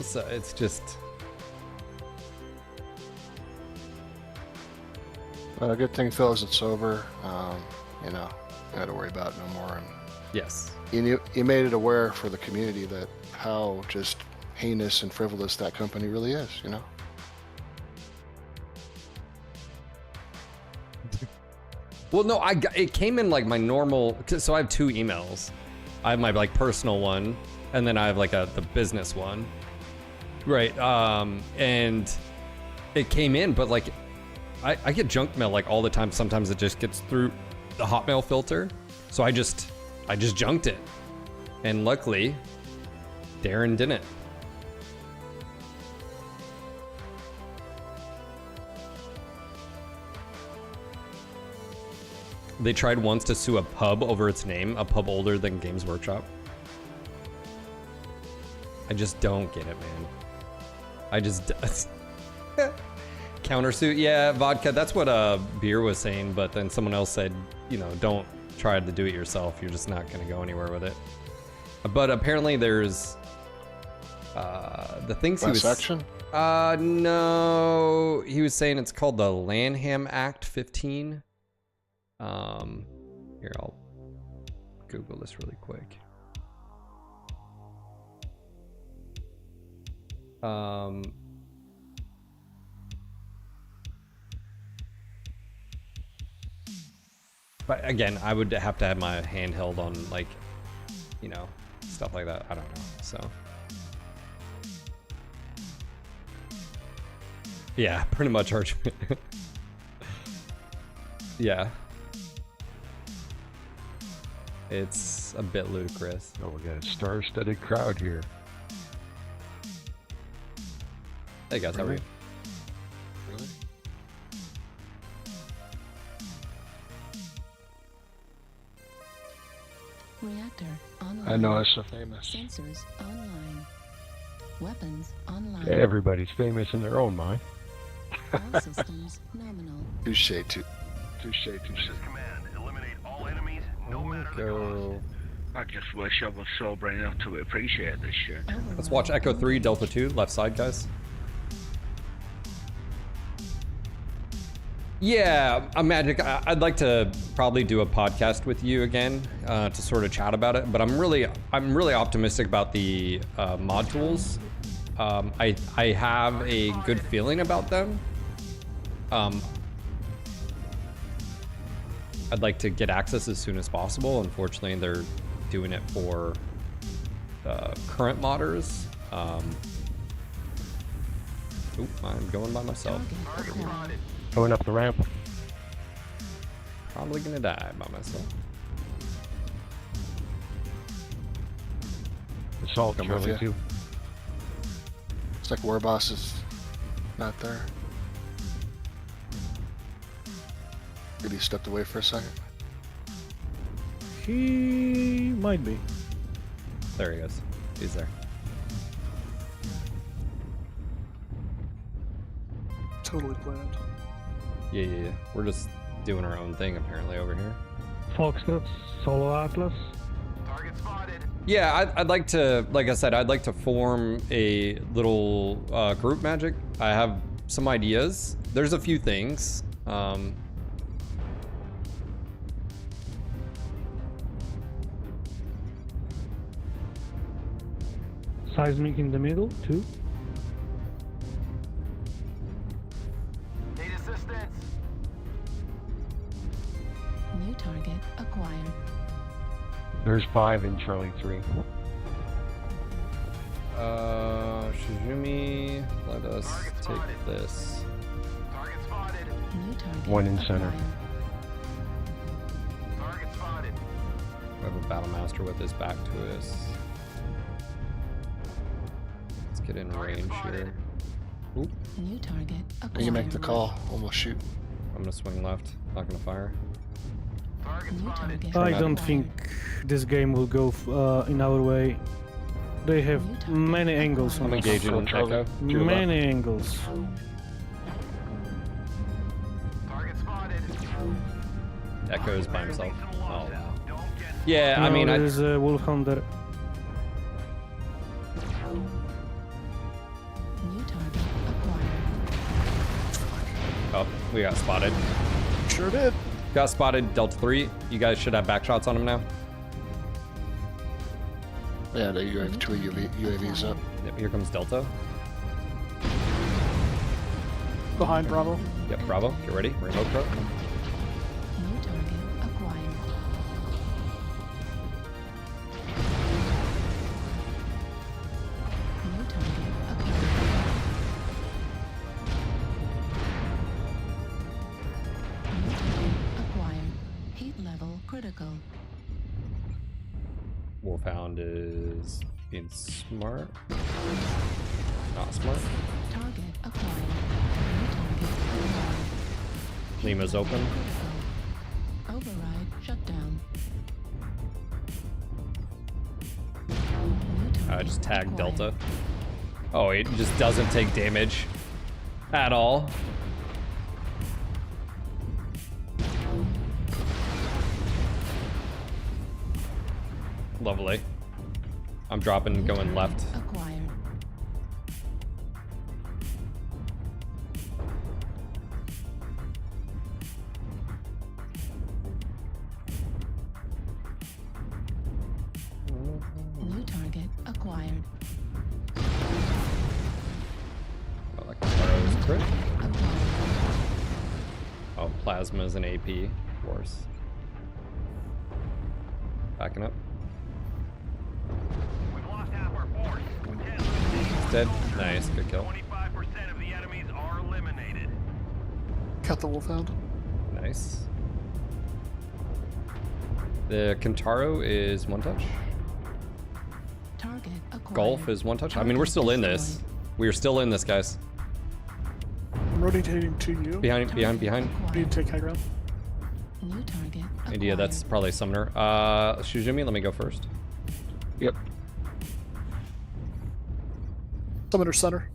so it's just. Well, a good thing Phil isn't sober. You know, you got to worry about it no more. And yes, you made it aware for the community that how just heinous and frivolous that company really is. You know. Well, no, it came in like my normal. So I have 2 emails. I have my like personal one, and then I have like the business one. Right. And it came in, but like I get junk mail like all the time. Sometimes it just gets through the Hotmail filter. So I just junked it. And luckily, Darren didn't. They tried once to sue a pub over its name, a pub older than Games Workshop. I just don't get it, man. I just... Countersuit, yeah, vodka, that's what Beer was saying, but then someone else said, you know, don't try to do it yourself. You're just not going to go anywhere with it. But apparently there's... the things he was... Class action? No. He was saying it's called the Lanham Act 15. Here, I'll Google this really quick. But again, I would have to have my handheld on, like, you know, stuff like that. I don't know, so. Yeah, pretty much Archman. Yeah. It's a bit ludicrous. Oh, we got a star-studded crowd here. Hey guys, how are you? Really? Reactor online. I know, it's so famous. Sensors online. Weapons online. Everybody's famous in their own mind. All systems nominal. Touche, touche. Command, eliminate all enemies, no matter the Go. I just wish I was sober enough to appreciate this shit. Let's watch Echo 3, Delta 2, left side, guys. Yeah, Magic, I'd like to probably do a podcast with you again to sort of chat about it, but I'm really optimistic about the mod tools. I have a good feeling about them. I'd like to get access as soon as possible. Unfortunately, they're doing it for current modders. Oop, I'm going by myself. Going up the ramp. Probably gonna die by myself. Assault I'm with Charlie you. too. It's like War Boss is not there. Maybe he stepped away for a second. He might be. There he goes. He's there. Totally planned. Yeah. We're just doing our own thing apparently over here. Foxtrot, Solo Atlas. Target spotted. Yeah, I'd like to, like I said, I'd like to form a little group Magic. I have some ideas. There's a few things. Seismic in the middle, too. Need assistance. New target acquired. There's 5 in Charlie 3. Shizumi, let us take this. Target spotted. New target 1 in center. acquired. Target spotted. We have a Battle Master with his back to us. Let's get in range here. Oop, New target acquired. You make the call. Almost shoot. I'm gonna swing left. Not gonna fire. Target New spotted. target I don't acquired. think this game will go in our way. They have many angles on I'm us. engaging on Echo. Many angles. Target spotted. Echo's by himself. Oh. Yeah, I No, mean, there's a Wolf Hunter. New target acquired. Oh, we got spotted. Sure did. Got spotted, Delta 3. You guys should have back shots on him now. Yeah, you have 2 UAVs up. Yep, here comes Delta. Behind Bravo. Yep, Bravo, get ready. Remote pro. New target critical. Wolfhound is being smart. Not smart. Target acquired. New target acquired. Lima's open. Override shut down. Just tag Delta. Oh, it just doesn't take damage at all. Lovely. I'm dropping, going left. Acquired. New target acquired. Oh, that Kataro is crit. Oh, Plasma is an AP, of course. Backing up. We've lost half our force. It's dead. Nice, good kill. 25% of the enemies are eliminated. Cut the Wolfhound. Nice. The Kentaro is one touch. Target acquired. Golf is one touch. I mean, we're still in this. We are still in this, guys. I'm rotating to you. Behind. You need to take high ground. New target India, that's probably Summoner. Shujumi, let me go first. Yep. Summoner center.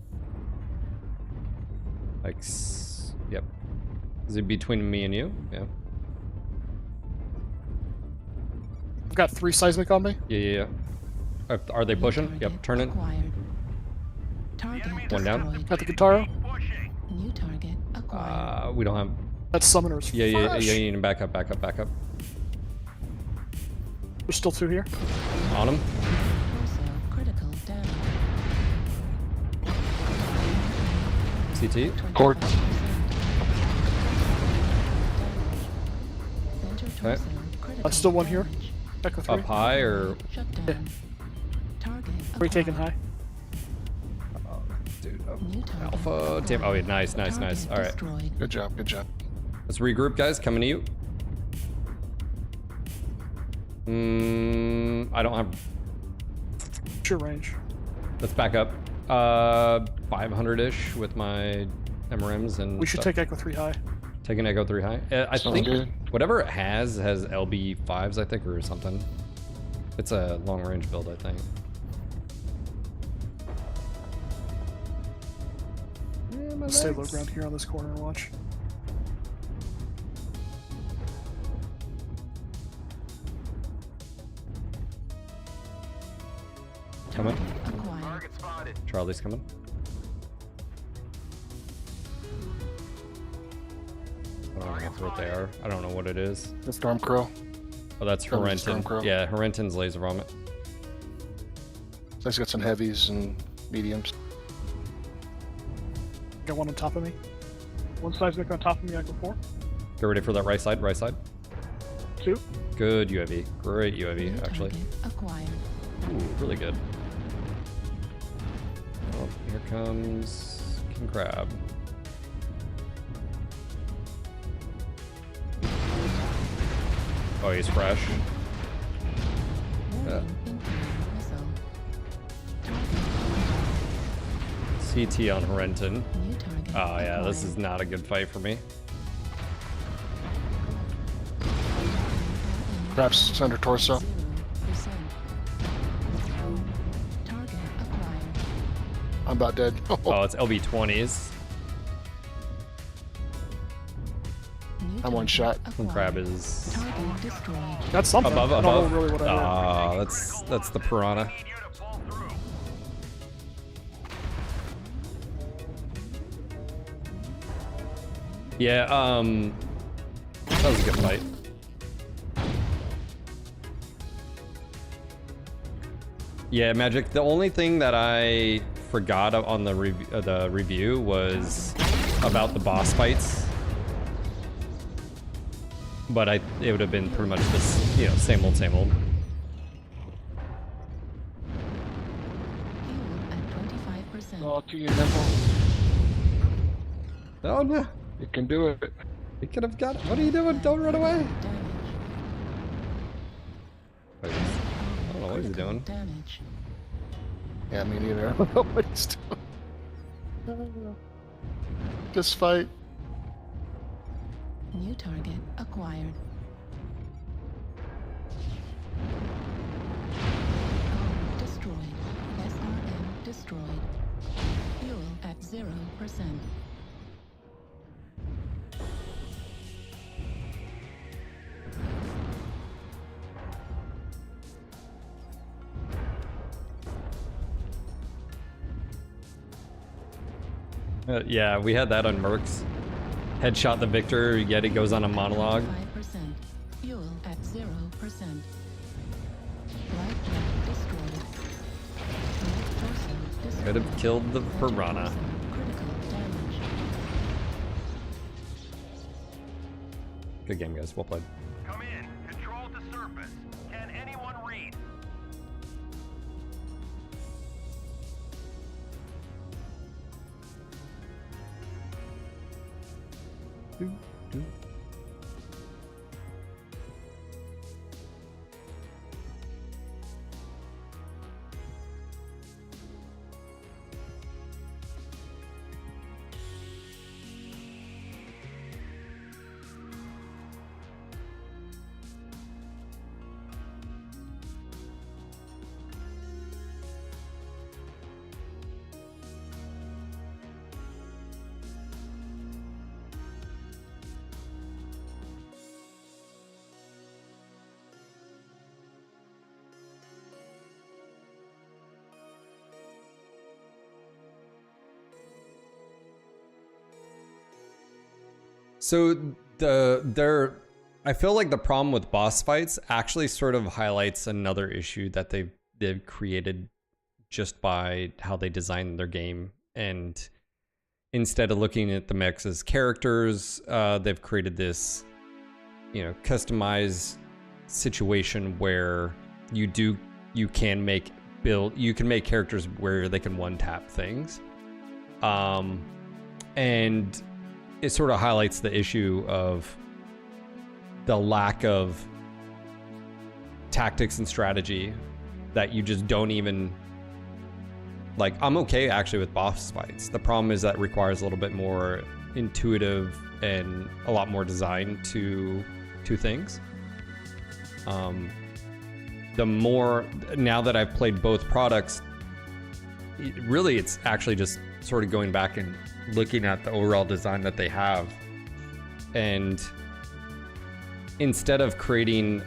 Like, yep. Is it between me and you? Yeah. I've got 3 seismic on me. Yeah. Are they pushing? Yep, turn it. acquired. Target One down. destroyed. Got the Guitaro. New target acquired. We don't have. That's Summoner's. Yeah, you fresh. need to back up. There's still 2 here. On him. Also critical damage. CT. Court. Okay. Still 1 here. Echo 3. Up high or? Shut down. Target Are we taking high? Dude, Alpha. Damn. Oh, yeah, nice. All right. Good job. Let's regroup, guys. Coming to you. I don't have. Sure range. Let's back up. 500-ish with my MRMs and. We should stuff. take Echo 3 high. Take an Echo 3 high. I Sounds think good. whatever it has LB5s, I think, or something. It's a long range build, I think. Yeah, my Stay low legs. ground here on this corner and watch. Coming. Acquired. Target spotted. Charlie's coming. I don't know what they are. I don't know what it is. The Stormcrow. Oh, that's Probably Horrenton. Stormcrow. Yeah, Horrenton's laser vomit. So he's got some heavies and mediums. Got 1 on top of me. 1 seismic on top of me, Echo 4. Get ready for that right side. 2. Good UAV. Great New UAV, actually. target acquired. Ooh, really good. Oh, here comes King Crab. Oh, he's fresh. Warning, incoming missile. CT on Horrenton. New target Oh yeah, this acquired. is not a good fight for me. Perhaps under torso. 0%. Target acquired. I'm about dead. Oh, it's LB20s. New I'm one target shot. King acquired. Crab is Target destroyed. That's something. above. I don't know really what I heard. Ah, that's the piranha. Need you to pull through. Yeah, that was a good fight. Yeah, Magic. The only thing that I forgot on the review was about the boss fights. But it would have been pretty much this, same old, same old. Fuel at 25%. Oh, to your nimble. Oh no, You can do it. you could have got it. What are you doing? Don't run away. Damage. what he's Critical doing. damage. Yeah, me neither. I don't know what he's doing. Just fight. New target acquired. Armor destroyed. SRM destroyed. Fuel at 0%. Yeah, we had that on Mercs. Headshot the victor, yet it goes on a monologue. 5%. Fuel at 0%. Right leg destroyed. Right torso destroyed. Could have killed the Right piranha. torso critical damage. Good game, guys. Well played. Come in. Control the surface. Can anyone read? So I feel like the problem with boss fights actually sort of highlights another issue that they've created just by how they design their game. And instead of looking at the mechs as characters, they've created this, customized situation where you can make characters where they can one-tap things. And it sort of highlights the issue of the lack of tactics and strategy that you just don't even like. I'm okay actually with boss fights. The problem is that it requires a little bit more intuitive and a lot more design to things. The more now that I've played both products, really it's actually just sort of going back and looking at the overall design that they have, and instead of creating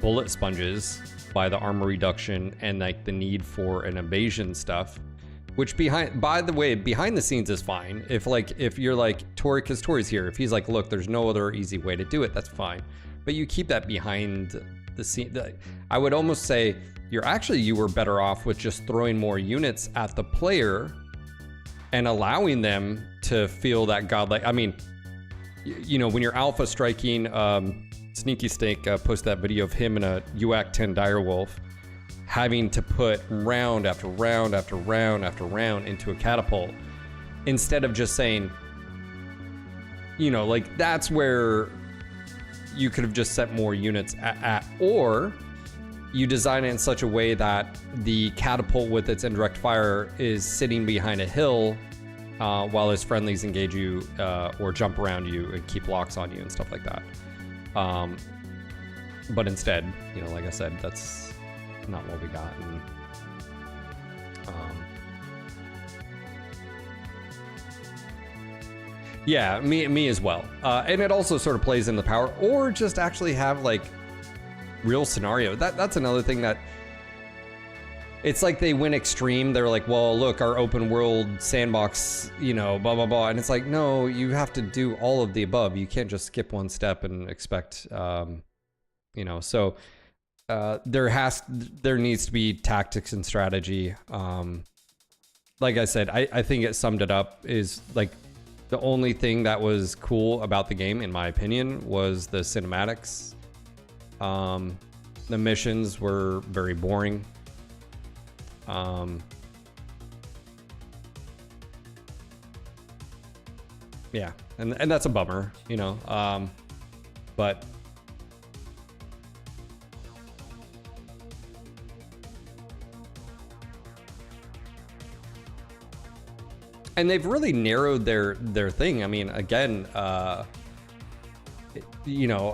bullet sponges by the armor reduction and like the need for an evasion stuff, which by the way behind the scenes is fine. If you're like Tori, because Tori's here, if he's like, look, there's no other easy way to do it, that's fine. But you keep that behind the scene. I would almost say you were better off with just throwing more units at the player and allowing them to feel that godlike. I mean, when you're alpha striking, Sneaky Snake posted that video of him in a UAC 10 Direwolf having to put round after round after round after round into a catapult, instead of just saying, that's where you could have just set more units at, or you design it in such a way that the catapult with its indirect fire is sitting behind a hill while his friendlies engage you or jump around you and keep locks on you and stuff like that. But instead, like I said, that's not what we got. And, yeah, me as well. And it also sort of plays in the power, or just actually have like real scenario. That's another thing that it's like they went extreme. They're like, well, look, our open world sandbox, blah, blah, blah. And it's like, no, you have to do all of the above. You can't just skip one step and expect, so there needs to be tactics and strategy. Like I said, I think it summed it up is like the only thing that was cool about the game, in my opinion, was the cinematics. The missions were very boring. Yeah, and that's a bummer, but and they've really narrowed their thing. I mean, again, you know,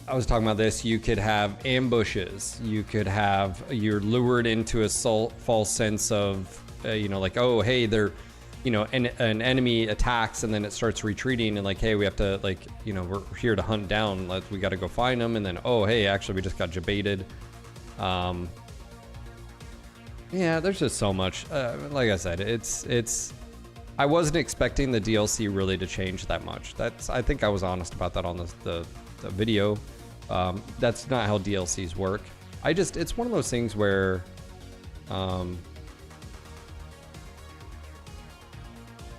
I was talking about this. You could have ambushes. You could have, you're lured into a false sense of, you know, like, oh, hey, they're, you know, an enemy attacks and then it starts retreating and like, hey, we have to, like, you know, we're here to hunt down. We got to go find them. And then, oh, hey, actually, we just got jebaited. Yeah, there's just so much. Like I said, it's. I wasn't expecting the DLC really to change that much. I think I was honest about that on the video. That's not how DLCs work. It's one of those things where,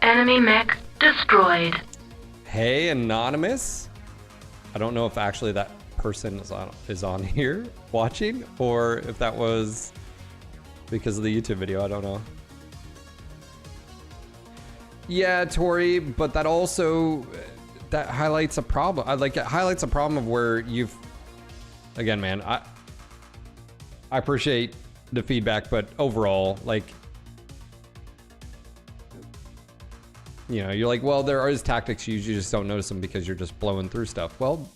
Enemy mech destroyed. Hey, Anonymous. I don't know if actually that person is on here watching, or if that was because of the YouTube video. I don't know. Yeah, Tori, but that also highlights a problem. It highlights a problem of where you've, again, man, I appreciate the feedback, but overall, like, you know, you're like, well, there is tactics, you just don't notice them because you're just blowing through stuff. Well,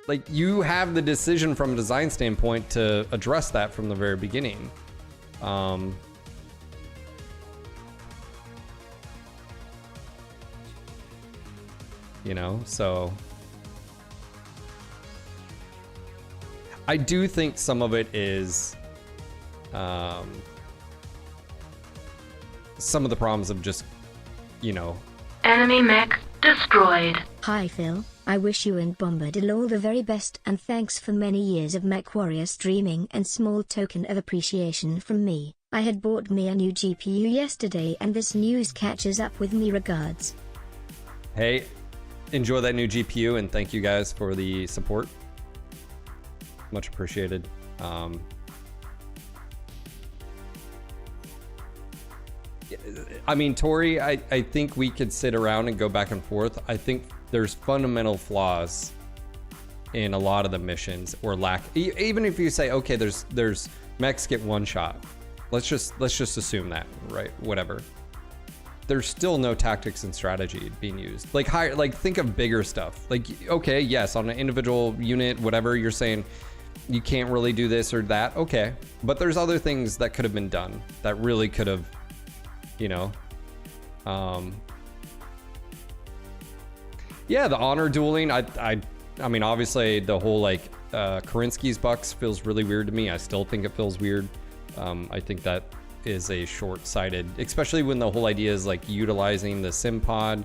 like, you have the decision from a design standpoint to address that from the very beginning. You know, so I do think some of it is some of the problems of just, you know. Enemy mech destroyed. Hi Phil, I wish you and Bombadil all the very best and thanks for many years of MechWarrior streaming and small token of appreciation from me. I had bought me a new GPU yesterday and this news catches up with me. Regards. Hey, enjoy that new GPU and thank you guys for the support. Much appreciated. I mean, Tori, I think we could sit around and go back and forth. I think there's fundamental flaws in a lot of the missions, or lack. Even if you say, okay, there's mechs get one shot. Let's just assume that, right? Whatever. There's still no tactics and strategy being used. Like think of bigger stuff. Like, okay, yes, on an individual unit, whatever, you're saying you can't really do this or that. Okay, but there's other things that could have been done that really could have, you know, yeah, the honor dueling. I mean, obviously the whole like Karinsky's Bucks feels really weird to me. I still think it feels weird. I think that is a short-sighted, especially when the whole idea is like utilizing the sim pod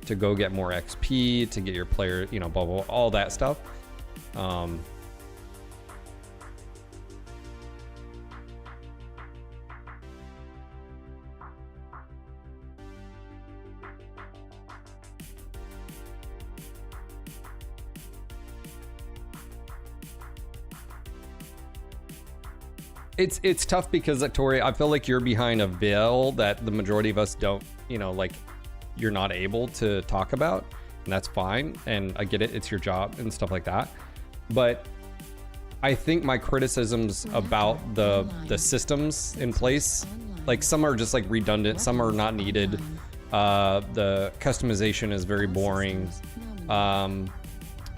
to go get more XP, to get your player, you know, blah, blah, blah, all that stuff. It's tough because, Tori, I feel like you're behind a veil that the majority of us don't, you know, like, you're not able to talk about, and that's fine. And I get it, it's your job and stuff like that. But I think my criticisms about the systems in place, like, some are just like redundant, some are not needed. The customization is very boring.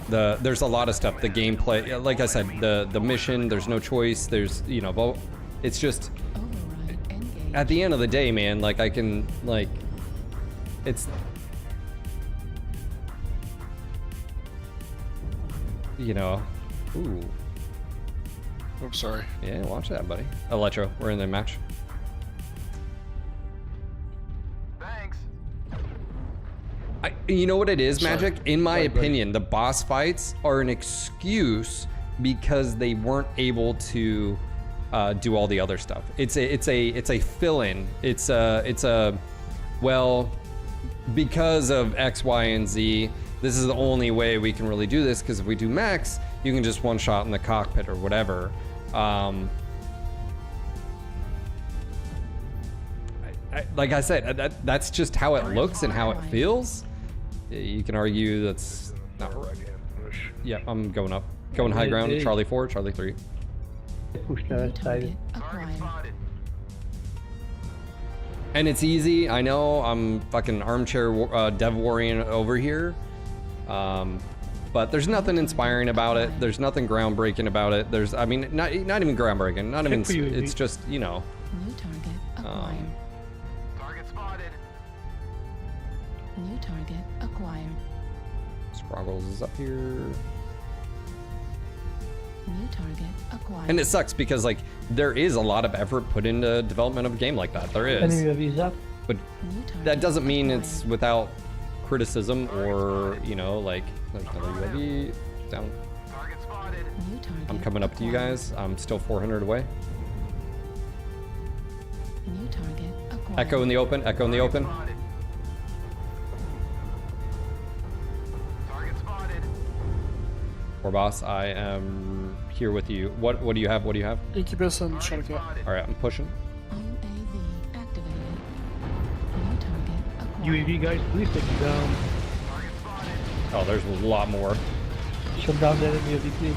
There's a lot of stuff. The gameplay, like I said, the mission, there's no choice. There's, you know, but it's just, at the end of the day, man, like, I can, like, it's, you know, ooh. I'm sorry. Yeah, watch that, buddy. Electro, we're in the match. You know what it is, Magic? In my opinion, the boss fights are an excuse because they weren't able to do all the other stuff. It's a fill-in. It's a well, because of X, Y, and Z, this is the only way we can really do this, because if we do mechs, you can just one shot in the cockpit or whatever. Like I said, that's just how it looks and how it feels. You can argue that's not right. Yeah, I'm going up. Going high ground. Charlie 4, Charlie 3. Push that side. And it's easy. I know I'm fucking armchair dev warrior over here. But there's nothing inspiring about it. There's nothing groundbreaking about it. There's, I mean, not even groundbreaking. Not even, it's just, you know. New target acquired. Target spotted. New target acquired. Scroggles is up here. New target acquired. And it sucks because like there is a lot of effort put into development of a game like that. There is. Enemy UAV is up. But that doesn't mean it's without criticism or, you know, like there's another UAV down. Target spotted. New target I'm coming up to you guys. I'm still 400 away. New target acquired. Echo in the open. Echo in the open. Target spotted. Or boss, I am here with you. What do you have? What do you have? Incubus and Shadowcat. All right, I'm pushing. UAV activated. New target acquired. UAV guys, please take it down. Oh, there's a lot more. Shut down the enemy UAV, please.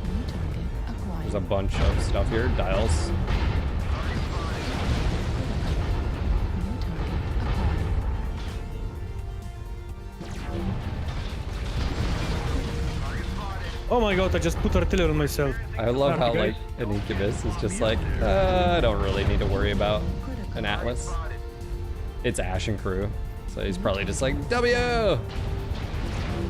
New target acquired. There's a bunch of stuff here. Dials. New target acquired. Oh my god, I just put artillery on myself. I love how Guys. like an Incubus is just like, I don't really need to worry about an Atlas. It's Ash and crew, so he's probably just like, W!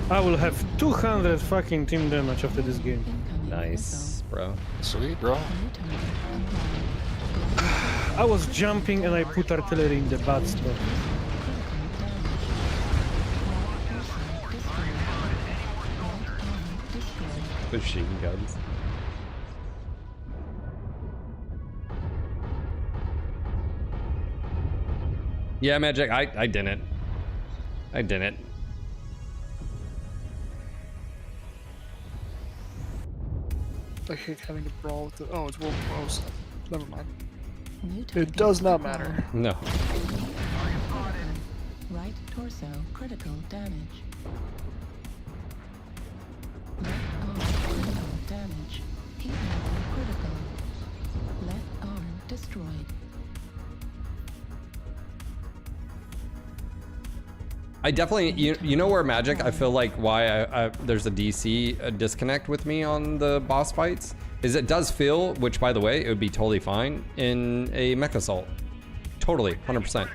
I will have 200 fucking team damage after this game. Incoming Nice, bro. Sweet, bro. missile. New target acquired. I was jumping and I put artillery in the bad spot. Machine guns. Yeah, Magic, I didn't. I didn't. I hate having to brawl with it. Oh, it's World War stuff. Never mind. New It target does not acquired. matter. No. Right torso critical damage. Left arm critical damage. Heat level critical. Left arm destroyed. I definitely, you know where Magic, I feel like why there's a DC disconnect with me on the boss fights, is it does feel, which by the way, it would be totally fine in a Mech Assault. Totally, 100%.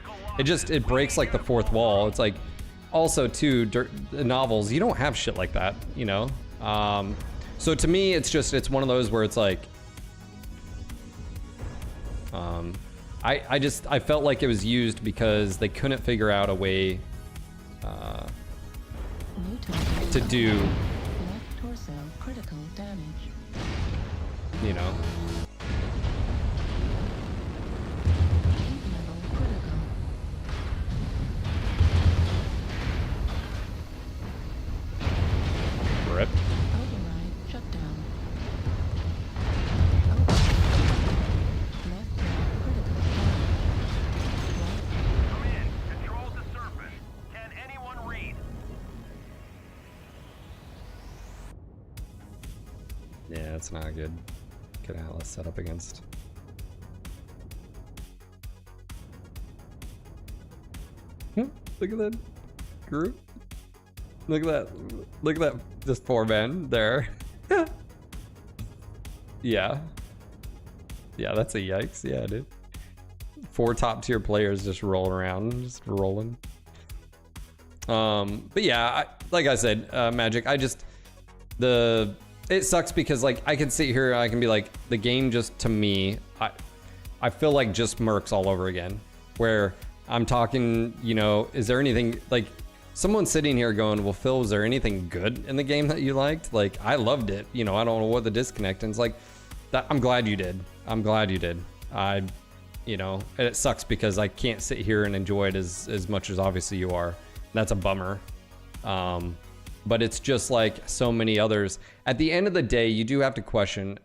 It breaks like the fourth wall. It's like, also too, novels, you don't have shit like that, you know? So to me, it's one of those where it's like, I felt like it was used because they couldn't figure out a way New target to do, left torso critical damage. you know, Heat level critical. rip. Override shutdown. Override. Left arm critical damage. Come in. Control the surface. Can anyone read? Yeah, it's not good. Good Atlas set up against. Look at that group. Look at that. Look at that. Just 4 men there. Yeah. Yeah, that's a yikes. Yeah, dude. 4 top tier players just rolling around, just rolling. But yeah, like I said, Magic, it sucks because like I can sit here, I can be like, the game just, to me, I feel like just Mercs all over again, where I'm talking, you know, is there anything, like, someone's sitting here going, well, Phil, was there anything good in the game that you liked? Like, I loved it, you know, I don't know what the disconnect, and it's like, I'm glad you did. I'm glad you did. You know, and it sucks because I can't sit here and enjoy it as much as obviously you are. That's a bummer. But it's just like so many others. At the end of the day, you do have to question,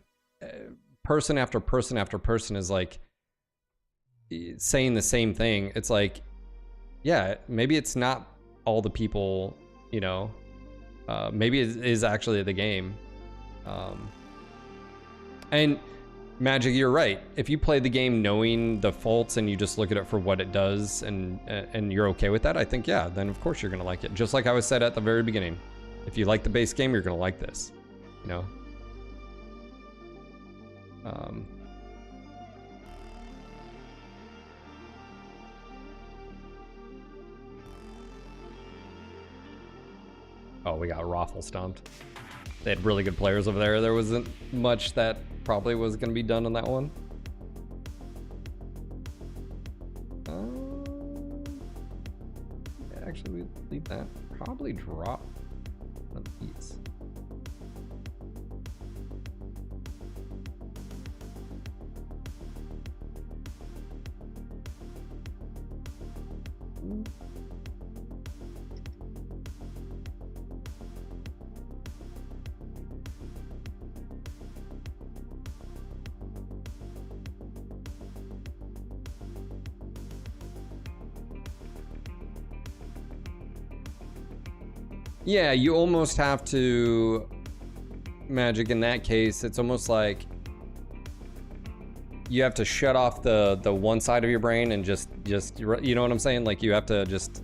person after person after person is like saying the same thing. It's like, yeah, maybe it's not all the people, you know, maybe it is actually the game. And Magic, you're right. If you play the game knowing the faults and you just look at it for what it does and you're okay with that, I think, yeah, then of course you're gonna like it. Just like I was said at the very beginning. If you like the base game, you're gonna like this, you know? Oh, we got Raffle stomped. They had really good players over there. There wasn't much that probably was going to be done on that one. Yeah, actually, we leave that. Probably drop one of these. Yeah, you almost have to, Magic, in that case, it's almost like you have to shut off the one side of your brain and just, you know what I'm saying? Like you have to just...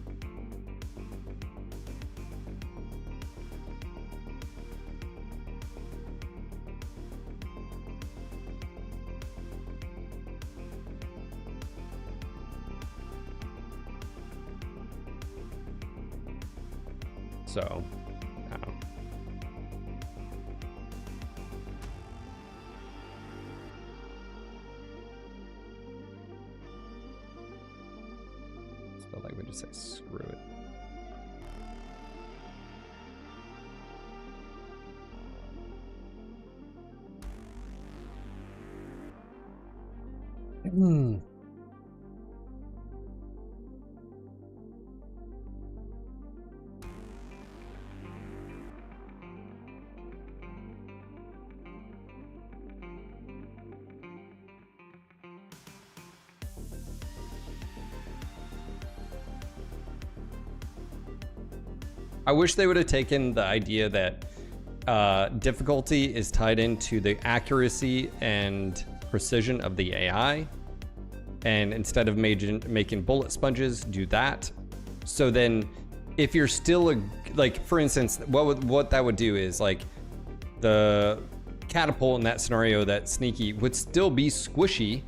So, I don't know. Just felt like we just say screw it. I wish they would have taken the idea that difficulty is tied into the accuracy and precision of the AI, and instead of making bullet sponges, do that. So then, if you're still like, for instance, what that would do is like the catapult in that scenario, that sneaky would still be squishy,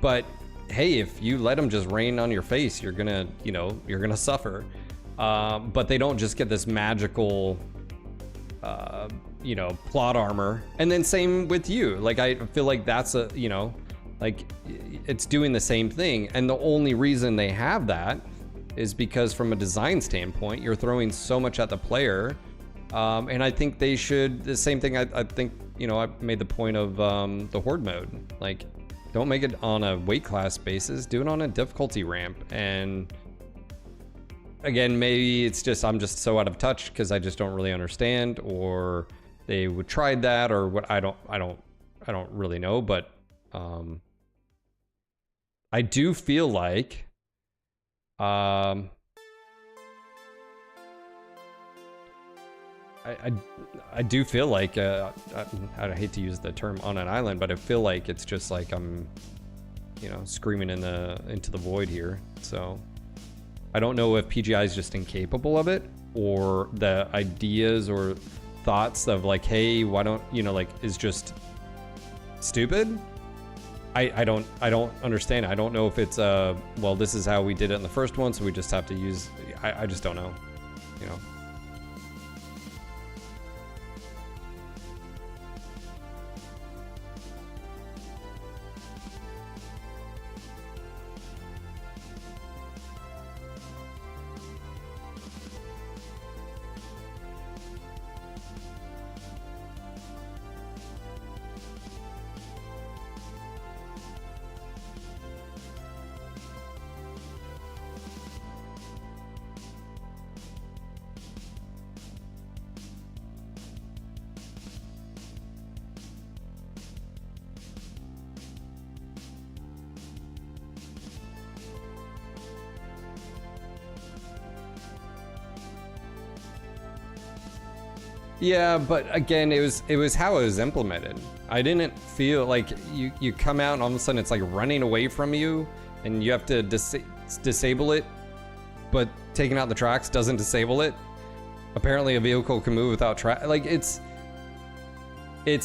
but hey, if you let them just rain on your face, you're gonna, you know, you're gonna suffer. But they don't just get this magical, you know, plot armor. And then same with you. Like, I feel like that's a, you know, like it's doing the same thing. And the only reason they have that is because from a design standpoint, you're throwing so much at the player. And I think they should, the same thing, I think, you know, I made the point of the horde mode. Like, don't make it on a weight class basis, do it on a difficulty ramp. And again, maybe it's just I'm just so out of touch because I just don't really understand, or they would try that, or what. I don't really know, but I do feel like I do feel like I hate to use the term on an island, but I feel like it's just like I'm, you know, screaming into the void here. So I don't know if PGI is just incapable of it, or the ideas or thoughts of like, hey, why don't, you know, like, is just stupid. I don't understand. I don't know if it's well, this is how we did it in the first one, so we just have to use, I just don't know, you know. Yeah, but again, it was how it was implemented. I didn't feel like you come out and all of a sudden it's like running away from you, and you have to disable it, but taking out the tracks doesn't disable it. Apparently, a vehicle can move without track. Like it's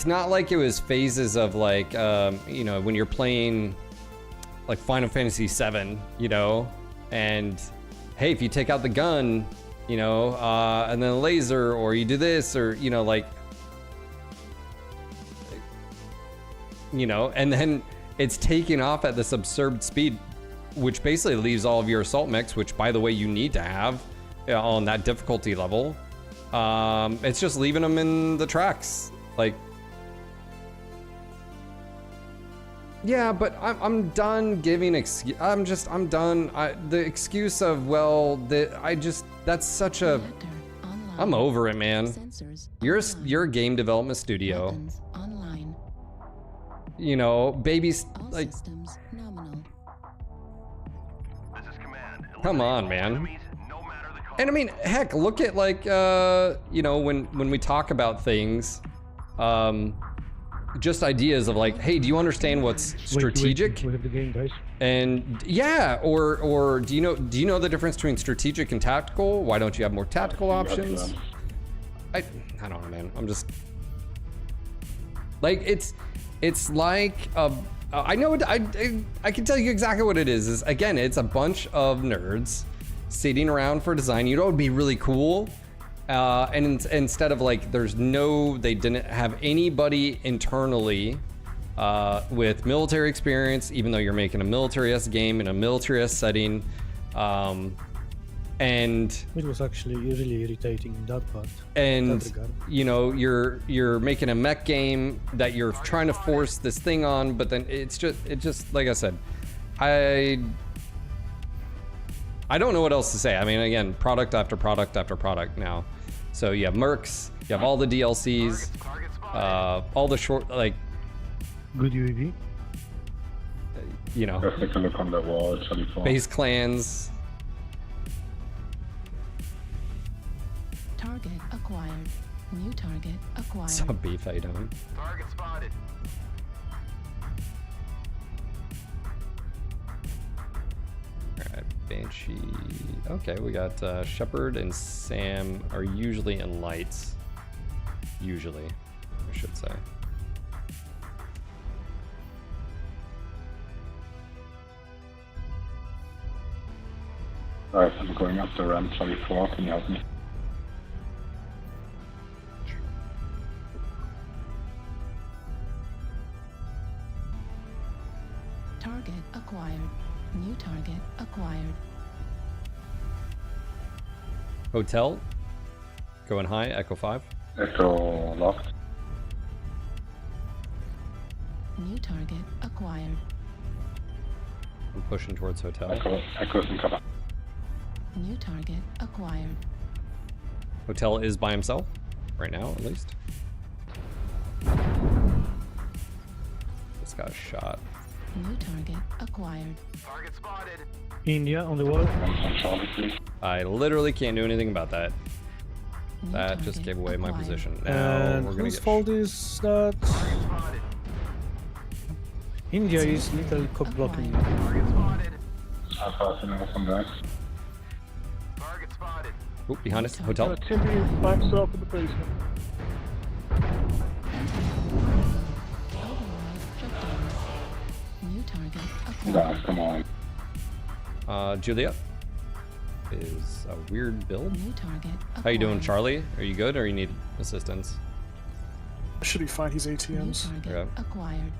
not like it was phases of like you know, when you're playing like Final Fantasy VII, you know, and hey, if you take out the gun, you know, and then a laser, or you do this, or, you know, like, you know, and then it's taking off at this absurd speed, which basically leaves all of your assault mechs, which, by the way, you need to have on that difficulty level. It's just leaving them in the tracks. Like, yeah, but I'm done giving I'm done. The excuse of, well, that's such a, I'm over it, man. You're a game development studio. You know, babies, like, come on, man. And I mean, heck, look at like, you know, when we talk about things, just ideas of like, hey, do you understand what's strategic? Wait, the game, guys. And yeah, or do you know the difference between strategic and tactical? Why don't you have more tactical options? I don't know, man. I'm just like, it's like I know I can tell you exactly what it is again, it's a bunch of nerds sitting around for design. You know, it would be really cool. And instead of like, they didn't have anybody internally with military experience, even though you're making a military-esque game in a military-esque setting. And it was actually really irritating in that part. And that regard. You know, you're making a mech game that you're trying to force this thing on, but then it just like I said, I don't know what else to say. I mean, again, product after product after product now. So you have mercs, you have all the DLCs, all the short, like, good UAV. You know, Let's take a look on the wall. It's really fun. base clans. Target acquired. New target acquired. What's up, beef? How you doing? Target spotted. Alright, Banshee. Okay, we got Shepard and Sam are usually in lights. Usually, I should say. Alright, I'm going up the ramp 24. Can you help me? Target acquired. New target acquired. Hotel. Going high, Echo 5. Echo locked. New target acquired. I'm pushing towards hotel. Echo's in cover. New target acquired. Hotel is by himself, right now at least. This guy's shot. New target acquired. Target spotted. India on the wall. I literally can't do anything about that. New That just target gave away my acquired. position. Now And we're gonna whose get. fault is that? India is little cock blocking. Target spotted. How fast can I come back? Target spotted. Oh, behind us, hotel. Timmy is by himself in the basement. Override shut down. New target acquired. Guys, come on. Julia is a weird build. New target acquired. How you doing, Charlie? Are you good, or you need assistance? Should be fine. He's New ATMs. target Okay. acquired.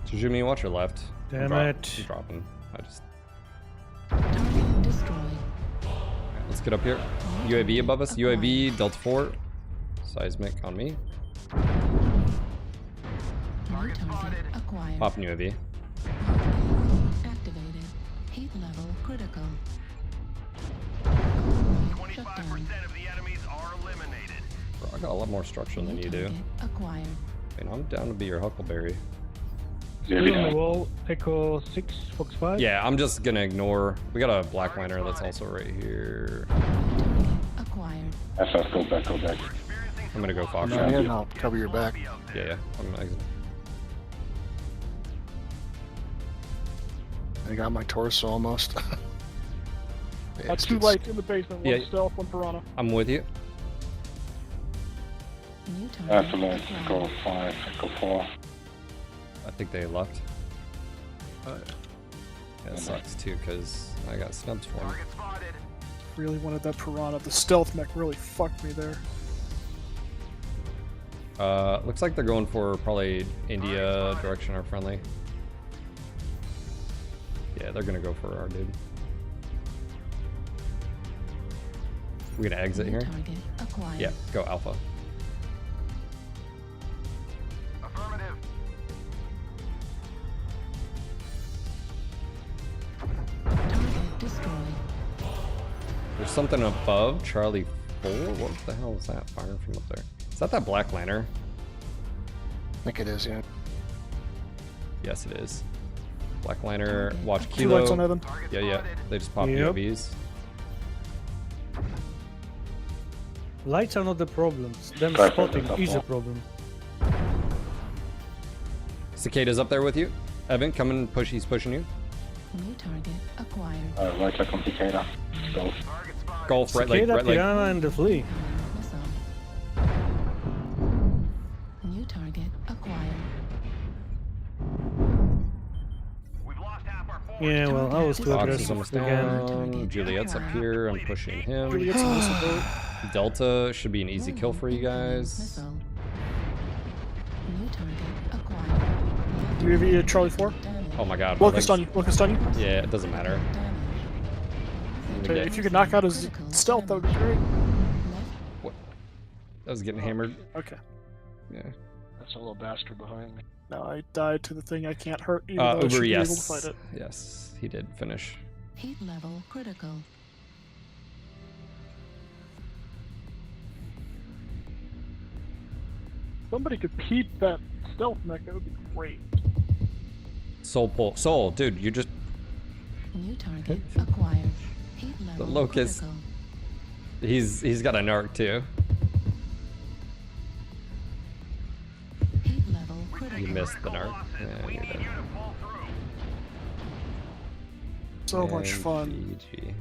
Tsujumi, watch your left. Damn I'm it. I'm dropping. I just. Target destroyed. Alright, let's get up here. UAV above us. UAV Delta 4. Seismic on me. New target acquired. Popping UAV. Activated. Heat level critical. Shut down. 25% of the enemies are eliminated. Bro, I got a lot more structure than you do. Target acquired. And I'm down to be your Huckleberry. Still on the wall. Echo 6, Fox 5. Yeah, I'm just gonna ignore. We got a black miner that's also right here. Target acquired. FS, go back, go back. We're experiencing I'm gonna go Fox. Come in, I'll cover your back. Yeah, I'm exiting. I got my torso almost. Two lights in the basement, one Yeah. stealth, one piranha. I'm with you. New target. Alpha, Echo 5, Echo 4. I think they left. Yeah, it sucks too, because I got snubs for him. Really wanted that piranha. The stealth mech really fucked me there. Looks like they're going for probably India direction or friendly. Yeah, they're gonna go for our dude. We gonna exit here? Target acquired. Yeah, go Alpha. Affirmative. Target destroyed. There's something above Charlie 4? What the hell is that firing from up there? Is that Black Lantern? I think it is, yeah. Yes, it is. Black Lantern, watch Two lights on Kilo. Evan. Yeah, they just popped Yep. UAVs. Lights are not the problem. Them Perfect, spotting that's is a all. problem. Cicada's up there with you. Evan, come and push. He's pushing you. New target acquired. Right click on Cicada. Go. Golf, right leg, Cicada, right leg. Piranha, and the Flea. Missile. New target acquired. Yeah, well, I was too Fox is aggressive almost again. down. Juliet's up here. I'm pushing him. Juliet's in this boat. Delta should be an easy kill for you guys. Missile. New target acquired. UAV at Charlie 4. Oh my god. Locust on you. Locust on you. Yeah, it doesn't matter. Okay, if you could knock out his stealth, that would be great. What? That was getting hammered. Okay. Yeah. That's a little bastard behind me. No, I died to the thing I can't hurt. Even though I should Uber, be able to yes. fight it. Yes, he did finish. Heat level critical. Somebody could peep that stealth mech. That would be great. Soul pull. Soul, dude, you just. New target acquired. Heat level The Locust. critical. He's got a narc too. Heat level critical. You missed the narc. Yeah, you're dead. So much And fun GG.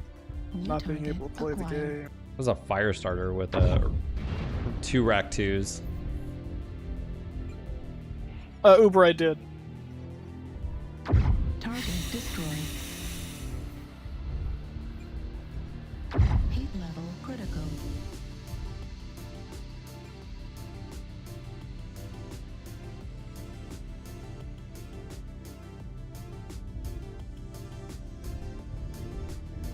not being able to play the game. It was a fire starter with 2 rack 2s. Uber, I did. Target destroyed. Heat level critical.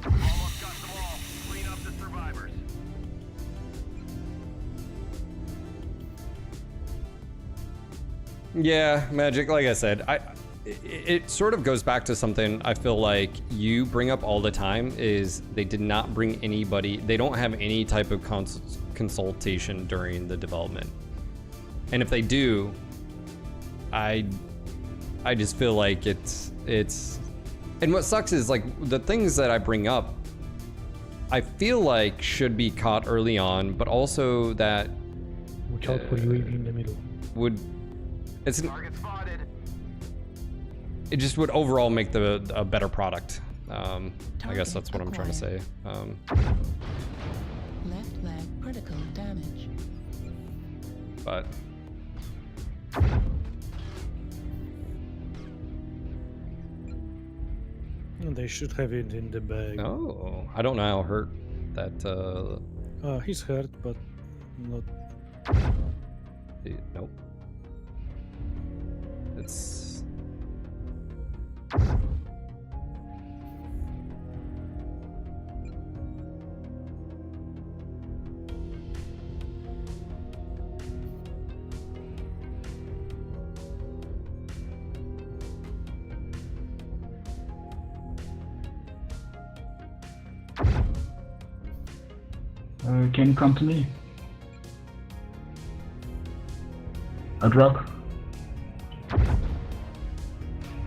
Almost got them all. Clean up the survivors. Yeah, Magic, like I said, it sort of goes back to something I feel like you bring up all the time is they did not bring anybody, they don't have any type of consultation during the development. And if they do, I just feel like it's and what sucks is like the things that I bring up I feel like should be caught early on, but also that Watch out for UAV in the middle. It just would overall make a better product. I guess that's what I'm trying to say. Left leg critical damage. But They should have it in the bag. oh, I don't know how hurt that. He's hurt, but not. Nope. It's. Can you come to me? A drop.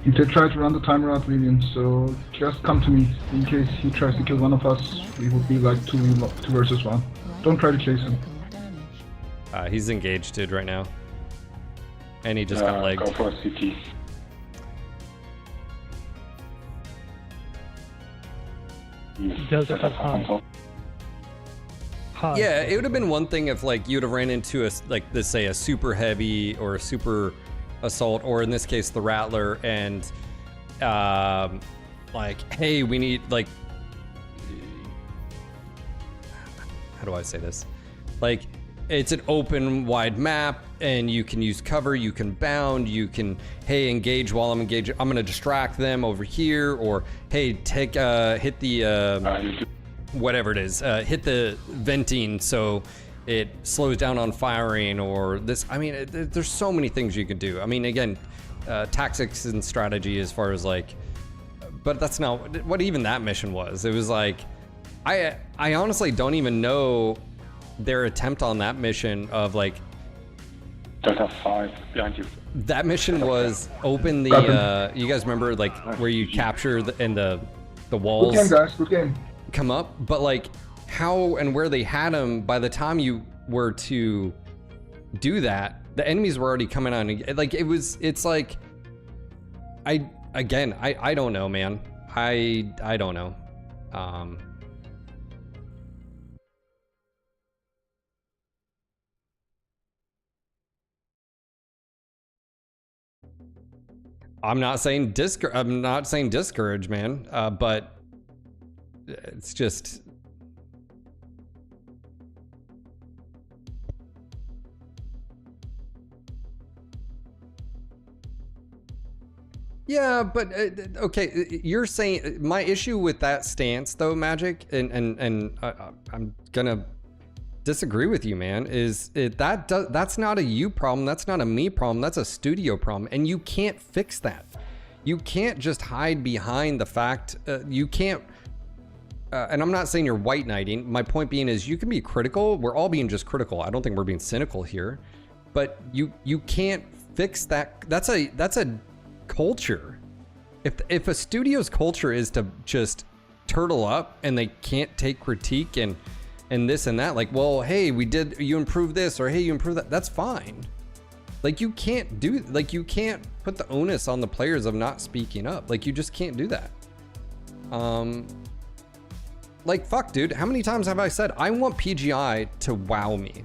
He did try to run the timer out, William, so just come to me. In case he tries to kill one of us, we would be like two versus one. Don't try to chase him. He's engaged, dude, right now. And he just got legged. Go for CT. Delta has high. Yeah, it would have been one thing if like you'd have ran into let's say a super heavy or a super assault, or in this case the Rattler, and like, hey, we need like, how do I say this? Like, it's an open wide map and you can use cover, you can bound, you can, hey, engage while I'm engaged. I'm gonna distract them over here, or hey, take hit the whatever it is, hit the venting so it slows down on firing, or this. I mean, there's so many things you can do. I mean, again, tactics and strategy as far as like, but that's not what even that mission was. It was like, I honestly don't even know their attempt on that mission of like, Delta 5 behind you. that mission was open the, you guys remember like where you capture the walls? Good game, guys, good game. Come up, but like how and where they had them, by the time you were to do that, the enemies were already coming on. Like it's like, I don't know, man. I don't know. I'm not saying discourage, man. But it's just, yeah, but okay, you're saying my issue with that stance though, Magic, and I'm gonna disagree with you, man, is that's not a you problem, that's not a me problem, that's a studio problem, and you can't fix that. You can't just hide behind the fact, you can't, and I'm not saying you're white knighting, my point being is you can be critical, we're all being just critical, I don't think we're being cynical here, but you can't fix that. That's a culture. If a studio's culture is to just turtle up and they can't take critique and this and that, like, well, hey, you improved this, or hey, you improved that, that's fine. Like, you can't put the onus on the players of not speaking up. Like, you just can't do that. Like, fuck, dude, how many times have I said I want PGI to wow me?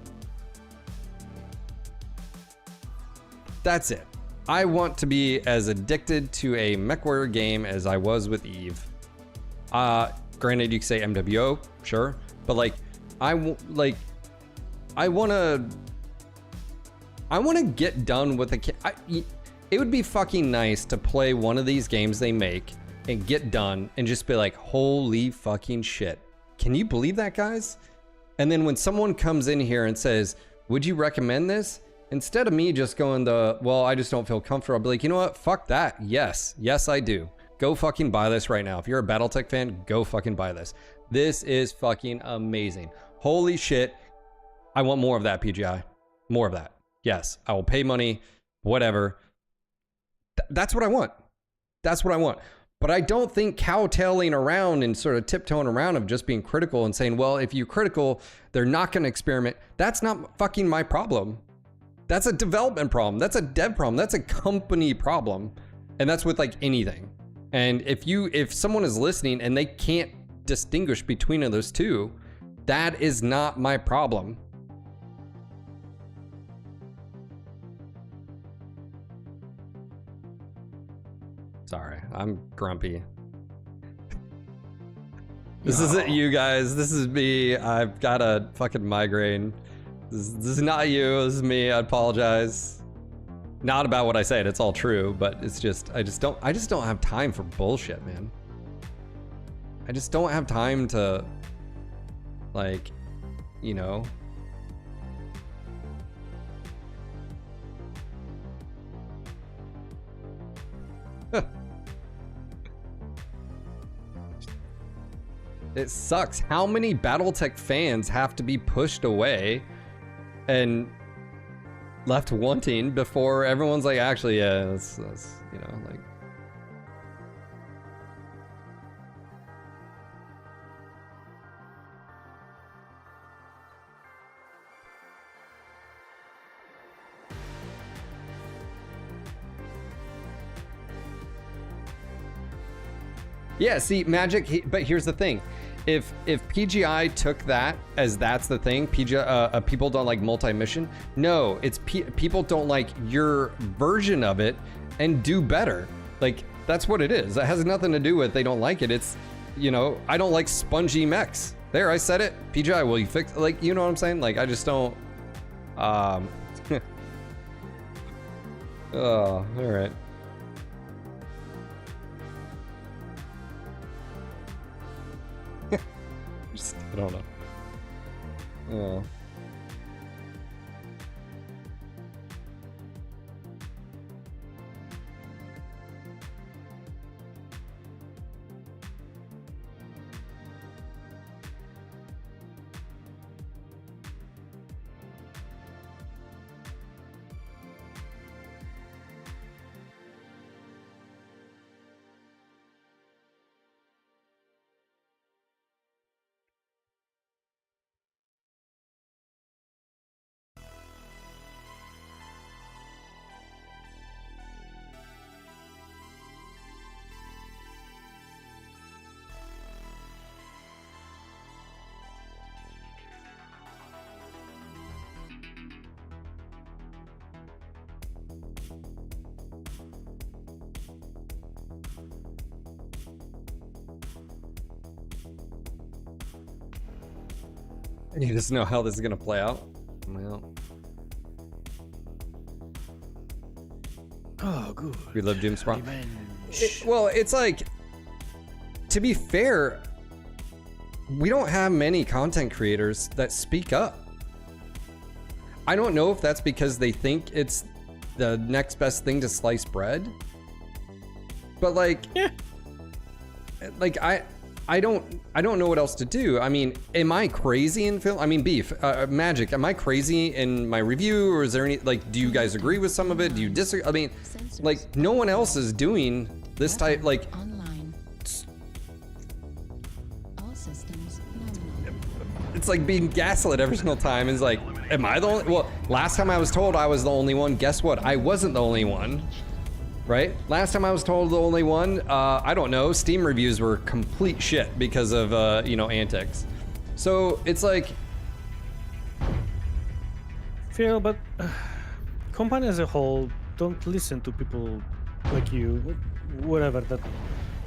That's it. I want to be as addicted to a MechWarrior game as I was with Eve. Granted, you could say MWO, sure, but like, I want to get done with it would be fucking nice to play one of these games they make and get done and just be like, holy fucking shit. Can you believe that, guys? And then when someone comes in here and says, would you recommend this? Instead of me just going well, I just don't feel comfortable, I'll be like, you know what? Fuck that. Yes, I do. Go fucking buy this right now. If you're a Battletech fan, go fucking buy this. This is fucking amazing. Holy shit. I want more of that, PGI. More of that. Yes, I will pay money, whatever. That's what I want. That's what I want. But I don't think cowtailing around and sort of tiptoeing around of just being critical and saying, well, if you're critical, they're not going to experiment. That's not fucking my problem. That's a development problem. That's a dev problem. That's a company problem. And that's with like anything. And if someone is listening and they can't distinguish between those two, that is not my problem. Sorry, I'm grumpy. This isn't you guys. This is me. I've got a fucking migraine. This is not you. This is me. I apologize. Not about what I said. It's all true, but it's just I just don't have time for bullshit, man. I just don't have time to, like, you know. It sucks. How many Battletech fans have to be pushed away and left wanting before everyone's like, actually, yeah, that's you know, like. Yeah, see, Magic, but here's the thing. If PGI took that as that's the thing, people don't like multi-mission. No, it's people don't like your version of it and do better. Like, that's what it is. It has nothing to do with they don't like it. It's, you know, I don't like spongy mechs. There, I said it. PGI, will you fix, like, you know what I'm saying? Like, I just don't, oh, all right. I don't know. Oh. You just know how this is gonna play out. Well, Oh, good. we love Doom Sprung. Revenge. Well, it's like, to be fair, we don't have many content creators that speak up. I don't know if that's because they think it's the next best thing to slice bread, but like, like I don't know what else to do. I mean, am I crazy in film? I mean, Beef, Magic, am I crazy in my review, or is there any, like, do you guys agree with some of it? Do you disagree? I mean, like, no one else is doing this type, like, Online. All systems nominal. it's like being gaslit every single time. It's like, am I the only, well, last time I was told I was the only one, guess what? I wasn't the only one. Right? Last time I was told the only one, I don't know, Steam reviews were complete shit because of, you know, antics. So it's like... Phil, but company as a whole don't listen to people like you, whatever, that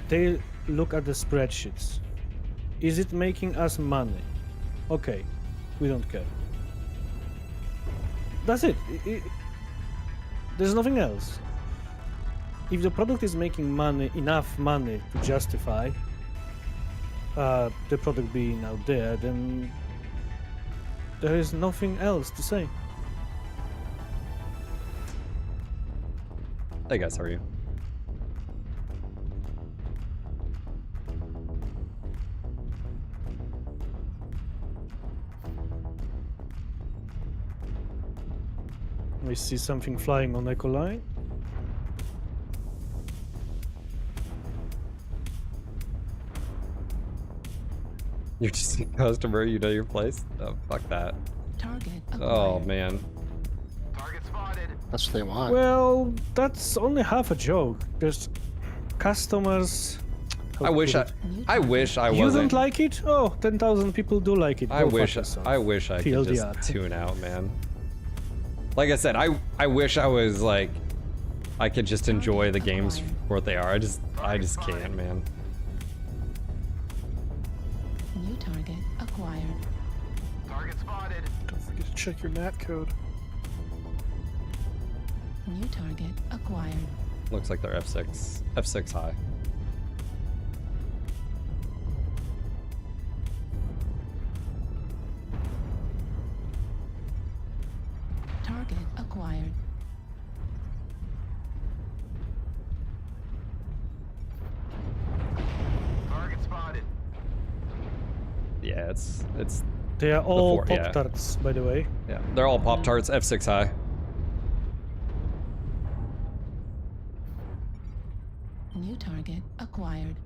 they look at the spreadsheets. Is it making us money? Okay, we don't care. That's it. There's nothing else. If the product is making money, enough money to justify the product being out there, then there is nothing else to say. Hey guys, how are you? We see something flying on Echo Line. You're just a customer, you know your place? Oh, fuck that. Target Oh, acquired. man. Target spotted. That's what they want. Well, that's only half a joke. There's customers. I wish I You wasn't. don't like it? Oh, 10,000 people do like it. I Go fuck wish yourself. I could TLDR. just tune out, man. Like I said, I wish I was like, I could just enjoy the games for what they are. I just can't, man. New target acquired. Target spotted. Don't forget to check your NAT code. New target acquired. Looks like they're F6 high. Target acquired. Target spotted. Yeah, it's They are all four, yeah. Pop-Tarts, by the way. yeah, they're all Pop-Tarts F6 high. New target acquired.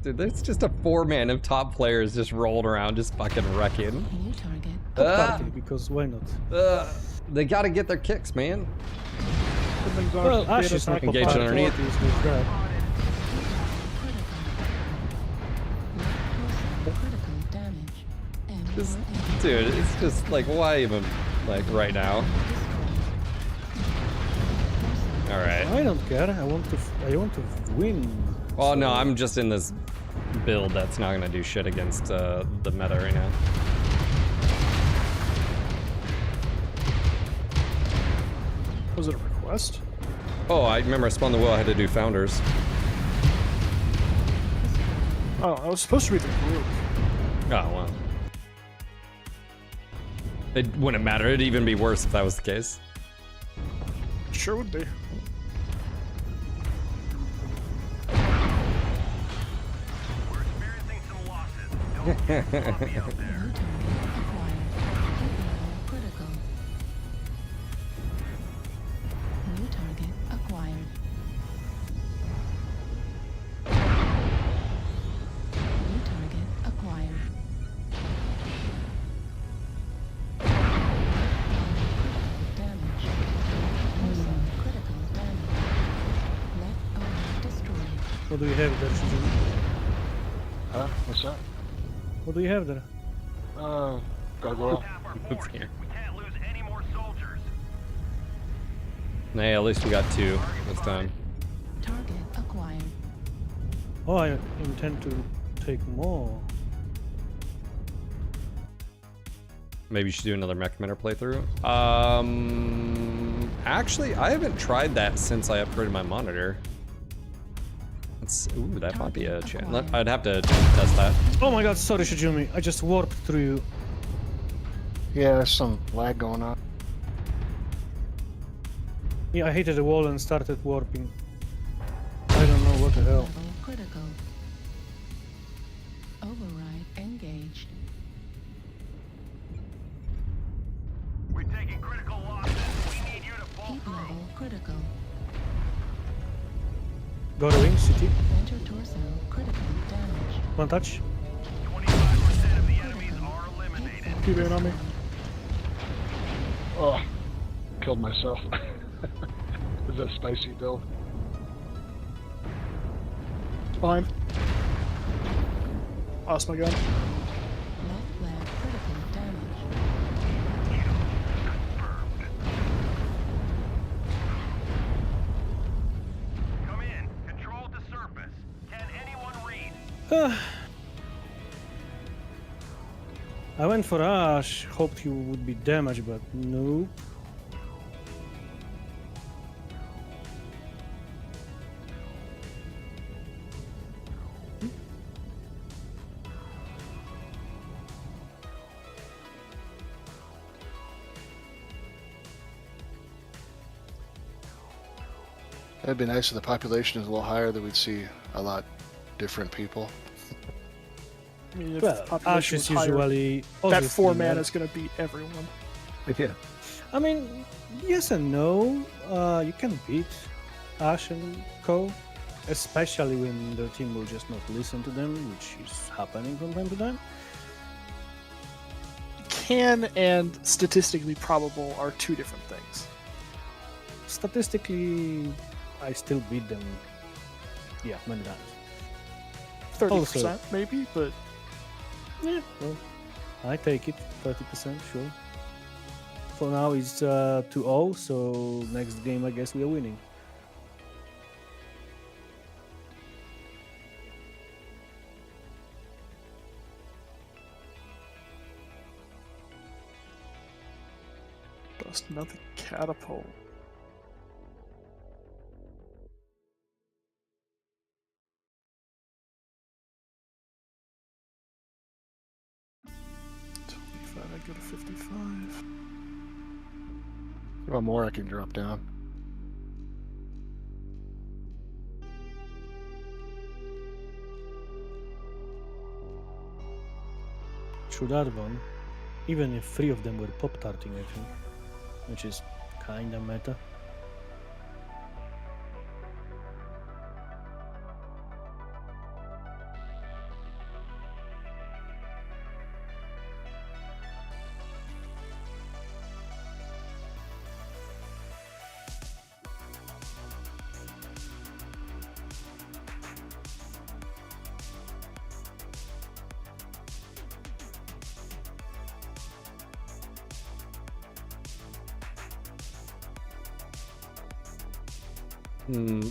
Dude, there's just a 4-man of top players just rolled around, just fucking wrecking. New target. Pop-Tarty, because why not? They gotta get their kicks, man. Well, Ash is not Engage Pop-Tart, underneath. what is that? Dude, it's just like, why even, like, right now? Alright. I don't care. I want to win. Well, so- no, I'm just in this build that's not gonna do shit against the meta right now. Was it a request? Oh, I remember I spawned the wheel, I had to do founders. Oh, I was supposed to read the group. Oh, well. It wouldn't matter, it'd even be worse if that was the case. Sure would be. We're experiencing some losses. Don't sloppy out there. New target acquired. New target acquired. Damage. Also critical damage. Let owner destroyed. What do you have there, Shizumi? Huh? What's that? What do you have there? Gargoyle. It's here. We can't lose any more soldiers. Hey, at least we got 2 this time. Target acquired. Oh, I intend to take more. Maybe you should do another MechWarrior playthrough. Actually, I haven't tried that since I upgraded my monitor. Ooh, that might be a chance. I'd have to test that. Oh my god, sorry Shijumi, I just warped through you. Yeah, there's some lag going on. Yeah, I hit the wall and started warping. I don't know what the hell. Level critical. Override engaged. We've taken critical losses. We need you to pull Heat through. level critical. Go to wing, city. Enter torso critical damage. One touch. 25% of the enemies are eliminated. Keep it on me. Oh, killed myself. Is that spicy build? Fine. Lost my gun. Left lab critical damage. Come in. Control the surface. Can anyone read? I went for Ash, hoped he would be damaged, but no. It'd be nice if the population is a little higher, that we'd see a lot different people. I mean, if Well, the population Ash is was higher, usually... that obviously, 4 mana yeah. is going to beat everyone. Yeah. I mean, yes and no. You can beat Ash and Co. Especially when the team will just not listen to them, which is happening from time to time. Can and statistically probable are two different things. Statistically, I still beat them. Yeah, many times. 30% Also- maybe, but Yeah, well, I take it. 30%, sure. For now, it's 2-0, so next game, I guess we are winning. bust another catapult. I go to 55. What more I can drop down? Through that one, even if 3 of them were pop-tarting, I think, which is kinda meta.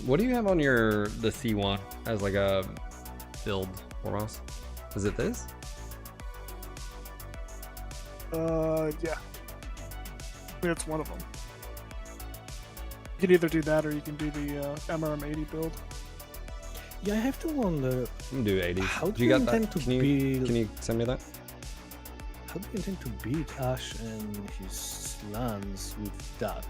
What do you have on the C1 as like a build for us? Is it this? Yeah. I mean, it's one of them. You can either do that or you can do the MRM80 build. Yeah, I have to wonder. I'm gonna do 80s. How do you got intend that? to Can you, build? can you send me that? How do you intend to beat Ash and his lands with that?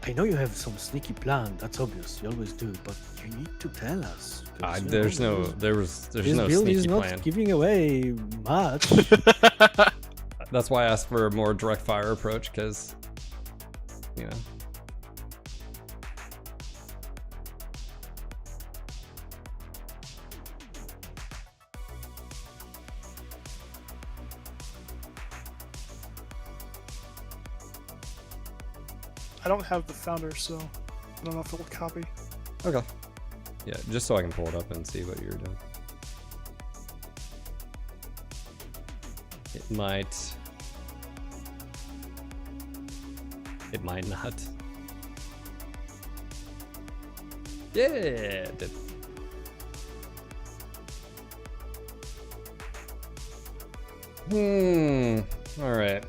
I know you have some sneaky plan. That's obvious. You always do, but you need to tell us. There's no this no build sneaky is not plan. giving away much. That's why I asked for a more direct fire approach, because, you know. I don't have the founder, so I don't know if it will copy. Okay. Yeah, just so I can pull it up and see what you're doing. It might. It might not. Yeah, it did. All right.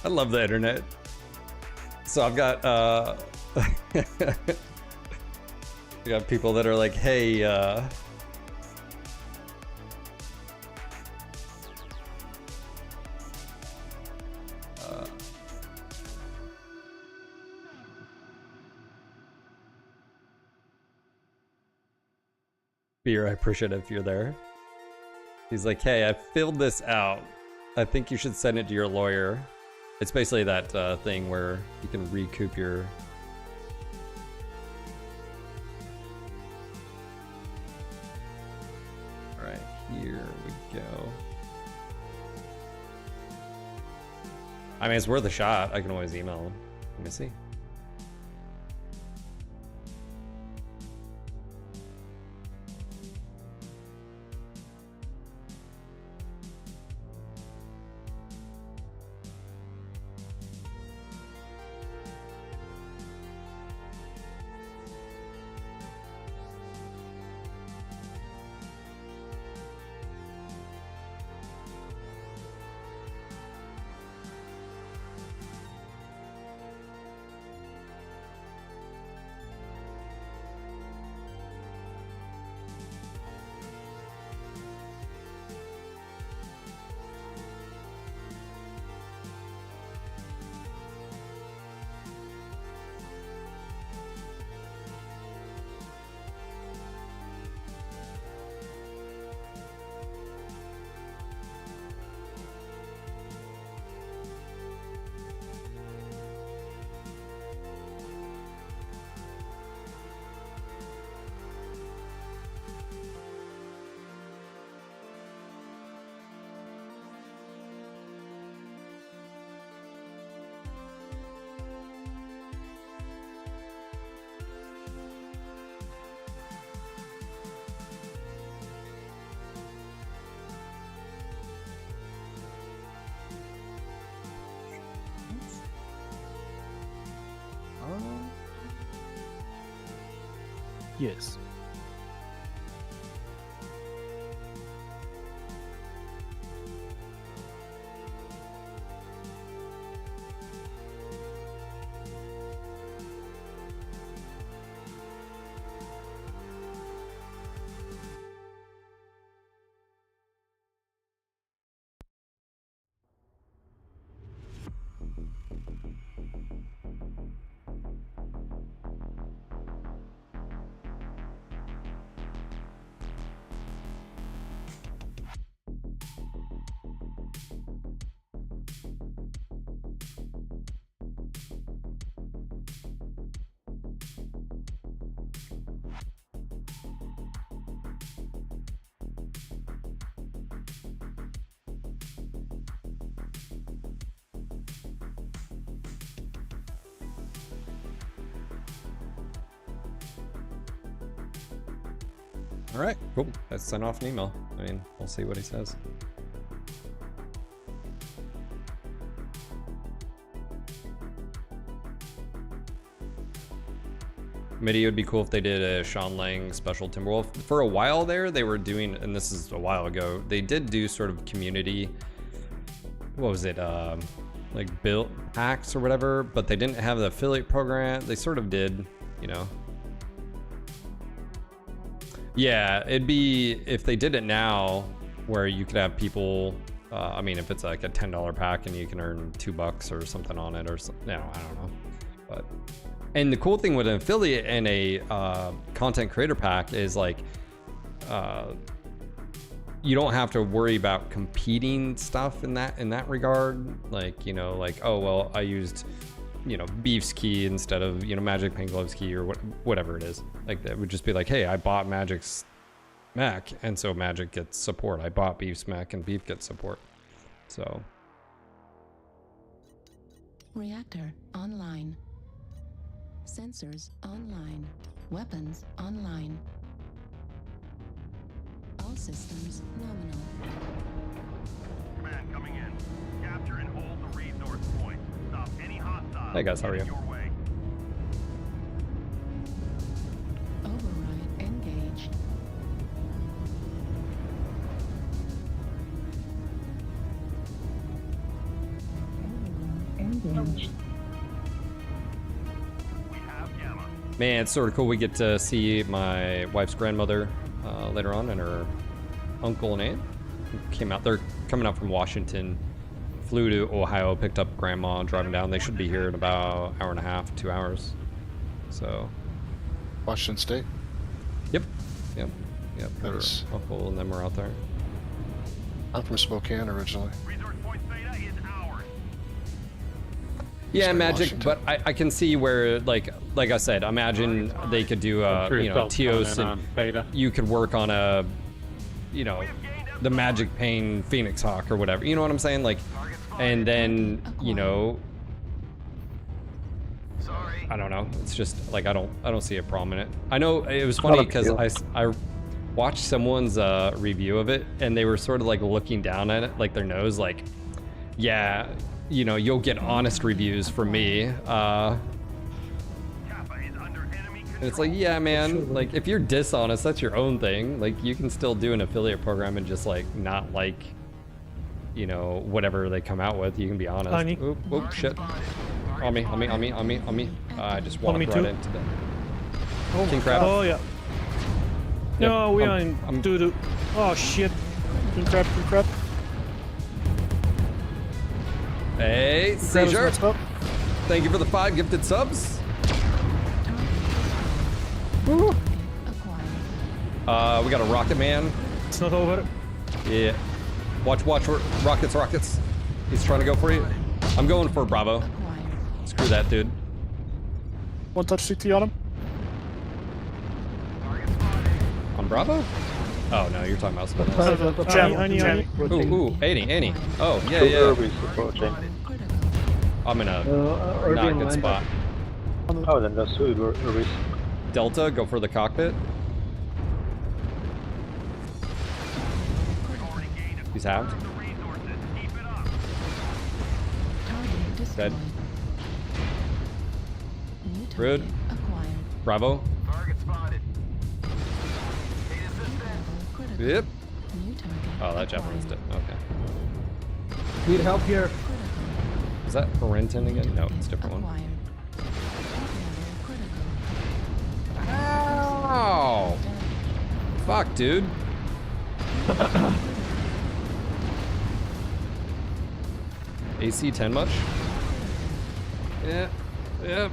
I love the internet. So I've got I got people that are like, hey, Beer, I appreciate it if you're there. He's like, hey, I filled this out. I think you should send it to your lawyer. It's basically that thing where you can recoup your... Alright, here we go. I mean, it's worth a shot. I can always email him. Let me see. Yes. All right, cool. Let's send off an email. I mean, we'll see what he says. Midi, it would be cool if they did a Sean Lang special Timberwolf. For a while there, they were doing, and this is a while ago, they did do sort of community, what was it, like build packs or whatever, but they didn't have the affiliate program. They sort of did, you know. Yeah, it'd be, if they did it now, where you could have people, I mean, if it's like a $10 pack and you can earn $2 or something on it or something, no, I don't know, but. And the cool thing with an affiliate and a content creator pack is like, you don't have to worry about competing stuff in that regard. Like, you know, like, oh, well, I used, you know, Beef's key instead of, you know, Magic Pain Gloves key or whatever it is. Like, that would just be like, hey, I bought Magic's mech, and so Magic gets support. I bought Beef's mech, and Beef gets support. So. Reactor online. Sensors online. Weapons online. All systems nominal. Command coming in. Capture and hold the resource point. Stop any hostiles. Hey guys, how are you? Your way. Override engaged. Override engaged. Man, it's sort of cool. We get to see my wife's grandmother later on, and her uncle and aunt came out. They're coming out from Washington, flew to Ohio, picked up grandma, driving down. They should be here in about an hour and a half, 2 hours. So. Washington State? Yep. Her Nice. uncle and them are out there. I'm from Spokane originally. Yeah, Magic, but I can see where, like I said, imagine they could do, you know, Teos, and you could work on a, you know, the Magic Pain Phoenix Hawk or whatever. You know what I'm saying? Like, and then, you know, I don't know. It's just like I don't see a problem in it. I know it was funny because I watched someone's review of it, and they were sort of like looking down at it, like their nose, like, yeah. You know, you'll get honest reviews from me. And it's like, yeah, man, like if you're dishonest, that's your own thing. Like you can still do an affiliate program and just like not like, you know, whatever they come out with. You can be honest. Oop, shit. On me. I just walked right into the King Crab. Oh, yeah. Yep, No, we are in doo-doo. Oh, shit. King crab. Hey, Seizure. Thank you for the 5 gifted subs. Woo. We got a Rocket Man. It's not over. Yeah. Watch, rockets. He's trying to go for you. I'm going for Bravo. Screw that, dude. One touch CT on him. On Bravo? Oh no, you're talking about something else. Ooh, Annie. Oh, yeah. I'm in a not good spot. Oh, then that's Ruby's. Delta, go for the cockpit. He's halved. Dead. Rude. Bravo. Yep. Oh, that Japanese did. Okay. Need help here. Is that Renton again? No, it's a different one. Ow! Fuck, dude. AC 10 much? Yeah.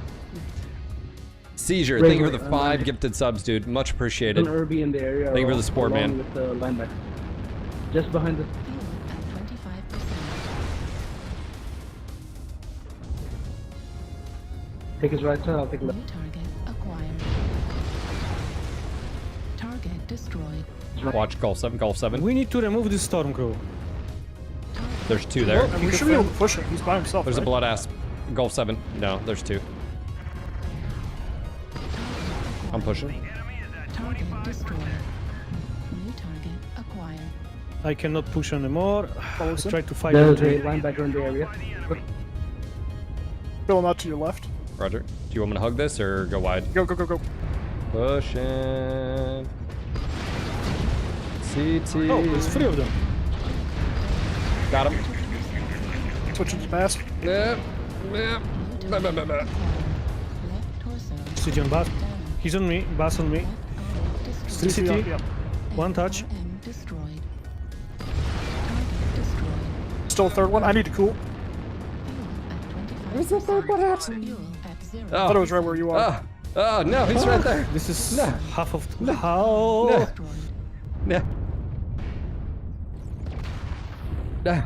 Seizure, thank you for the 5 gifted subs, dude. Much appreciated. Irby in the area. Thank you for the support, man. With the linebacker. Just behind the. Take his right side, I'll take left. Target acquired. Target destroyed. Watch Golf 7. We need to remove this storm crew. There's 2 there. We should be able to push him. He's by himself. There's right? a blood ass. Golf 7. No, there's 2. I'm pushing. Target destroyed. I cannot push anymore. I try to fight There's MJ. a linebacker in the area. Fill him out to your left. Roger. Do you want me to hug this or go wide? Go, go, go, go. Pushing. CT. Oh, there's 3 of them. Got him. Switching to pass. Yep. Yep. Bah, bah, bah, bah. CT on Bass. He's on me. Bass on me. Still CT, CT. yep. One touch. Still a third one. I need to cool. Where's the third one at? I thought it was right where you are. Oh, no, he's right there. This is No. half of how. No. No.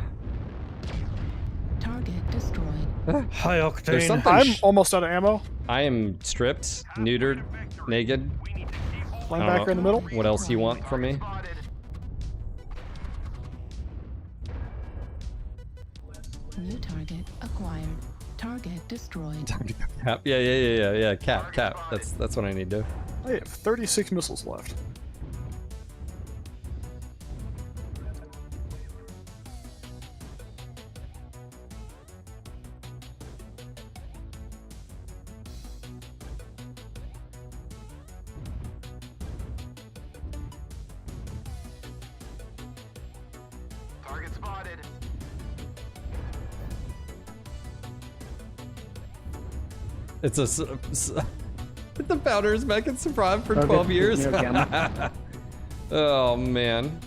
Target destroyed. High There's octane. something. I'm almost out of ammo. I am stripped, neutered, naked. Linebacker in the middle. What else you want from me? New target acquired. Target destroyed. Cap. Yeah. Cap. That's what I need to do. I have 36 missiles left. Target spotted. It's the founders mech and survived for 12 years. Oh man.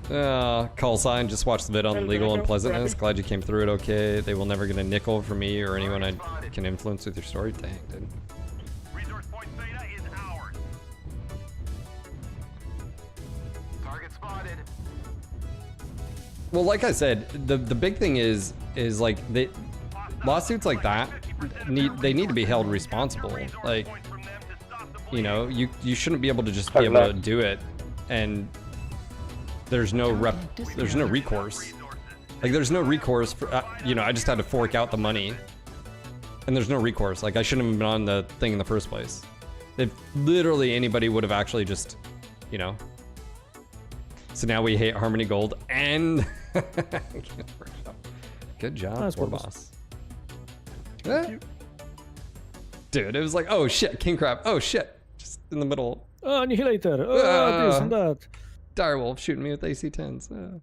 Call sign. Just watched the vid on legal unpleasantness. Glad you came through it okay. They will never get a nickel from me or anyone I can influence with your story. Dang, dude. Resource point Beta is ours. Target spotted. Well, like I said, the big thing is like lawsuits like that need to be held responsible. Like, you know, you shouldn't be able to just be able to do it and there's no recourse. Like there's no recourse for you know, I just had to fork out the money and there's no recourse. Like I shouldn't have been on the thing in the first place. If literally anybody would have actually just, you know. So now we hate Harmony Gold and good job, That's poor what boss. Dude, it was like, oh shit, king crab. Oh shit, just in the middle. Oh, annihilator. Oh, this and that. Direwolf shooting me with AC-10s.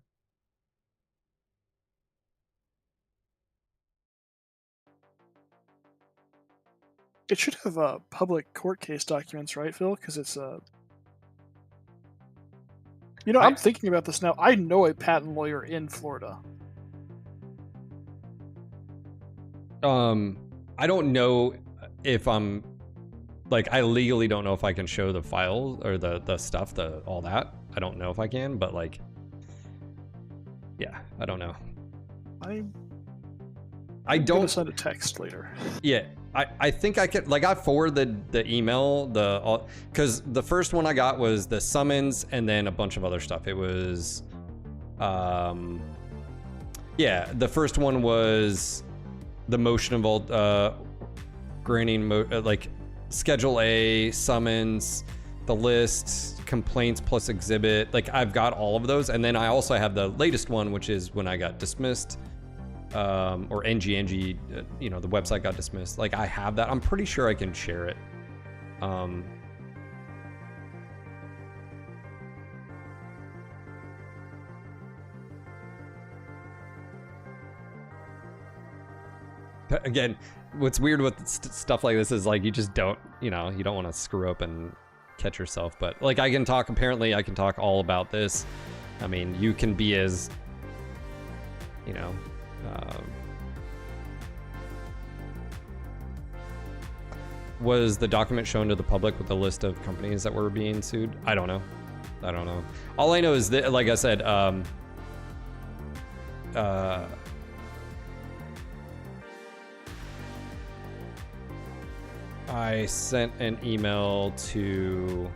It should have public court case documents, right, Phil? Because it's You know, I'm thinking about this now. I know a patent lawyer in Florida. I don't know if I'm like, I legally don't know if I can show the files or the stuff, all that. I don't know if I can, but like, yeah, I don't know. I don't gonna send a text later. Yeah, I think I could, like, I forwarded the email, because the first one I got was the summons and then a bunch of other stuff. It was, yeah, the first one was the motion of all, granting, like, Schedule A, summons, the list, complaints plus exhibit. Like, I've got all of those. And then I also have the latest one, which is when I got dismissed. Or NG, you know, the website got dismissed. Like, I have that. I'm pretty sure I can share it. Again, what's weird with stuff like this is, like, you just don't, you know, you don't want to screw up and catch yourself. But, like, apparently I can talk all about this. I mean, you can be as, you know, was the document shown to the public with the list of companies that were being sued? I don't know. All I know is that, like I said, I sent an email to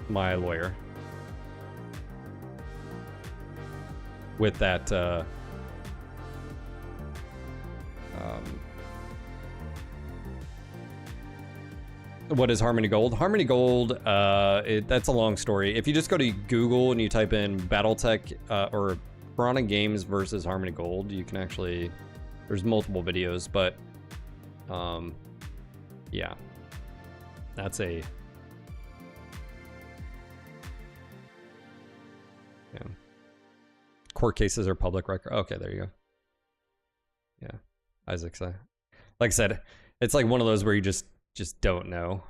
my lawyer with that What is Harmony Gold? Harmony Gold, that's a long story. If you just go to Google and you type in Battletech or Piranha Games versus Harmony Gold, you can actually, there's multiple videos, but yeah, that's a, yeah. Court cases are public record. Okay, there you go. Yeah, Isaac said, like I said, it's like one of those where you just don't know.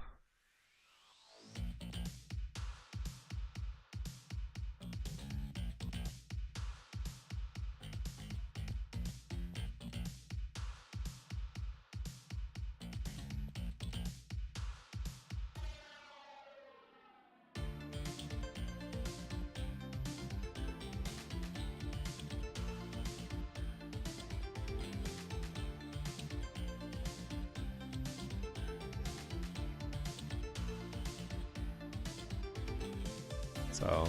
So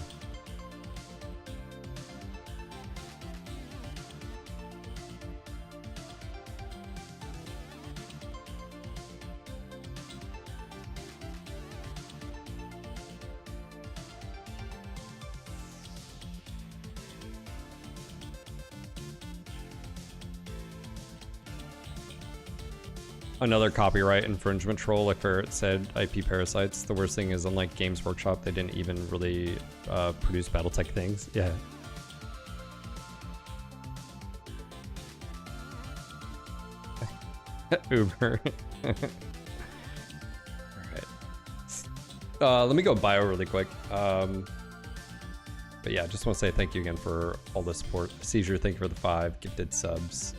another copyright infringement troll, like Ferret said, IP parasites. The worst thing is, unlike Games Workshop, they didn't even really produce Battletech things. Yeah. Uber. Alright. Let me go bio really quick. But yeah, just want to say thank you again for all the support. Seizure, thank you for the 5 gifted subs.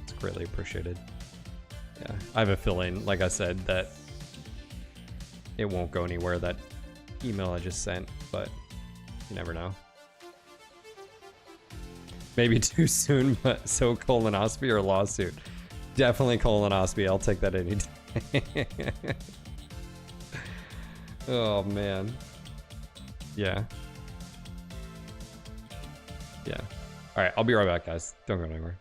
It's greatly appreciated. Yeah, I have a feeling, like I said, that it won't go anywhere, that email I just sent, but you never know. Maybe too soon, but so colonoscopy or lawsuit? Definitely colonoscopy, I'll take that any day. Oh man. Yeah. Yeah. Alright, I'll be right back, guys. Don't go anywhere.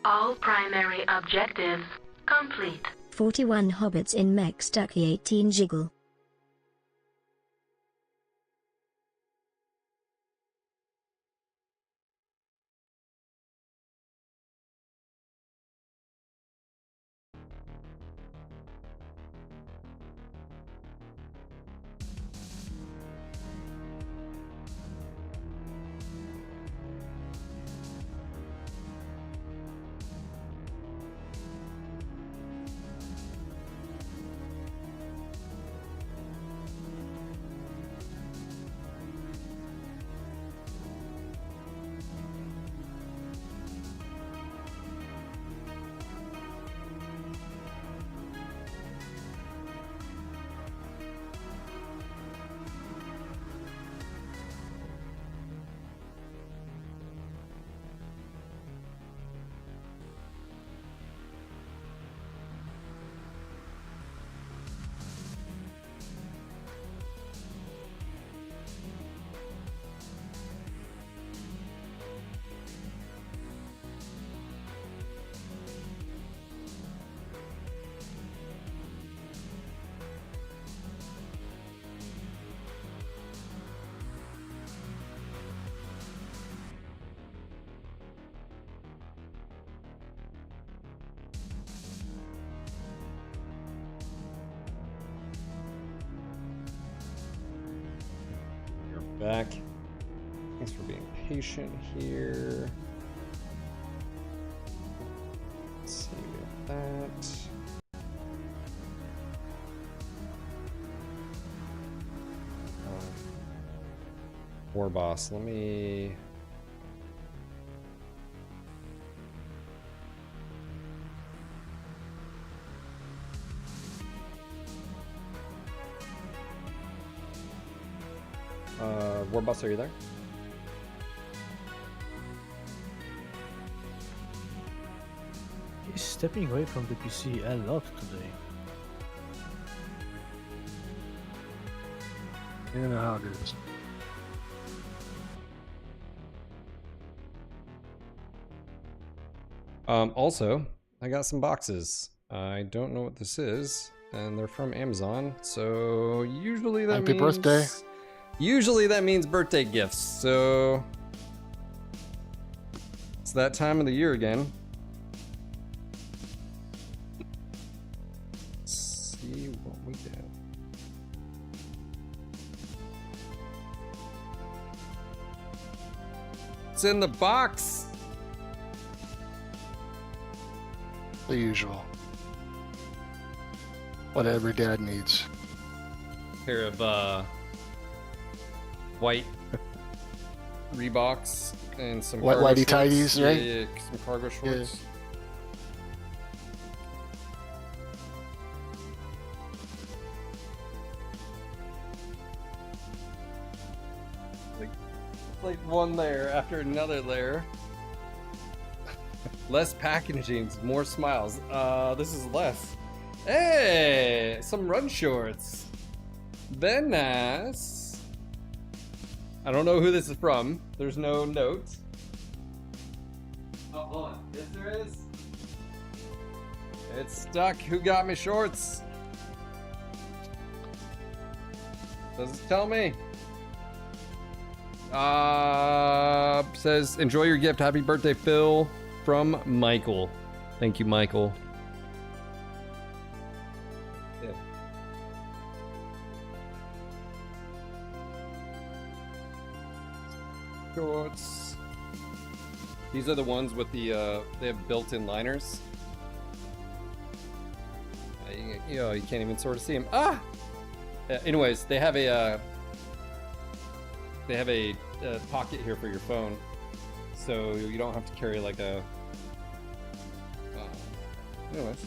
All primary objectives complete. 41 hobbits in mech Stucky 18 jiggle. Back. Thanks for being patient here. Let's see, we have that. War boss, let me... War boss, are you there? He's stepping away from the PC a lot today. You know how it is. Also, I got some boxes. I don't know what this is, and they're from Amazon, so usually that Happy means... birthday. Usually that means birthday gifts, so... It's that time of the year again. Let's see what we get. It's in the box! The usual. What every dad needs. Pair of, white Reeboks and some White cargo whitey shorts. tighties, Yeah, right? yeah, some cargo shorts. Like one layer after another layer. Less packaging, more smiles. This is less. Hey, some run shorts. Very nice. I don't know who this is from. There's no notes. Oh, hold on. Yes, there is. It's stuck. Who got me shorts? Does it tell me? Says, enjoy your gift. Happy birthday, Phil. From Michael. Thank you, Michael. Yeah. Shorts. These are the ones with the, they have built-in liners. You can't even sort of see them. Ah! Anyways, they have a pocket here for your phone, so you don't have to carry like a. Anyways.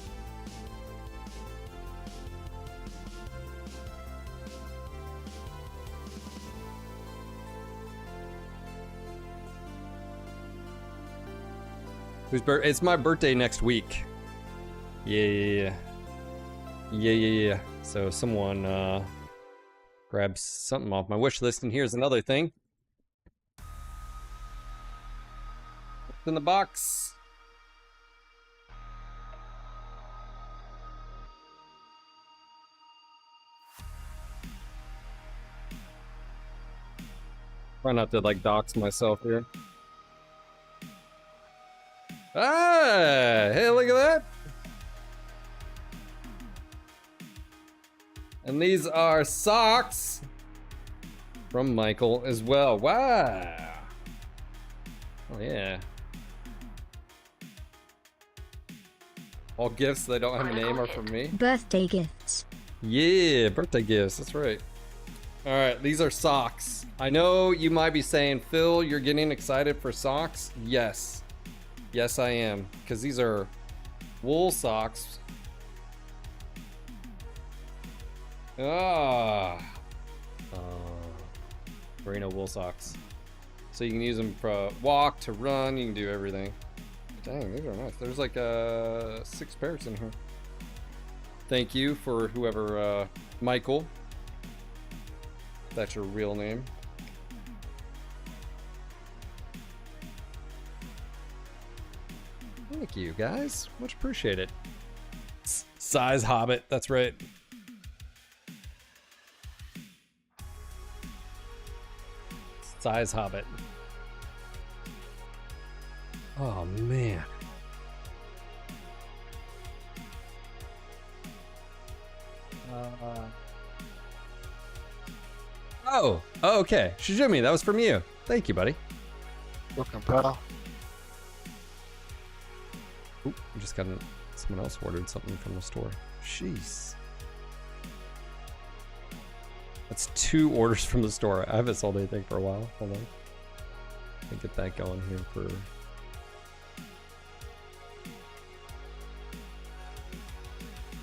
It's my birthday next week. Yeah. So someone grabs something off my wish list, and here's another thing. It's in the box. Try not to like dox myself here. Ah, hey, look at that. And these are socks from Michael as well. Wow. Oh yeah. All gifts that don't have a name are from me. Birthday gifts. Yeah, birthday gifts, that's right. All right, these are socks. I know you might be saying, Phil, you're getting excited for socks. Yes. Yes, I am, because these are wool socks. Merino wool socks. So you can use them for walk, to run, you can do everything. Dang, these are nice. There's like 6 pairs in here. Thank you for whoever, Michael. That's your real name. Thank you, guys. Much appreciated. Size Hobbit, that's right. Size Hobbit. Oh, man. Oh, okay. Shijumi, that was from you. Thank you, buddy. Welcome, pal. Oop, I just got someone else ordered something from the store. Jeez. That's 2 orders from the store. I haven't sold anything for a while. Hold on. Let me get that going here for...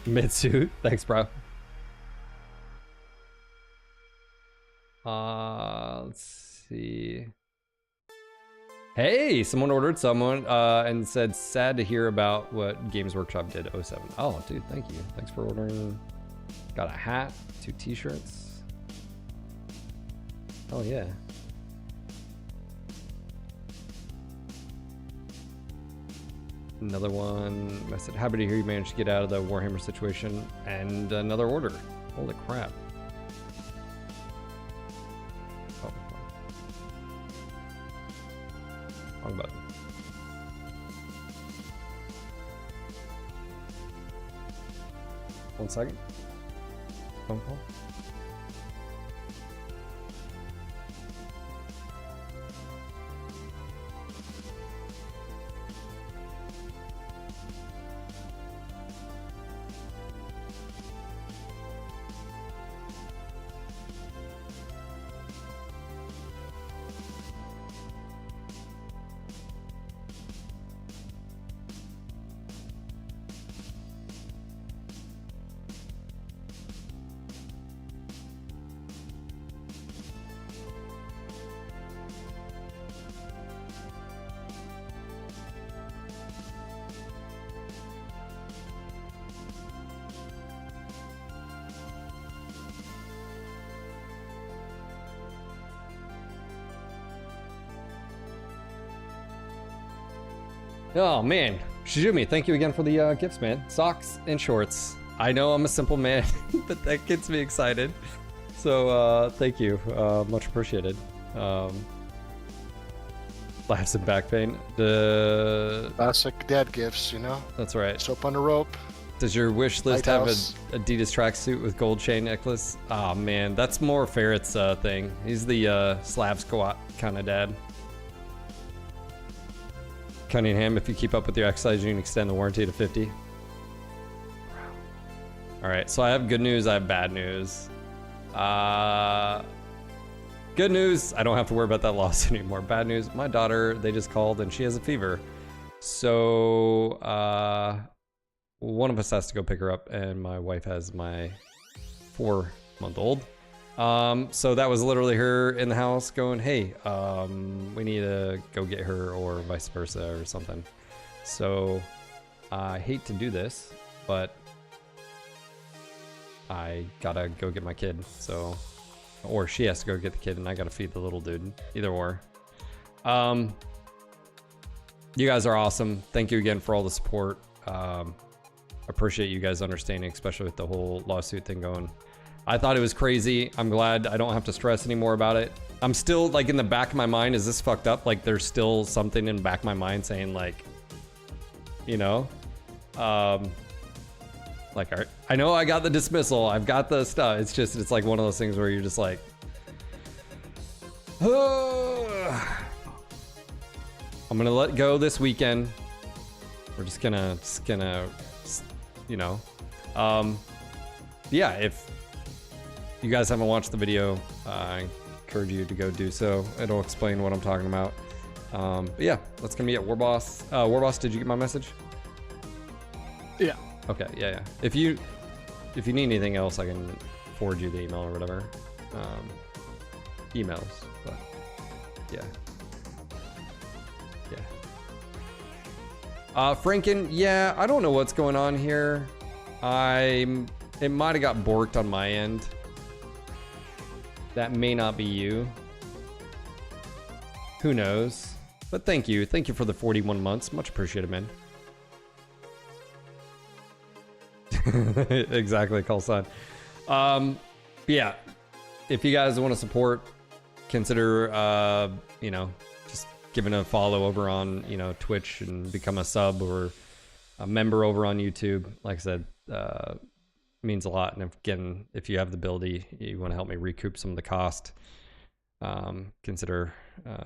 Mitsu. Thanks, bro. Let's see. Hey, someone ordered someone and said, sad to hear about what Games Workshop did 07. Oh, dude, thank you. Thanks for ordering. Got a hat, 2 t-shirts. Oh, yeah. Another one. I said, happy to hear you managed to get out of the Warhammer situation. And another order. Holy crap. Oh. Wrong button. One second. Phone call. Oh man, Shizumi, thank you again for the gifts, man. Socks and shorts. I know I'm a simple man, but that gets me excited. So thank you, much appreciated. Laughs and back pain. Classic dad gifts, you know? That's right. Soap on a rope. Does your wish list have an Lighthouse. Adidas tracksuit with gold chain necklace? Oh man, that's more Ferret's thing. He's the Slav squat kind of dad. Cunningham, if you keep up with your exercise, you can extend the warranty to 50. Alright, so I have good news, I have bad news. Good news, I don't have to worry about that loss anymore. Bad news, my daughter, they just called and she has a fever. So, one of us has to go pick her up and my wife has my 4-month-old. So that was literally her in the house going, hey, we need to go get her or vice versa or something. So I hate to do this, but I gotta go get my kid. So, or she has to go get the kid and I gotta feed the little dude, either or. You guys are awesome. Thank you again for all the support. Appreciate you guys understanding, especially with the whole lawsuit thing going. I thought it was crazy. I'm glad I don't have to stress anymore about it. I'm still like in the back of my mind, is this fucked up? Like there's still something in the back of my mind saying like, you know, like I know I got the dismissal, I've got the stuff. It's just, it's like one of those things where you're just like, I'm gonna let go this weekend. We're just gonna, you know, yeah, if you guys haven't watched the video, I encourage you to go do so. It'll explain what I'm talking about. But yeah, that's gonna be at Warboss. Warboss, did you get my message? Yeah. Okay, yeah. If you need anything else, I can forward you the email or whatever. Emails, but yeah. Franken, yeah, I don't know what's going on here. It might have got borked on my end. That may not be you. Who knows? But thank you. Thank you for the 41 months. Much appreciated, man. Exactly, call sign. Yeah, if you guys want to support, consider, you know, just giving a follow over on, you know, Twitch and become a sub or a member over on YouTube. Like I said, means a lot. And again, if you have the ability, you want to help me recoup some of the cost, consider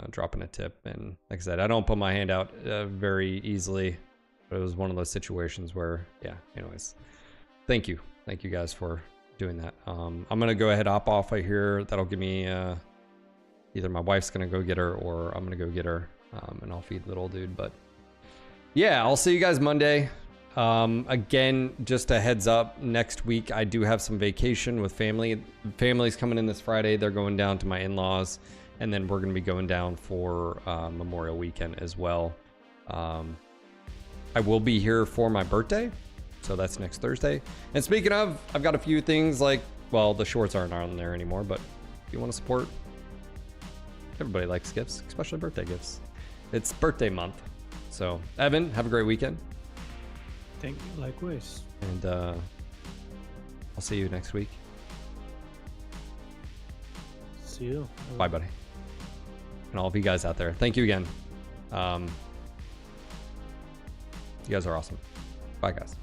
dropping a tip. And like I said, I don't put my hand out very easily, but it was one of those situations where, yeah, anyways, thank you guys for doing that. I'm gonna go ahead, hop off right here. That'll give me either my wife's gonna go get her or I'm gonna go get her, and I'll feed little dude. But yeah, I'll see you guys Monday. Again, just a heads up, next week I do have some vacation with family. Family's coming in this Friday. They're going down to my in-laws, and then we're gonna be going down for Memorial Weekend as well. I will be here for my birthday, so that's next Thursday. And speaking of, I've got a few things like, well, the shorts aren't on there anymore, but if you want to support, everybody likes gifts, especially birthday gifts. It's birthday month. So, Evan, have a great weekend. Thank you, likewise. And I'll see you next week. See you. Bye, buddy. And all of you guys out there, thank you again. You guys are awesome. Bye, guys.